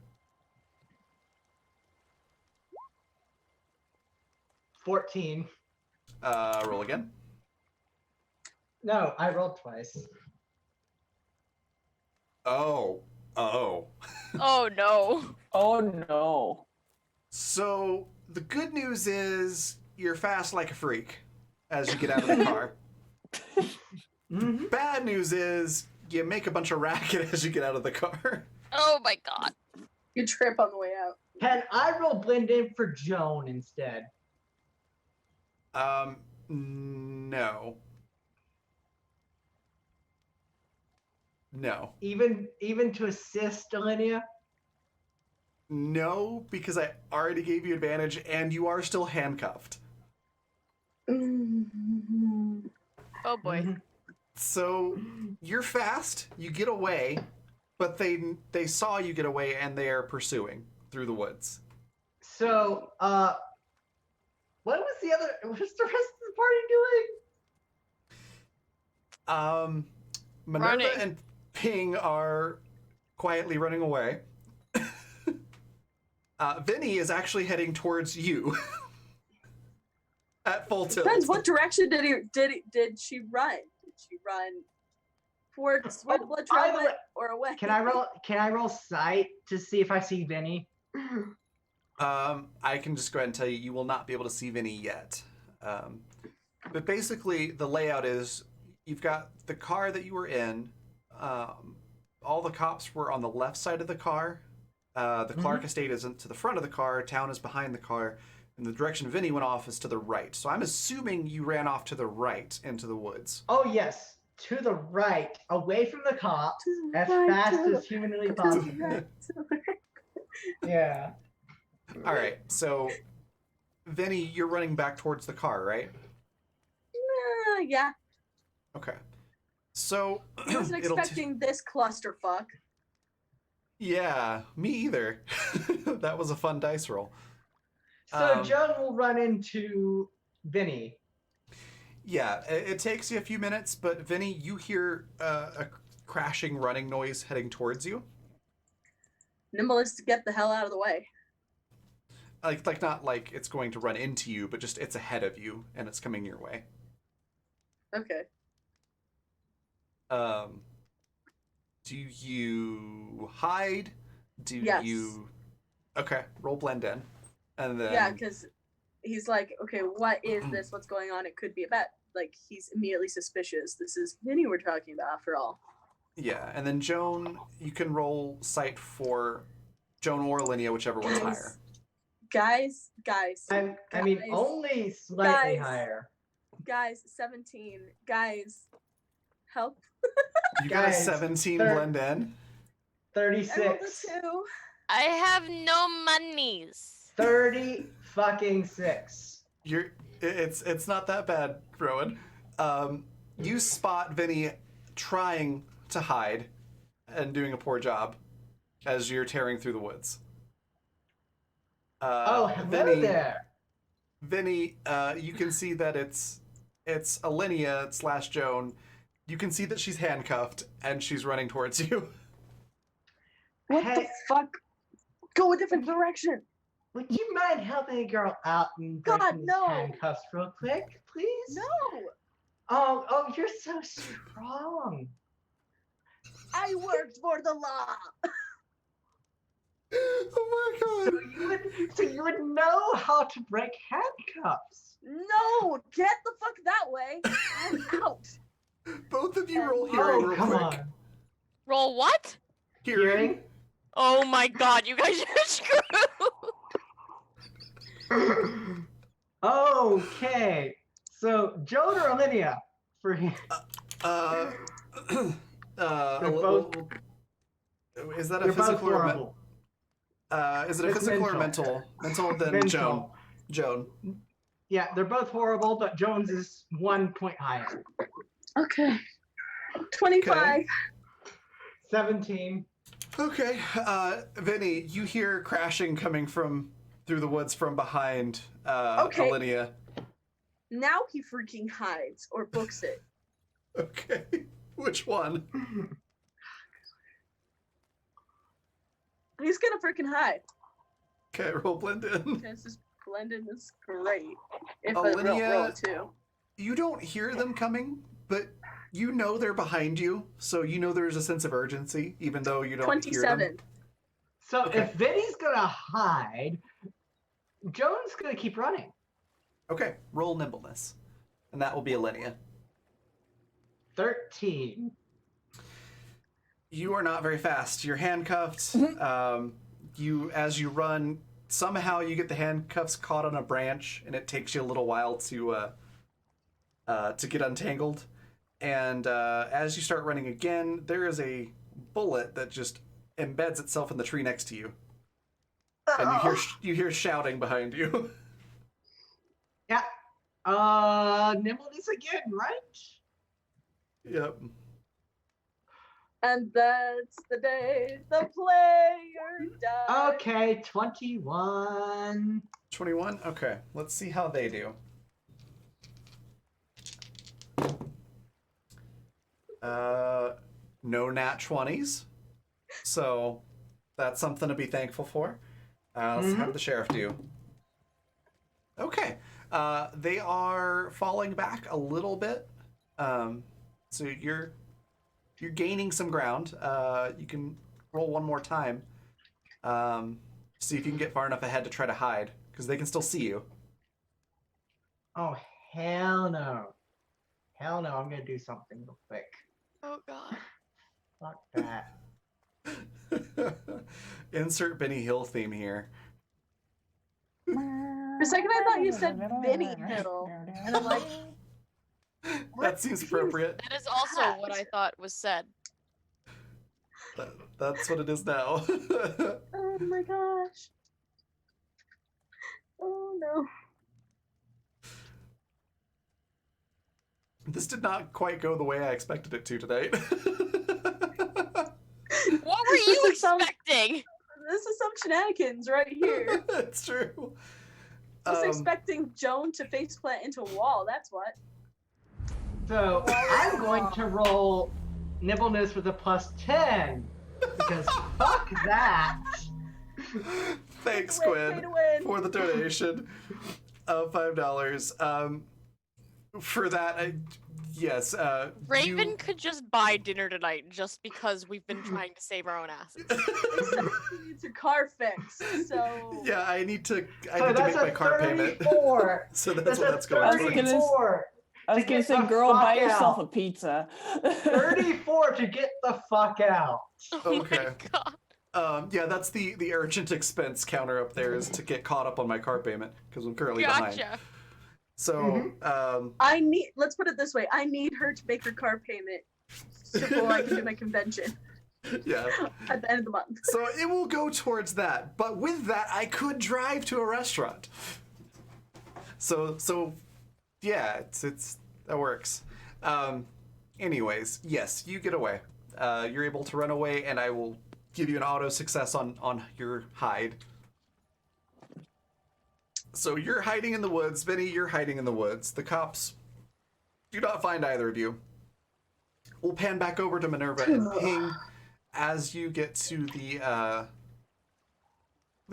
14. Roll again. No, I rolled twice. Oh. Oh no. Oh no. So the good news is you're fast like a freak as you get out of the car. Mm-hmm. Bad news is you make a bunch of racket as you get out of the car. Oh my god. You trip on the way out. Can I roll blend in for Joan instead? No. No. Even to assist Alinea? No, because I already gave you advantage and you are still handcuffed. Mm-hmm. Oh boy. Mhm. So you're fast, you get away, but they saw you get away and they are pursuing through the woods. So, what was the rest of the party doing? Minerva Running. and Ping are quietly running away. Vinny is actually heading towards you at full tilt. Depends. What direction did she run? Did she run towards where the blood trail went or away? Can I roll sight to see if I see Vinny? I can just go ahead and tell you, you will not be able to see Vinny yet. But basically, the layout is you've got the car that you were in. All the cops were on the left side of the car. The Clark estate isn't to the front of the car. Town is behind the car. And the direction Vinny went off is to the right. So I'm assuming you ran off to the right into the woods. Oh yes, to the right, away from the cops, as fast as humanly possible. Yeah. All right. So, Vinny, you're running back towards the car, right? Yeah. Okay. So I wasn't expecting this clusterfuck. Yeah, me either. That was a fun dice roll. So Joan will run into Vinny. Yeah, it takes you a few minutes, but Vinny, you hear a crashing running noise heading towards you. Nimble is to get the hell out of the way. Like not like it's going to run into you, but just it's ahead of you and it's coming your way. Okay. Do you hide? Do Yes. you? Okay, roll blend in, and then Yeah, because he's like, okay, what is this? What's going on? It could be a bet. Like, he's immediately suspicious. This is Vinny we're talking about, after all. Yeah, and then Joan, you can roll sight for Joan or Linnea, whichever one's higher. Guys. I mean, Guys. only slightly Guys. higher. Guys, 17. Guys, help. You got a Guys, 17 third- blend in. I rolled a 36. 2. I have no monies. 30 fucking 6. It's not that bad, Rowan. You spot Vinny trying to hide and doing a poor job as you're tearing through the woods. Oh, hello there. Vinny, you can see that it's Alinea / Joan. You can see that she's handcuffed and she's running towards you. What Hey. the fuck? Go a different direction. Would you mind helping a girl out and God, breaking these no. handcuffs real quick, please? No, Oh, you're so strong. I worked for the law. Oh my god! So you would know how to break handcuffs. No, get the fuck that way. I'm out. Both of you roll hearing Oh, real come quick. on. Roll what? Hearing. Oh my god, you guys are screwed. Okay. So, Joan or Olivia? For him. They're both- Is that a They're both physical or horrible. is it a It's physical or mental. mental? Mental then Mental. Joan. Joan. Yeah, they're both horrible, but Jones is 1 point higher. Okay. 25. 17. Okay, Vinny, you hear crashing coming from through the woods from behind Okay. Alinea. Now he freaking hides or books it. Okay, which one? He's gonna freaking hide. Okay, roll blend in. This is blended is great. If I Alinea- roll too. You don't hear them coming, but you know they're behind you, so you know there's a sense of urgency, even though you don't hear 27. them. So Okay. if Vinny's gonna hide, Jones gonna keep running. Okay, roll nimbleness, and that will be Alinea. 13. You are not very fast. You're handcuffed. As you run, somehow you get the handcuffs caught on a branch, and it takes you a little while to get untangled. And as you start running again, there is a bullet that just embeds itself in the tree next to you, and you hear shouting behind you. Yeah. Nimbleness again, right? Yep. And that's the day the player dies. Okay, 21. 21. Okay, let's see how they do. No nat 20s, so that's something to be thankful for. Let's have the sheriff do. Okay, they are falling back a little bit, so you're gaining some ground. You can roll one more time, see if you can get far enough ahead to try to hide, because they can still see you. Oh, hell no. Hell no, I'm gonna do something real quick. Oh god. Fuck that. Insert Benny Hill theme here. For a second, I thought you said Vinny Hill. And I'm like, That seems appropriate. That is also what I thought was said. That's what it is now. oh my gosh. Oh no. This did not quite go the way I expected it to tonight. What were you This is some- expecting? This is some shenanigans right here. It's true. I was expecting Joan to faceplant into a wall, that's what. So I'm going to roll nimbleness with a +10 because fuck that. Thanks, Pay to win, Quinn, pay to win. for the donation of $5. For that, yes. Raven could just buy dinner tonight just because we've been trying to save our own asses. Except he needs a car fix, so... Yeah, I need to So make that's my a car payment. 34. So That's what a that's going towards. 34. I was to gonna get say, the girl, buy fuck yourself a out. pizza. 34 to get the fuck out. Oh Okay. my god. Yeah, that's the urgent expense counter up there is to get caught up on my car payment because I'm currently behind. Gotcha. So, let's put it this way. I need her to make her car payment before I can do my convention yeah. at the end of the month. So it will go towards that. But with that, I could drive to a restaurant. So yeah, it's that works. Anyways, yes, you get away. You're able to run away, and I will give you an auto success on your hide. So you're hiding in the woods. Vinny, you're hiding in the woods. The cops do not find either of you. We'll pan back over to Minerva and Ping as you get to the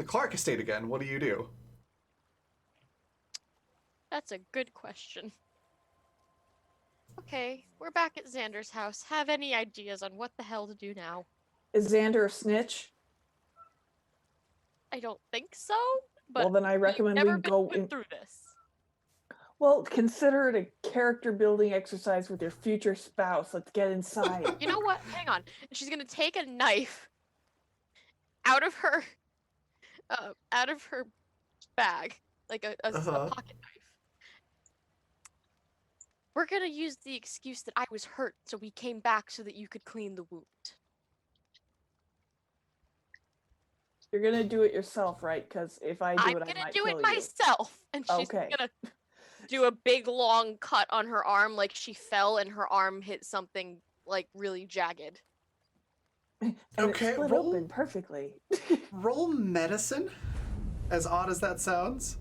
Clark estate again. What do you do? That's a good question. Okay, we're back at Xander's house. Have any ideas on what the hell to do now? Is Xander a snitch? I don't think so, but Well, then I we've recommend never we been go put in. through this. Well, consider it a character building exercise with your future spouse. Let's get inside. You know what? Hang on. She's gonna take a knife out of her bag, like a pocket knife. We're gonna use the excuse that I was hurt, so we came back so that you could clean the wound. You're gonna do it yourself, right? Because if I do I'm it, I gonna might do kill it you. myself, and she's Okay. gonna do a big long cut on her arm, like she fell and her arm hit something like really jagged. And Okay, it split roll- open perfectly. Roll medicine, as odd as that sounds.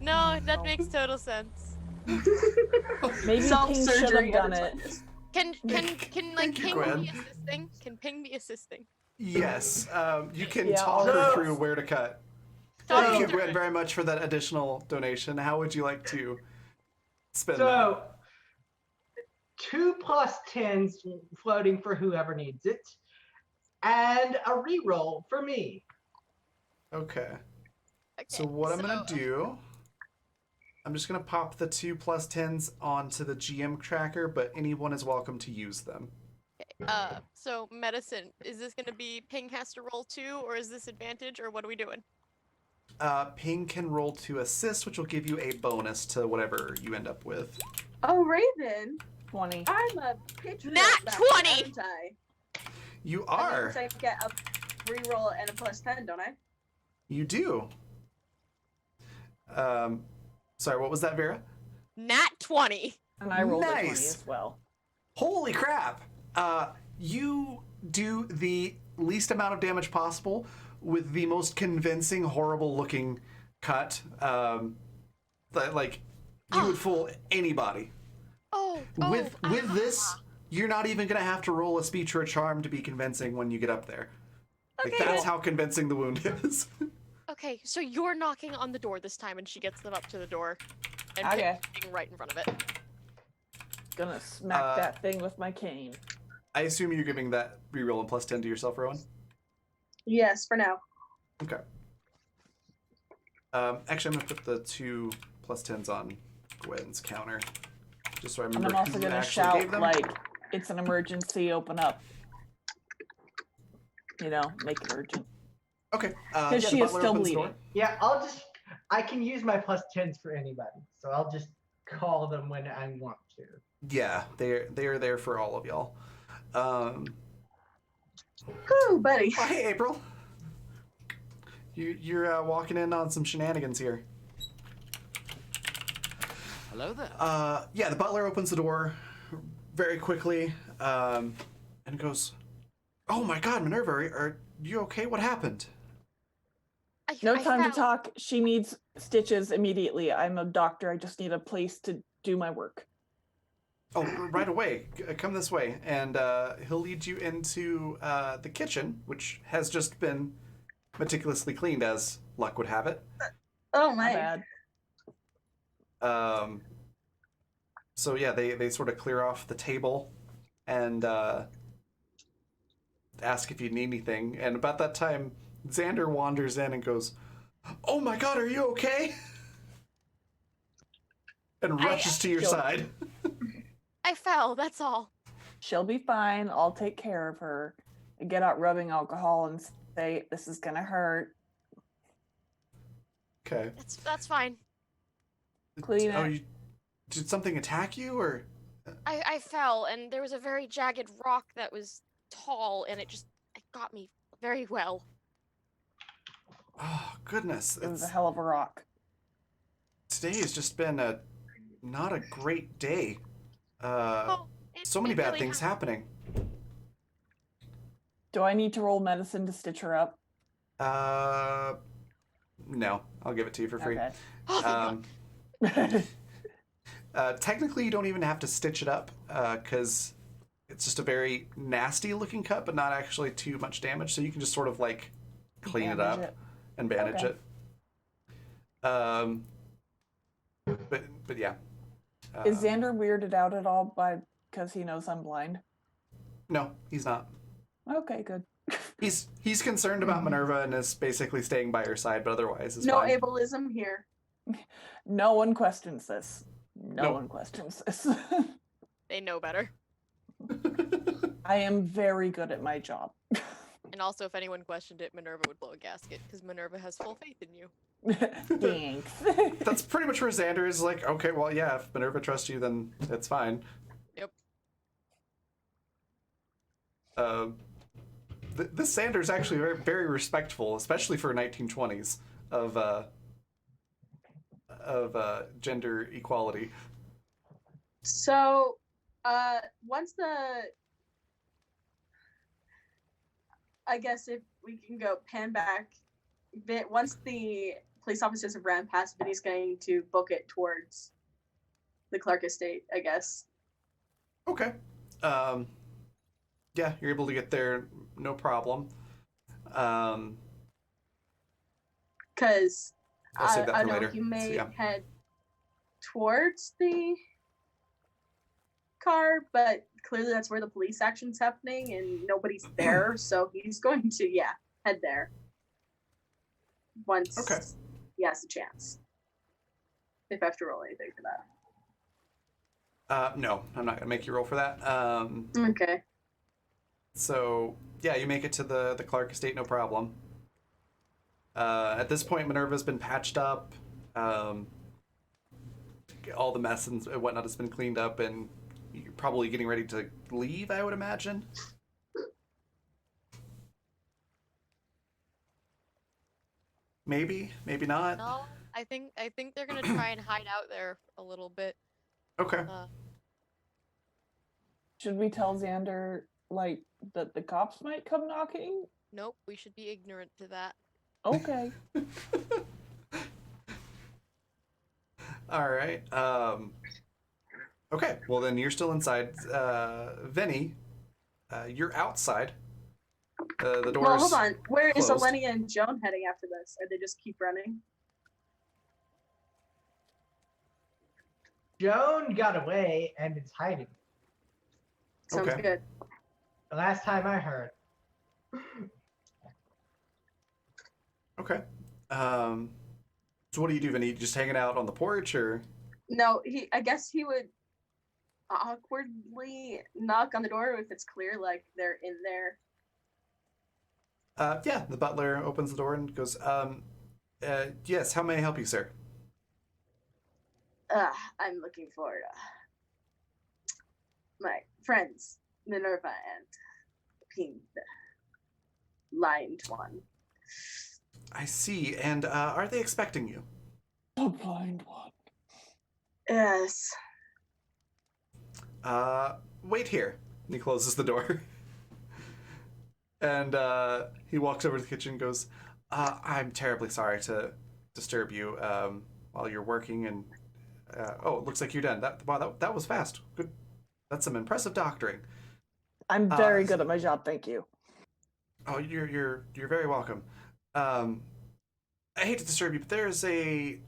No, that makes total sense. Maybe Ping should Self-surgery have at done its it. finest. Can Thank like you, Ping Gwen. be assisting? Can Ping be assisting? Yes, you can Yeah, talk her I'll- through where to cut. Talk Thank you, to her. Gwen, very much for that additional donation. How would you like to spend that? So, 2 plus 10s floating for whoever needs it, and a reroll for me. Okay. Okay, So what I'm gonna so, do, I'm just gonna pop the 2 plus 10s onto the GM tracker, but anyone is welcome to use them. So medicine, is this gonna be Ping has to roll 2, or is this advantage, or what are we doing? Ping can roll to assist, which will give you a bonus to whatever you end up with. Oh, Raven, 20. I'm a patriot. Nat back 20! then, aren't I? You That are. means I get a reroll and a plus 10, don't I? You do. Sorry, what was that, Vera? Nat 20! And I rolled a 20 Nice. as well. Holy crap! You do the least amount of damage possible with the most convincing, horrible-looking cut. That like you would fool anybody. With this, you're not even gonna have to roll a speech or a charm to be convincing when you get up there. Like Okay. that's how convincing the wound is. Okay, so you're knocking on the door this time, and she gets them up to the door, and Okay. Ping's sitting right in front of it. Gonna smack that thing with my cane. I assume you're giving that reroll and plus 10 to yourself, Rowan? Yes, for now. Okay. Actually, I'm gonna put the 2 plus 10s on Gwen's counter, just so I And remember I'm also who gonna actually shout gave them. like, it's an emergency, open up. You know, make it urgent. Okay. Because she the is butler still opens the door. bleeding. Yeah, I can use my plus 10s for anybody, so I'll just call them when I want to. Yeah, they're there for all of y'all. Woo, buddy. Oh, hey, April. You're walking in on some shenanigans here. Hello there. Yeah, the butler opens the door very quickly and goes, "Oh my God, Minerva, are you okay? What happened?" No I time found- to talk. She needs stitches immediately. I'm a doctor. I just need a place to do my work. Oh, right away. Come this way. And he'll lead you into the kitchen, which has just been meticulously cleaned, as luck would have it. Oh My my. bad. So yeah, they sort of clear off the table and ask if you need anything. And about that time, Xander wanders in and goes, "Oh my God, are you okay?" And rushes to your Sure. side. I fell. That's all. She'll be fine. I'll take care of her. I get out rubbing alcohol and say, "This is gonna hurt." Okay. That's fine. Clean Oh, it. did something attack you, or? I fell, and there was a very jagged rock that was tall, and it got me very well. Oh goodness! It was a hell of a rock. Today has just been not a great day. Oh, So many it bad really things happening. Do I need to roll medicine to stitch her up? No, I'll give it to you for free. Okay. Oh, thank God. Technically, you don't even have to stitch it up because it's just a very nasty looking cut, but not actually too much damage. So you can just sort of like clean it Bandage up it. and bandage Okay. it. But yeah. Is Xander weirded out at all because he knows I'm blind? No, he's not. Okay, good. He's concerned about Minerva and is basically staying by her side, but otherwise is No fine. ableism here. No one questions this. No Nope. one questions this. They know better. I am very good at my job. And also, if anyone questioned it, Minerva would blow a gasket, because Minerva has full faith in you. Thanks. That's pretty much where Xander is like, okay, well, yeah, if Minerva trusts you, then it's fine. Yep. This Xander's actually very, very respectful, especially for 1920s of gender equality. So, once I guess if we can go pan back a bit, once the police officers have ran past, Vinny's going to book it towards the Clark estate, I guess. Okay. Yeah, you're able to get there, no problem. Because I'll save that I for know later. you may So, yeah. head towards the car, but clearly that's where the police action's happening and nobody's there, so he's going to, head there. Once Okay. he has a chance. If I have to roll anything for that. No, I'm not gonna make you roll for that. Okay. So yeah, you make it to the Clark estate, no problem. At this point, Minerva's been patched up. All the mess and whatnot has been cleaned up, and you're probably getting ready to leave, I would imagine. Maybe not. No, I think they're gonna try and hide out there a little bit. Okay. Should we tell Xander, like, that the cops might come knocking? Nope, we should be ignorant to that. Okay. All right. Okay. Well, then you're still inside. Vinny, you're outside. The doors. Well, hold on. Where is closed. Elenia and Joan heading after this? Or they just keep running? Joan got away and is hiding. Sounds Okay. good. The last time I heard. Okay. So what do you do, Vinny? Just hanging out on the porch, or? No, I guess he would awkwardly knock on the door if it's clear, like they're in there. Yeah. The butler opens the door and goes, yes. How may I help you, sir? I'm looking for my friends, Minerva and Ping, the lined one. I see. And are they expecting you? The blind one. Yes. Wait here. And he closes the door. And he walks over to the kitchen and goes, I'm terribly sorry to disturb you while you're working. And oh, it looks like you're done. That was fast. Good. That's some impressive doctoring. I'm very good at my job, thank you. Oh, you're very welcome. I hate to disturb you, but there's a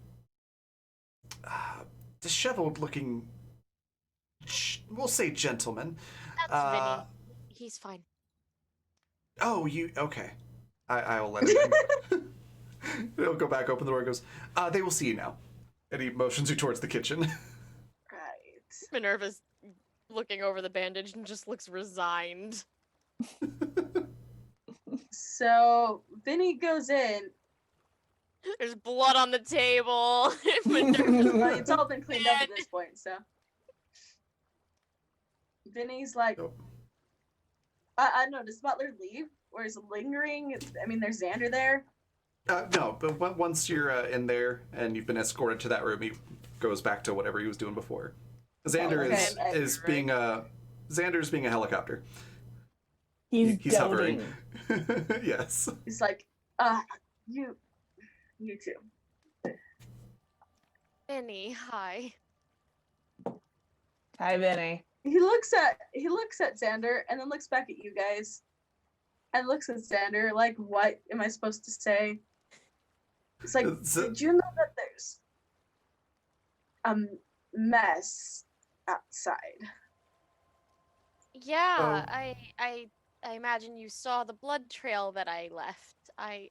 disheveled-looking, we'll say gentleman. That's Vinny. He's fine. Oh, you okay? I will let him. He'll go back, open the door, and goes. They will see you now. And he motions you towards the kitchen. Right. Minerva's looking over the bandage and just looks resigned. So Vinny goes in. There's blood on the table. Well, it's all been cleaned up at this point, so. Vinny's like, Nope. I don't know, does Butler leave? Or is it lingering? I mean, there's Xander there. No, but once you're in there and you've been escorted to that room, he goes back to whatever he was doing before. Xander okay. is being Xander's being a helicopter. He's hovering. doting. Yes. He's like, you too. Vinny, hi. Hi, Vinny. He looks at Xander and then looks back at you guys. And looks at Xander like, what am I supposed to say? It's like, did you know that there's a mess outside? Yeah, I imagine you saw the blood trail that I left. I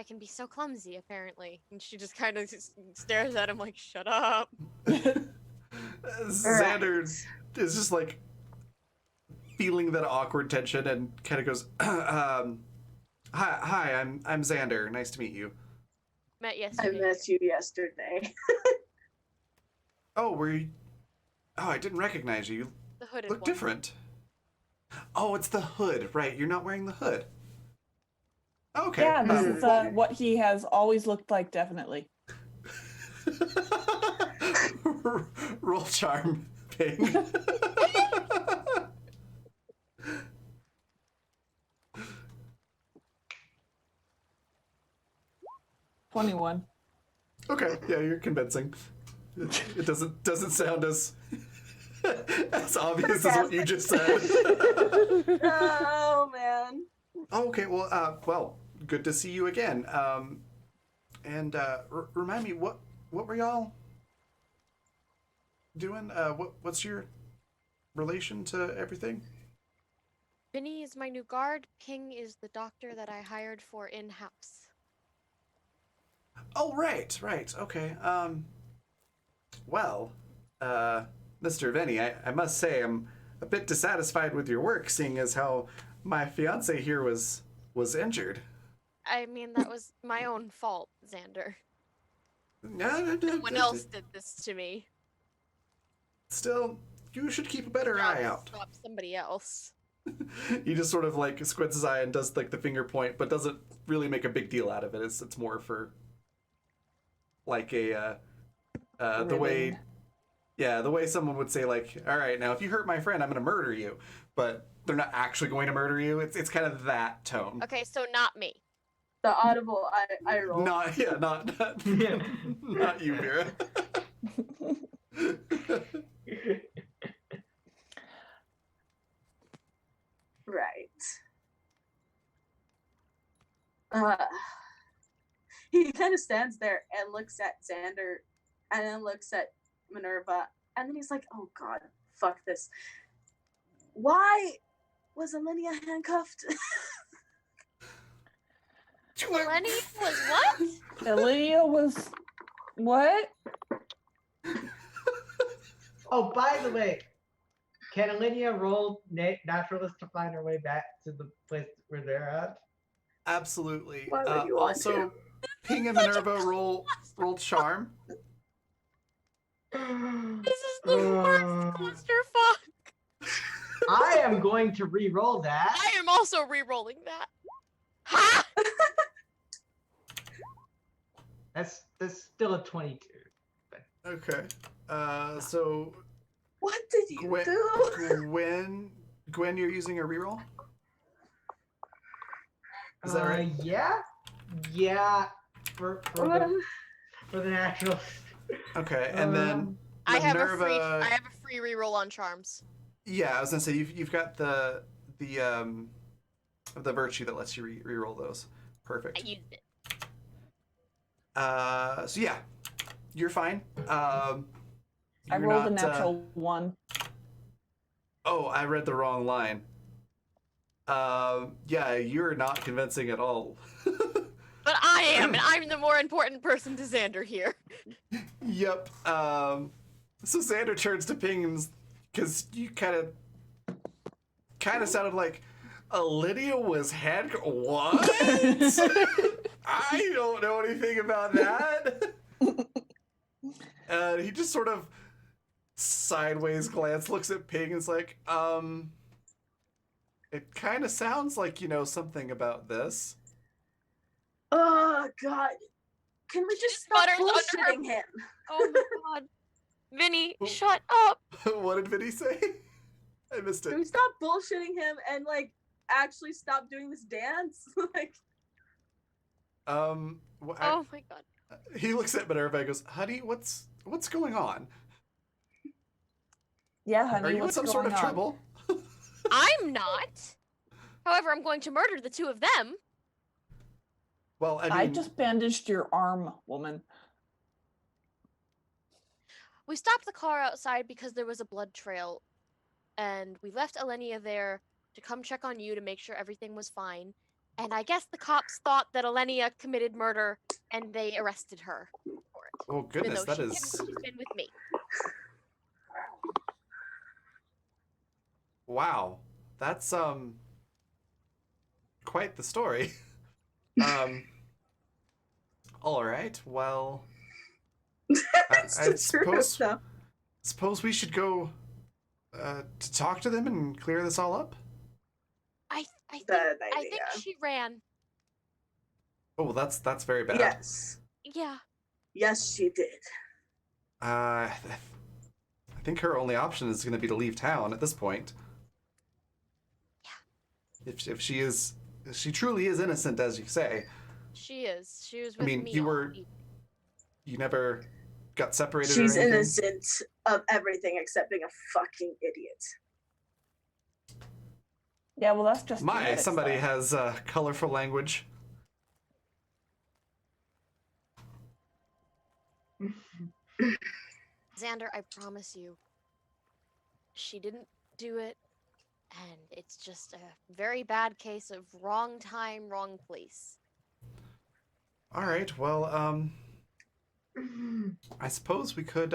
can be so clumsy, apparently. And she just kind of stares at him like, shut up. Xander is just like feeling that awkward tension and kind of goes, hi, I'm Xander. Nice to meet you. Met I yesterday. met you yesterday. Oh, were you? Oh, I didn't recognize you. You The hooded look one. different. Oh, it's the hood, right? You're not wearing the hood. Okay. Yeah, this is what he has always looked like, definitely. Roll charm, Ping. 21. Okay, yeah, you're convincing. It doesn't sound as as obvious as what you just said. Oh man. Oh, okay, well, good to see you again. And remind me, what were y'all doing? What's your relation to everything? Vinny is my new guard. Ping is the doctor that I hired for in-house. Oh, right, okay. Well, Mr. Vinny, I must say I'm a bit dissatisfied with your work, seeing as how my fiance here was injured. I mean, that was my own fault, Xander. No, No one else did this to me. Still, you should keep a better eye out. Stop somebody else. He just sort of like squints his eye and does like the finger point, but doesn't really make a big deal out of it. It's more for like a the way, yeah, the way someone would say like, all right, now if you hurt my friend, I'm gonna murder you, but they're not actually going to murder you. It's kind of that tone. Okay, so not me. The audible I roll. Not not you, Vera. Right. He kind of stands there and looks at Xander and then looks at Minerva and then he's like, oh god, fuck this. Why was Alinea handcuffed? Lenny was what? Aaliyah was what? Oh, by the way, can Alinea roll naturalist to find her way back to the place where they're at? Absolutely. Why would you want Also, to? Ping and Minerva roll charm. This is the worst clusterfuck. I am going to re-roll that. I am also re-rolling that. Ha! That's still a 22. Okay. So What did you Gwen, do? Gwen, you're using a reroll? Is that right? Yeah. For the natural. Okay, and then I have Minerva. a free re-roll on charms. Yeah, I was gonna say you've got the virtue that lets you reroll those. Perfect. I used it. So yeah, you're fine. I You're rolled a not, natural 1. Oh, I read the wrong line. Yeah, you're not convincing at all. But I am, and I'm the more important person to Xander here. Yep. So Xander turns to Ping and because you kind of sounded like Lydia was hand. What? I don't know anything about that. He just sort of sideways glance, looks at Ping, and is like, it kind of sounds like you know something about this. Oh God! Can we just stop Butters under her- bullshitting him? Oh my god. Vinny, Oh. shut up. What did Vinny say? I missed Can it. we stop bullshitting him and like actually stop doing this dance? Like, Well, Oh my god. he looks at Minerva and goes, "Honey, what's going on? Yeah, honey, Are you in what's some going sort of on? trouble?" I'm not. However, I'm going to murder the two of them. Well, I mean, I just bandaged your arm, woman. We stopped the car outside because there was a blood trail, and we left Elenia there to come check on you to make sure everything was fine. And I guess the cops thought that Elenia committed murder, and they arrested her for it. oh Even goodness, though that she is hadn't always been with me. wow. That's quite the story. All right. Well, that's I the truth, suppose though. suppose we should go to talk to them and clear this all up. I think Bad I think idea. she ran. Oh, that's very bad. Yes. Yeah. Yes, she did. I think her only option is going to be to leave town at this point. Yeah. If she truly is innocent, as you say. She is. She was I with mean, me. you never got separated. She's or anything? innocent of everything except being a fucking idiot. Yeah, well, that's just My, genetics, somebody though. has colorful language. Xander, I promise you, she didn't do it, and it's just a very bad case of wrong time, wrong place. All right. Well, I suppose we could,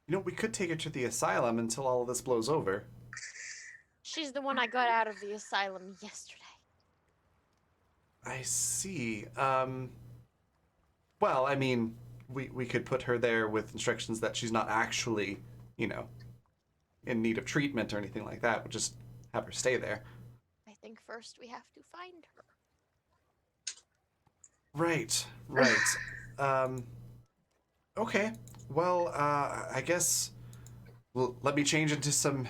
we could take her to the asylum until all of this blows over. She's the one I got out of the asylum yesterday. I see. Well, I mean, we could put her there with instructions that she's not actually, in need of treatment or anything like that. We'll just have her stay there. I think first we have to find her. Right. Okay. Well, I guess let me change into some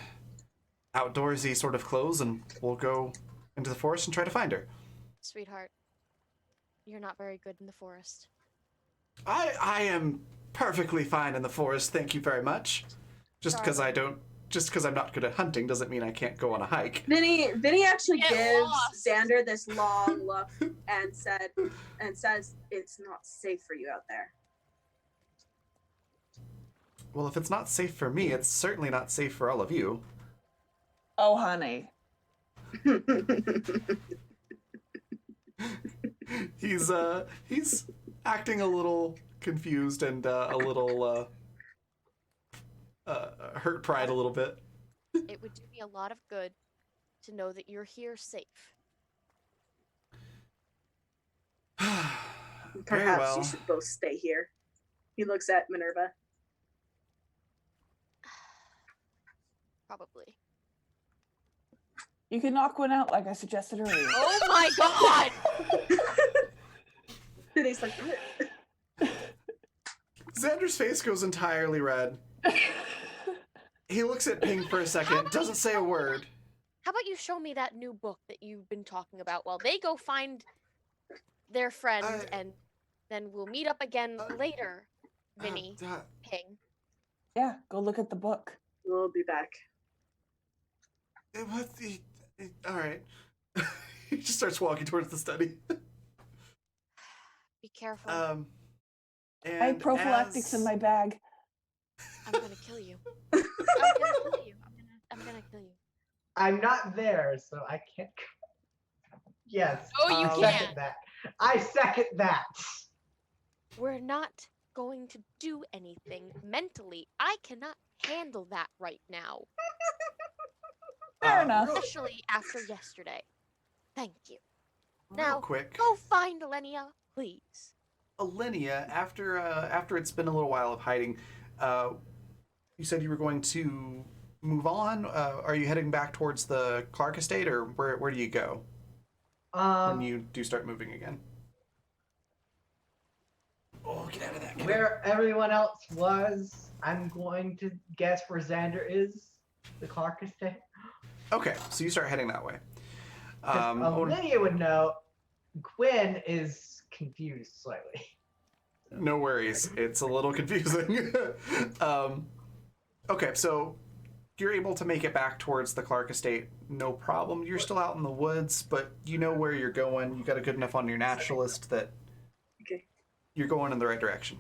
outdoorsy sort of clothes and we'll go into the forest and try to find her. Sweetheart, you're not very good in the forest. I am perfectly fine in the forest, thank you very much. Just because I'm not good at hunting doesn't mean I can't go on a hike. Vinny actually Get gives lost. Xander this long look and says it's not safe for you out there. Well, if it's not safe for me, it's certainly not safe for all of you. Oh, honey. He's acting a little confused and a little hurt pride a little bit. It would do me a lot of good to know that you're here safe. Very Perhaps well. you should both stay here. He looks at Minerva. Probably. You can knock one out like I suggested earlier. Oh my god! Vinny's like, "What?" Xander's face goes entirely red. He looks at Ping for a second, doesn't say a word. How about you show me that new book that you've been talking about while they go find their friend, and then we'll meet up again later, Vinny. Ping. Yeah, go look at the book. We'll be back. All right. He just starts walking towards the study. Be careful. And I have prophylactics in my bag. I'm gonna kill you. I'm gonna kill you. I'm gonna kill you. I'm not there, so I can't. Yes. Oh, you I can. second that. I second that. We're not going to do anything mentally. I cannot handle that right now, Fair enough. Real, especially after yesterday. Thank you. real Now, quick, go find Alenia, please. Alenia, after it's been a little while of hiding, you said you were going to move on. Are you heading back towards the Clark estate, or where do you go when you do start moving again? Oh, get out of that. Where everyone else was, I'm going to guess where Xander is, the Clark estate. Okay, so you start heading that way. Because Lydia would know. Gwen is confused slightly. No worries. It's a little confusing. Okay, so you're able to make it back towards the Clark estate, no problem. You're still out in the woods, but you know where you're going. You got a good enough on your naturalist that you're going in the right direction.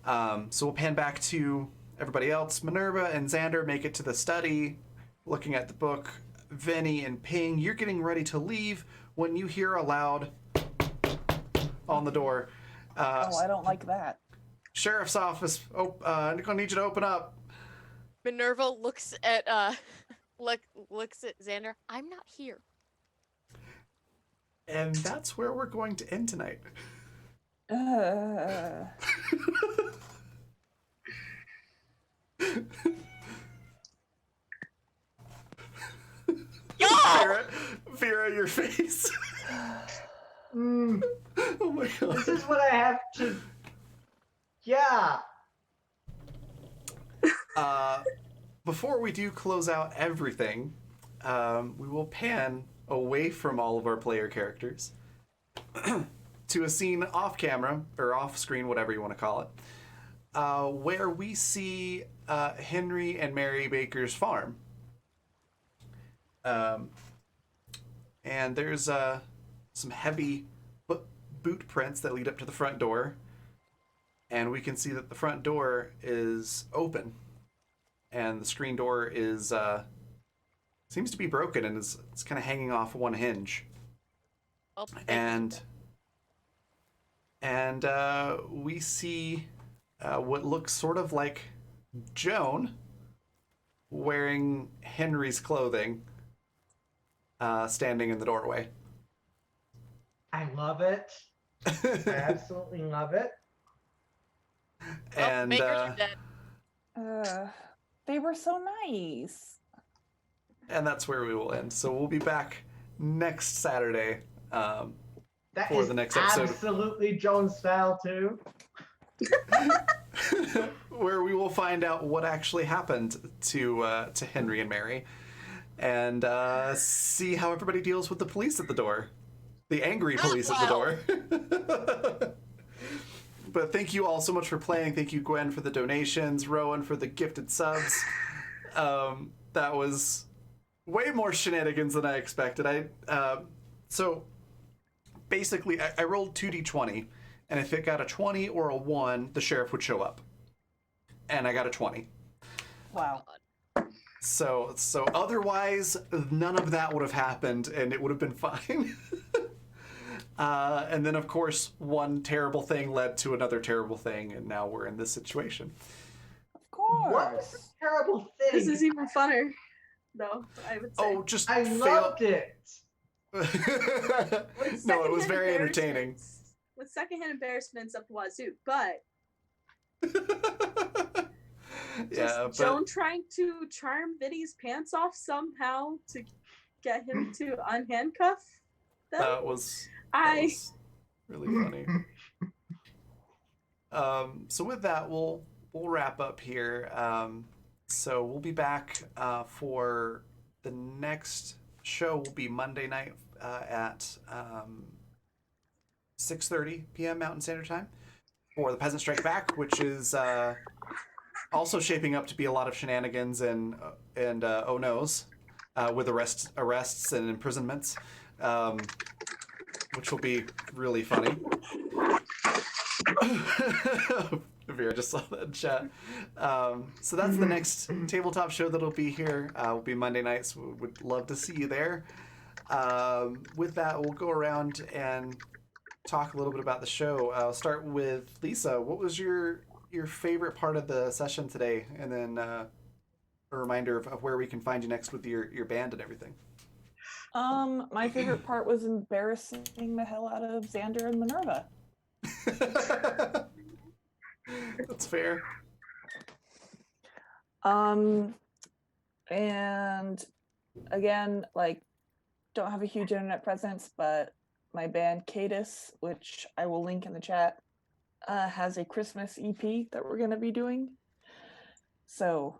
So we'll pan back to everybody else. Minerva and Xander make it to the study, looking at the book. Vinny and Ping, you're getting ready to leave when you hear a loud on the door. Oh, I don't like that. Sheriff's office. I'm gonna need you to open up. Minerva looks at looks at Xander. I'm not here. And that's where we're going to end tonight. Vera, your face. Oh my god. This is what I have to. Yeah. Before we do close out everything, we will pan away from all of our player characters to a scene off camera, or off screen, whatever you want to call it, where we see Henry and Mary Baker's farm. And there's some heavy boot prints that lead up to the front door. And we can see that the front door is open. And the screen door is seems to be broken and it's kind of hanging off one hinge. Oh, And we see what looks sort of like Joan wearing Henry's clothing, standing in the doorway. I love it. I absolutely love it. And Baker's are dead. They were so nice. and that's where we will end. So we'll be back next Saturday. That For is the next episode. absolutely Joan's style too. Where we will find out what actually happened to Henry and Mary, and see how everybody deals with the police at the door, the angry police at the door. But thank you all so much for playing. Thank you, Gwen, for the donations, Rowan for the gifted subs. That was way more shenanigans than I expected. So basically, I rolled 2d20, and if it got a 20 or a 1, the sheriff would show up. And I got a 20. Wow. So otherwise, none of that would have happened, and it would have been fine. And then, of course, one terrible thing led to another terrible thing, and now we're in this situation. Of course. What was the terrible thing? This is even funner, though, I would say. Oh, just I loved it. With No, it was secondhand very entertaining. embarrassments- With secondhand embarrassments up the wazoo, but Yeah, but Joan trying to charm Vinny's pants off somehow to get him to unhandcuff them. that was really funny. So with that, we'll wrap up here. So we'll be back for the next show. Will be Monday night at 6:30 p.m. Mountain Standard Time for the Peasant Strike Back, which is also shaping up to be a lot of shenanigans and oh no's with arrests and imprisonments, which will be really funny. Vera just saw that in chat. So that's the next tabletop show that'll be here. Will be Monday nights. So would love to see you there. With that, we'll go around and talk a little bit about the show. I'll start with Lisa. What was your favorite part of the session today? And then a reminder of where we can find you next with your band and everything. My favorite part was embarrassing the hell out of Xander and Minerva. That's fair. And again, like, don't have a huge internet presence, but my band Cadus, which I will link in the chat, has a Christmas EP that we're going to be doing. So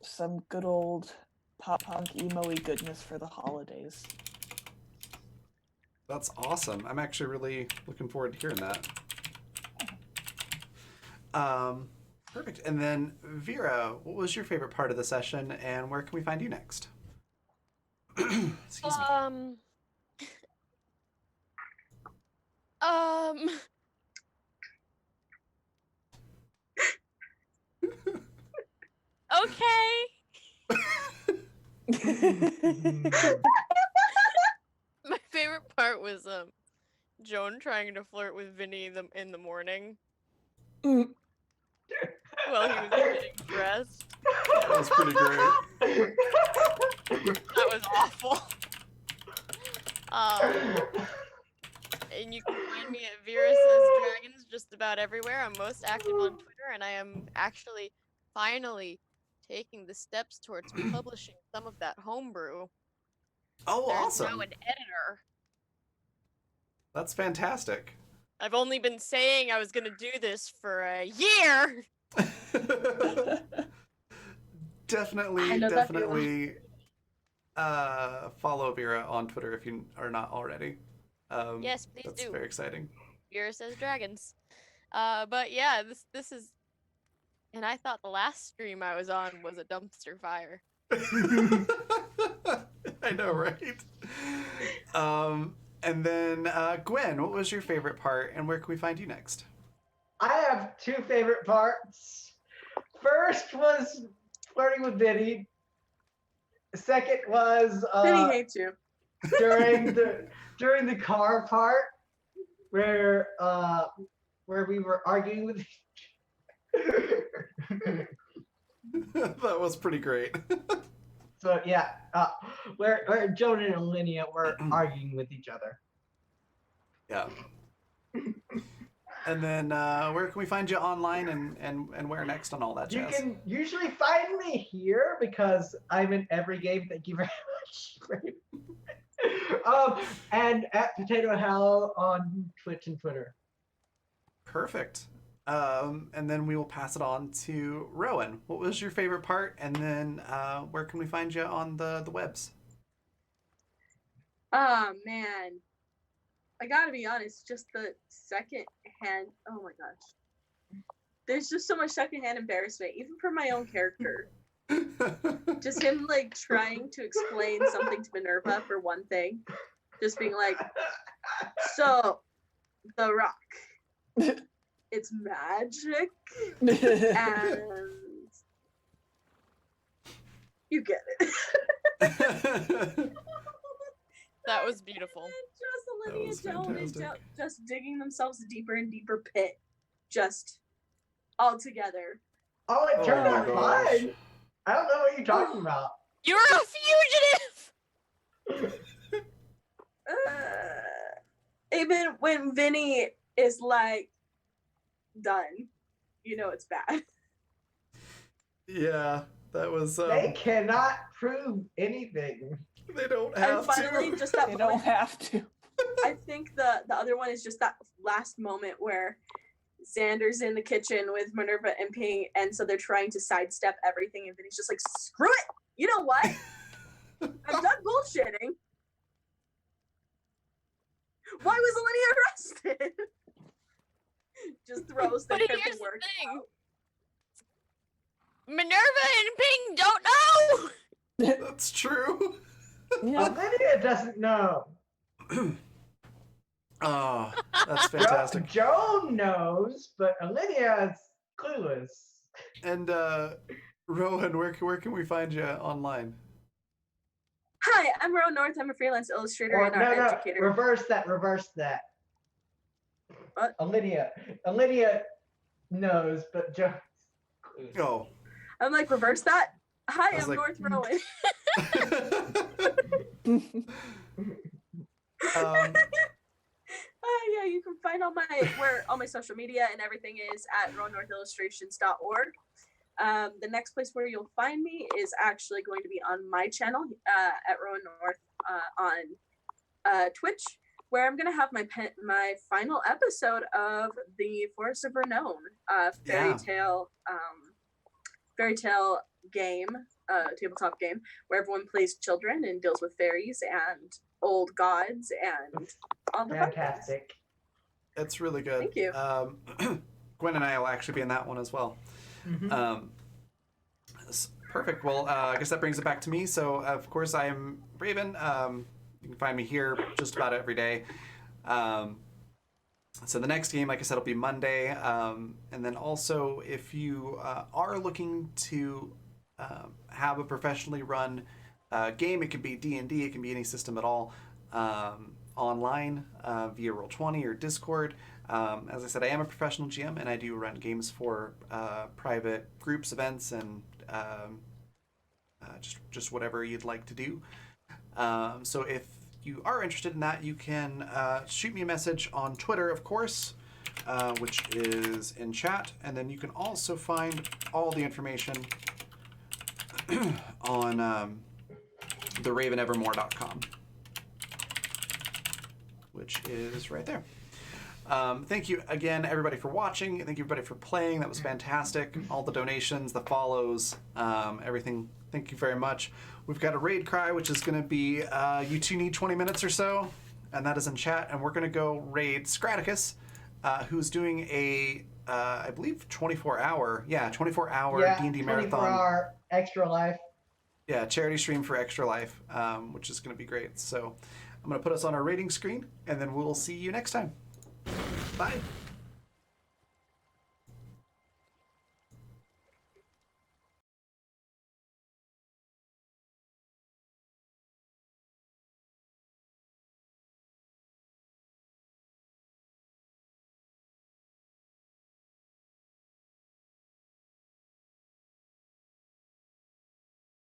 some good old pop punk emo-y goodness for the holidays. That's awesome. I'm actually really looking forward to hearing that. Perfect. And then Vera, what was your favorite part of the session, and where can we find you next? Excuse me. Okay. My favorite part was Joan trying to flirt with Vinny in the morning while he was getting dressed. That was pretty great. That was awful. And you can find me at Vera Says Dragons just about everywhere. I'm most active on Twitter, and I am actually finally taking the steps towards publishing some of that homebrew. Oh, There's awesome. now an editor. That's fantastic. I've only been saying I was going to do this for a year. Definitely follow Vera on Twitter if you are not already. Yes, please that's do. Very exciting. Vera Says Dragons. But yeah, this is, and I thought the last stream I was on was a dumpster fire. I know, right? And then Gwen, what was your favorite part, and where can we find you next? I have two favorite parts. First was flirting with Vinny. The second was Vinny hates you. during the car part where we were arguing with That was pretty great. So yeah, where Joan and Alinea were arguing with each other. Yeah. And then where can we find you online and where next on all that You jazz? can usually find me here because I'm in every game. Thank you very much. And at Potato Hell on Twitch and Twitter. Perfect. And then we will pass it on to Rowan. What was your favorite part? And then where can we find you on the webs? Oh man, I gotta be honest. Just the secondhand. Oh my gosh, there's just so much secondhand embarrassment, even for my own character. Just him like trying to explain something to Minerva for one thing, just being like, "So, the rock, it's magic, and you get it." That was beautiful. Just Olivia was Joan and fantastic. just digging themselves a deeper and deeper pit, just all together. Oh, it turned Oh my out gosh. fine. I don't know what you're talking about. You're a fugitive! Even when Vinny is like done, you know it's bad. Yeah, that was. They cannot prove anything. They don't And have finally, to. just that They don't moment, have to. I think the other one is just that last moment where Xander's in the kitchen with Minerva and Ping, and so they're trying to sidestep everything, and Vinny's just like, screw it! You know what? I'm done bullshitting. Why was Alinea arrested? Just throws the But here's the paperwork thing. out. Minerva and Ping don't know! That's true. Yeah. Olivia doesn't know. Oh, that's fantastic. Joan knows, but Olivia is clueless. And Rowan, where can we find you online? Hi, I'm Ro North. I'm a freelance illustrator Or, and art educator. reverse that. Lydia knows, but Joe. Oh. I'm like, reverse that. Hi, was I'm like- North Rowan. Yeah, you can find all my social media and everything is at rowannorthillustrations.org. The next place where you'll find me is actually going to be on my channel at Rowan North on Twitch, where I'm gonna have my final episode of the Forest of Renown fairy tale game, tabletop game, where everyone plays children and deals with fairies and old gods and all the fun things. Fantastic. It's really good. Thank you. Gwen and I will actually be in that one as well. Mhm. Perfect. Well, I guess that brings it back to me. So, of course, I am Raven. You can find me here just about every day. So the next game, like I said, will be Monday. And then also, if you are looking to have a professionally run game, it can be D&D, it can be any system at all, online via Roll20 or Discord. As I said, I am a professional GM, and I do run games for private groups, events, and just whatever you'd like to do. So if you are interested in that, you can shoot me a message on Twitter, of course, which is in chat, and then you can also find all the information on theravenevermore.com, which is right there. Thank you again, everybody, for watching. Thank you, everybody, for playing. That was fantastic. All the donations, the follows, everything. Thank you very much. We've got a raid cry, which is going to be you two need 20 minutes or so, and that is in chat. And we're going to go raid Scraticus, who's doing a, I believe, 24-hour D&D marathon. 24-hour Extra Life. Yeah, charity stream for Extra Life, which is going to be great. So I'm going to put us on our rating screen, and then we'll see you next time. Bye.